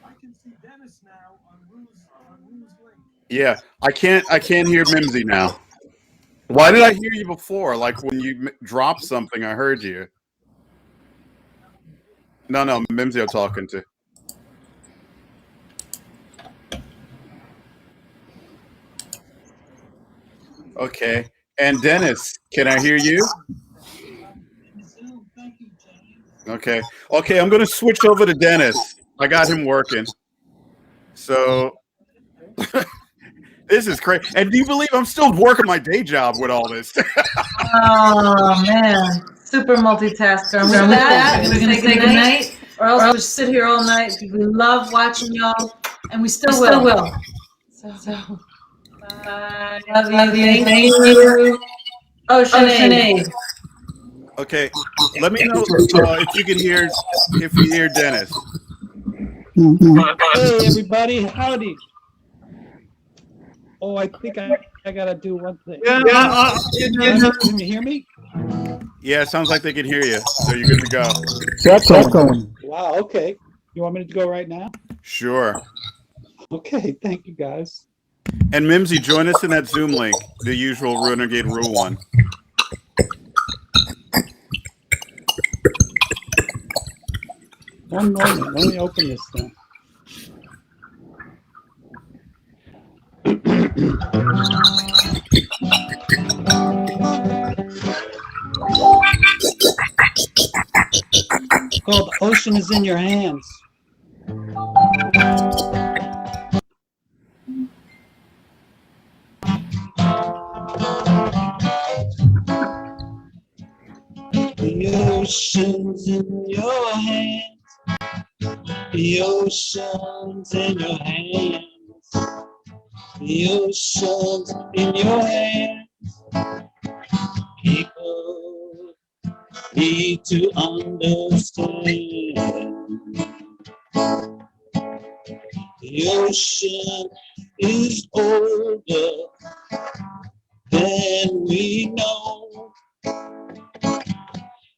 I can see Dennis now on Rew's link. Yeah, I can't hear Mimsy now. Why did I hear you before? Like when you dropped something, I heard you. No, Mimsy I'm talking to. Okay. And Dennis, can I hear you? Okay. Okay, I'm going to switch over to Dennis. I got him working. So this is crazy. And do you believe I'm still working my day job with all this? Oh, man. Super multitasker. And with that, we're going to say goodnight, or else we'll just sit here all night. We love watching y'all, and we still will. So, bye. Love you. Thank you. Oh, Sinead. Okay. Let me know if you hear Dennis. Hey, everybody. Howdy. Oh, I think I got to do one thing. Yeah. Can you hear me? Yeah, it sounds like they can hear you. So you're good to go. Echoing. Wow, okay. You want me to go right now? Sure. Okay, thank you, guys. And Mimsy, join us in that Zoom link, the usual Renegade Rule one. One moment. Let me open this thing. It's called Ocean is in Your Hands. The ocean's in your hands. The ocean's in your hands. The ocean's in your hands. People need to understand. The ocean is older than we know,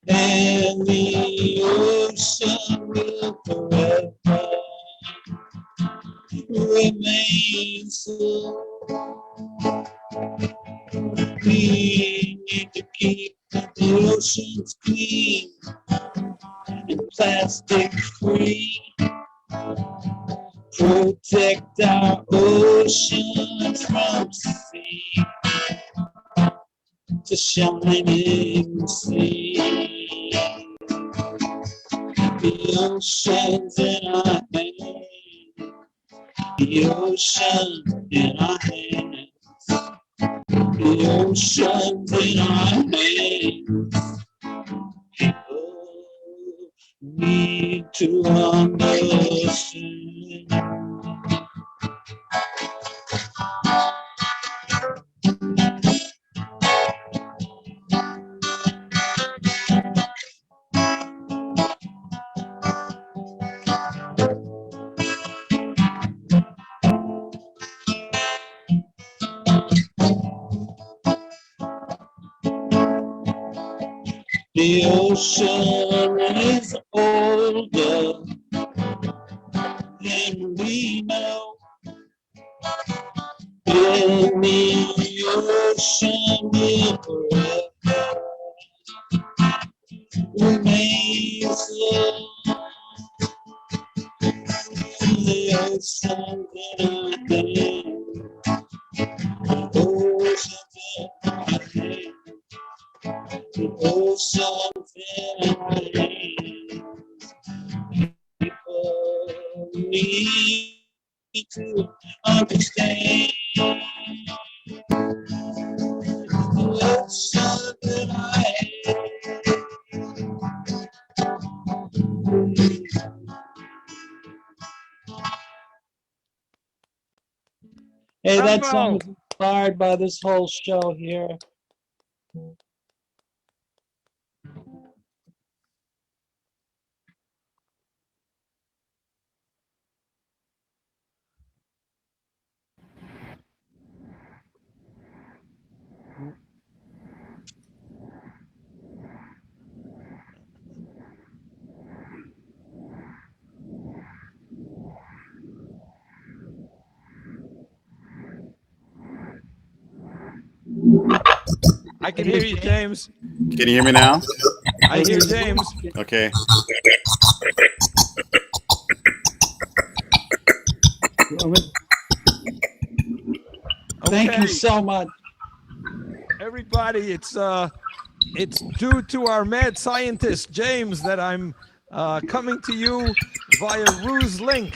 and the ocean will forever remain so. We need to keep the oceans clean and plastic free. Protect our oceans from sea to shining sea. The ocean's in our hands. The ocean in our hands. The ocean's in our hands. People need to understand. The ocean is older than we know, and the ocean will forever remain so. The ocean in our hands. The ocean's in our hands. The ocean's in our hands. People need to understand. The ocean's in our hands. Hey, that song is inspired by this whole show here. I can hear you, James. Can you hear me now? I hear James. Okay. Thank you so much. Everybody, it's due to our mad scientist, James, that I'm coming to you via Rew's link.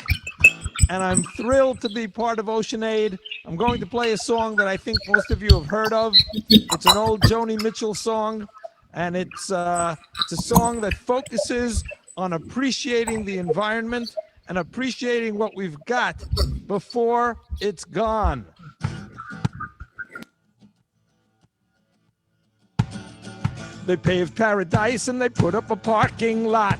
And I'm thrilled to be part of OceanAid. I'm going to play a song that I think most of you have heard of. It's an old Joni Mitchell song, and it's a song that focuses on appreciating the environment and appreciating what we've got before it's gone. They paved paradise and they put up a parking lot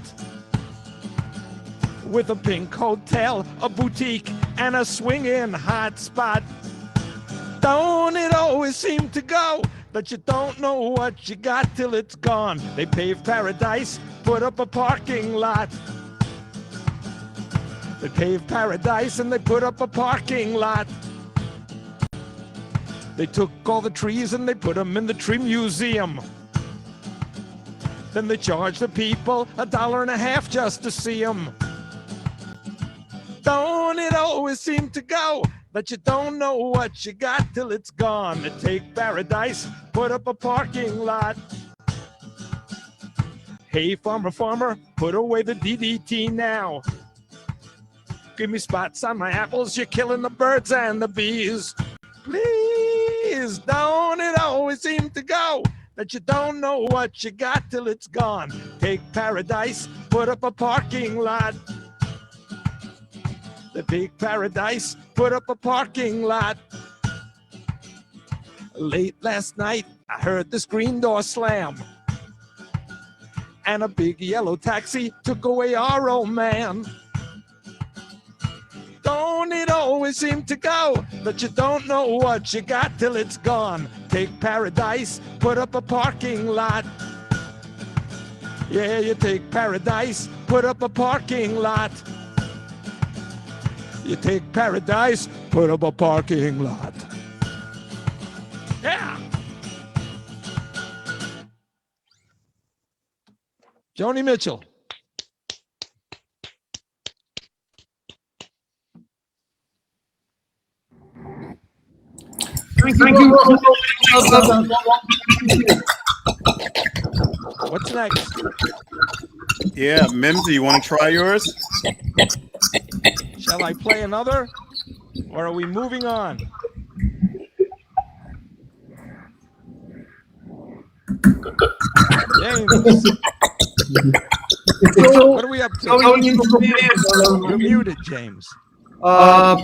with a pink hotel, a boutique, and a swinging hot spot. Don't it always seem to go that you don't know what you got till it's gone? They paved paradise, put up a parking lot. They paved paradise and they put up a parking lot. They took all the trees and they put them in the tree museum. Then they charged the people $1.50 just to see them. Don't it always seem to go that you don't know what you got till it's gone? They take paradise, put up a parking lot. Hey, farmer, farmer, put away the DDT now. Give me spots on my apples, you're killing the birds and the bees. Please, don't it always seem to go that you don't know what you got till it's gone? Take paradise, put up a parking lot. The big paradise, put up a parking lot. Late last night, I heard the screen door slam. and a big yellow taxi took away our old man. Don't it always seem to go that you don't know what you got till it's gone? Take paradise, put up a parking lot. Yeah, you take paradise, put up a parking lot. You take paradise, put up a parking lot. Yeah. Joni Mitchell. Thank you. What's next? Yeah, Mimsy, you want to try yours? Shall I play another? Or are we moving on? James. What are we up to? You're muted, James. What's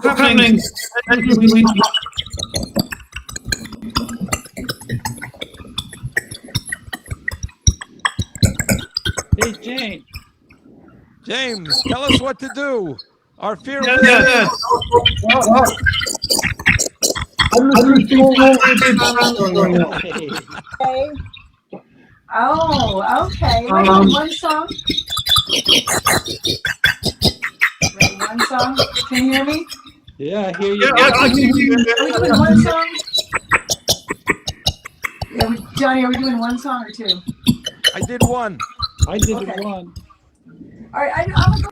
happening? Hey, Jane. James, tell us what to do. Our fear of Yeah. Okay. Oh, okay. One song. Ready, one song. Can you hear me? Yeah, I hear you. I can hear you. Are we doing one song? Yeah, Johnny, are we doing one song or two? I did one. I did Okay. one. All right, I'm gonna go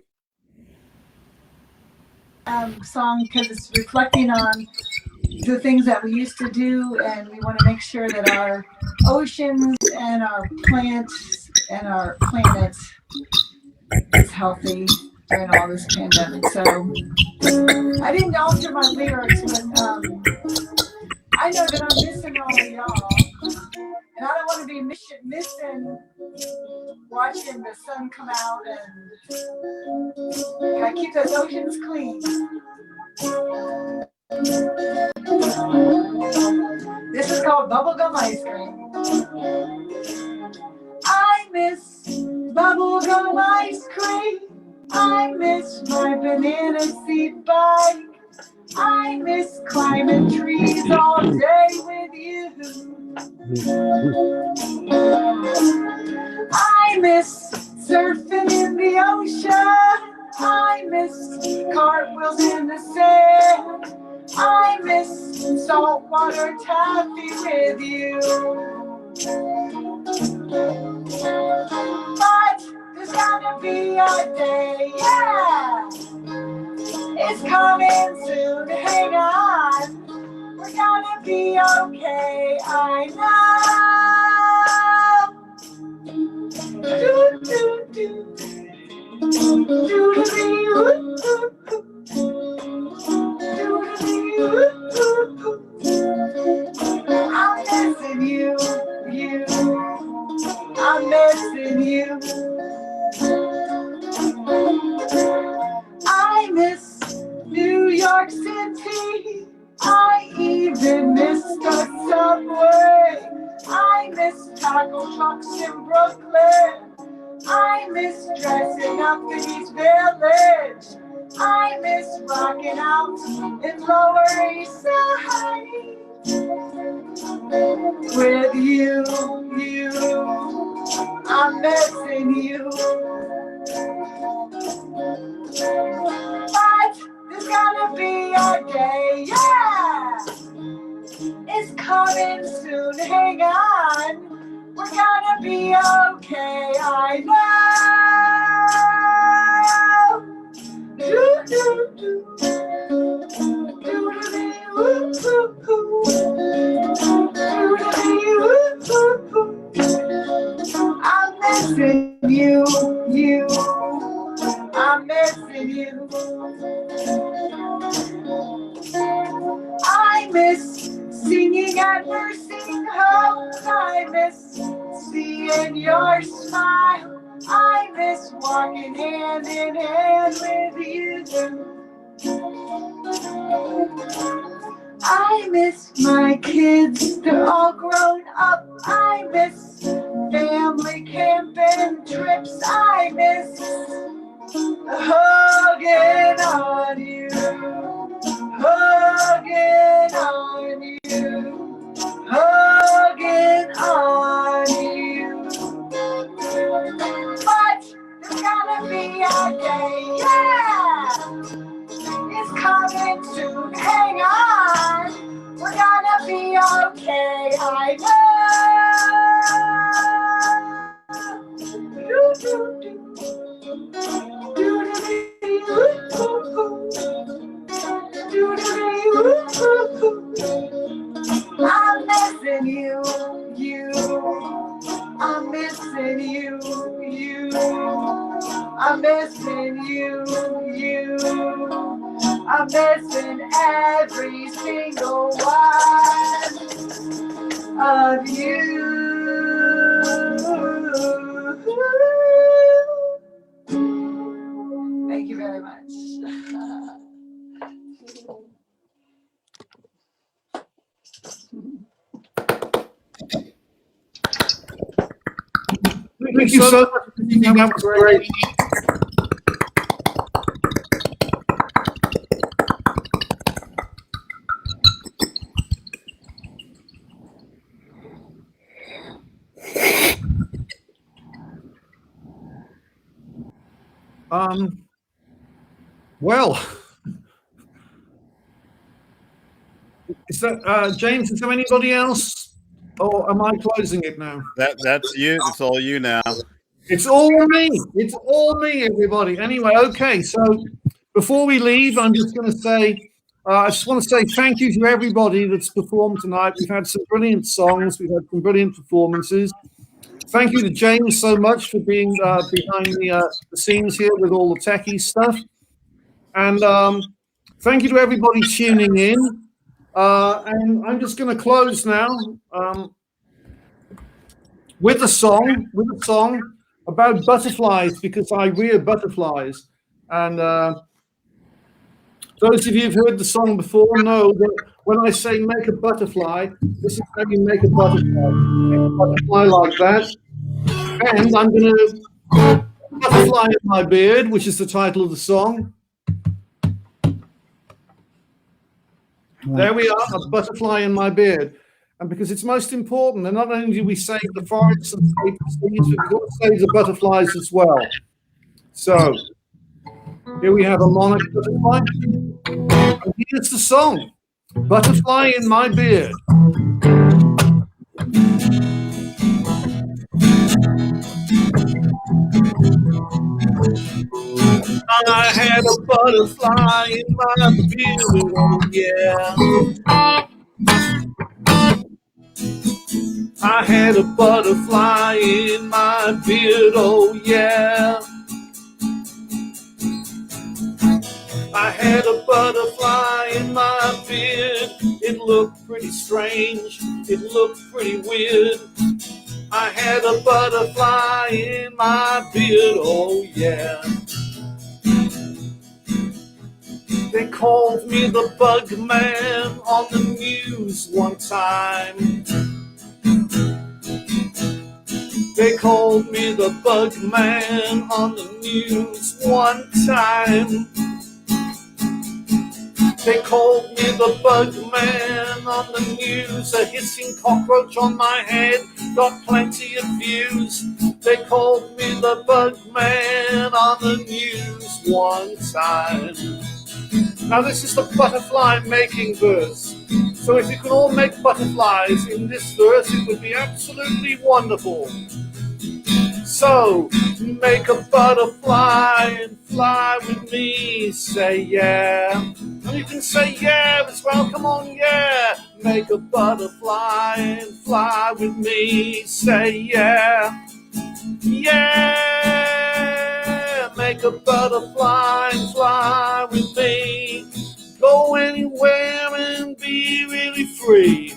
song because it's reflecting on the things that we used to do, and we want to make sure that our oceans and our plants and our planet is healthy during all this pandemic. So I didn't alter my lyrics, but I know that I'm missing all of y'all, and I don't want to be missing watching the sun come out, and gotta keep those oceans clean. This is called bubblegum ice cream. I miss bubblegum ice cream. I miss my banana seat bike. I miss climbing trees all day with you. I miss surfing in the ocean. I miss cartwheels in the sand. I miss saltwater taffy with you. But there's gotta be a day, yeah. It's coming soon, hang on. We're gonna be okay, I know. Do, do, do. I'm missing you. I'm missing you. I miss New York City. I even miss the subway. I miss taco trucks in Brooklyn. I miss dressing up in East Village. I miss rocking out in Lower East Side. With you, I'm missing you. But there's gonna be a day, yeah. It's coming soon, hang on. We're gonna be okay, I know. Do, do, do. I'm missing you. I'm missing you. I miss singing at nursing homes. I miss seeing your smile. I miss walking hand in hand with you. I miss my kids, they're all grown up. I miss family camping trips I miss. Hugging on you, hugging on you, hugging on you. But there's gonna be a day, yeah, it's coming soon. Hang on, we're gonna be okay, I I'm missing you, I'm missing you, I'm missing you, I'm missing every single one of you. Thank you very much. Thank you so much. That was great. Well, is that James? Is there anybody else, or am I closing it now? That's you. It's all you now. It's all me. It's all me, everybody. Anyway, okay. So before we leave, I'm just going to say, I just want to say thank you to everybody that's performed tonight. We've had some brilliant songs. We've had some brilliant performances. Thank you to James so much for being behind the scenes here with all the techie stuff. And thank you to everybody tuning in. And I'm just going to close now with a song about butterflies, because I rear butterflies. And those of you who've heard the song before know that when I say make a butterfly, this is how you make a butterfly. Make a butterfly like that. And I'm going to butterfly in my beard, which is the title of the song. There we are, a butterfly in my beard. And because it's most important, and not only do we save the forests and save the seas, we've got to save the butterflies as well. So here we have a monarch butterfly. And here's the song, Butterfly in My Beard. I had a butterfly in my beard, oh yeah. I had a butterfly in my beard, oh yeah. I had a butterfly in my beard. It looked pretty strange, it looked pretty weird. I had a butterfly in my beard, oh yeah. They called me the bug man on the news one time. They called me the bug man on the news one time. They called me the bug man on the news. A hissing cockroach on my head got plenty of views. They called me the bug man on the news one time. Now this is the butterfly making verse. So if you could all make butterflies in this verse, it would be absolutely wonderful. So make a butterfly and fly with me, say yeah. And you can say yeah as well, come on, yeah. Make a butterfly and fly with me, say yeah. Yeah, make a butterfly and fly with me. Go anywhere and be really free.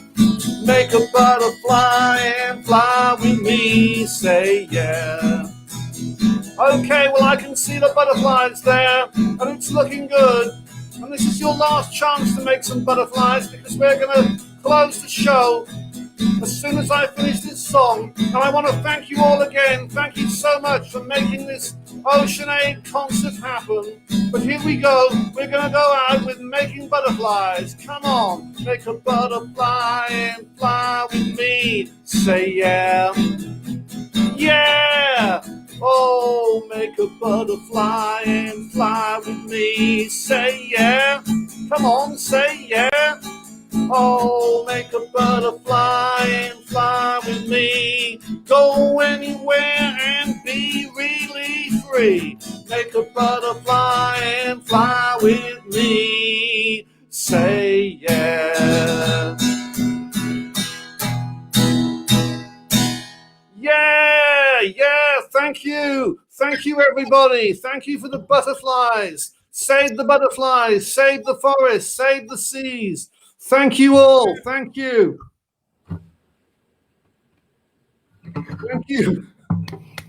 Make a butterfly and fly with me, say yeah. Okay, well I can see the butterflies there, and it's looking good. And this is your last chance to make some butterflies, because we're going to close the show as soon as I finish this song. And I want to thank you all again. Thank you so much for making this Ocean Aid concert happen. But here we go. We're going to go out with Making Butterflies. Come on, make a butterfly and fly with me. Say yeah. Yeah. Oh, make a butterfly and fly with me. Say yeah. Come on, say yeah. Oh, make a butterfly and fly with me. Go anywhere and be really free. Make a butterfly and fly with me. Say yeah. Yeah, yeah, thank you. Thank you, everybody. Thank you for the butterflies. Save the butterflies, save the forest, save the seas. Thank you all. Thank you. Thank you.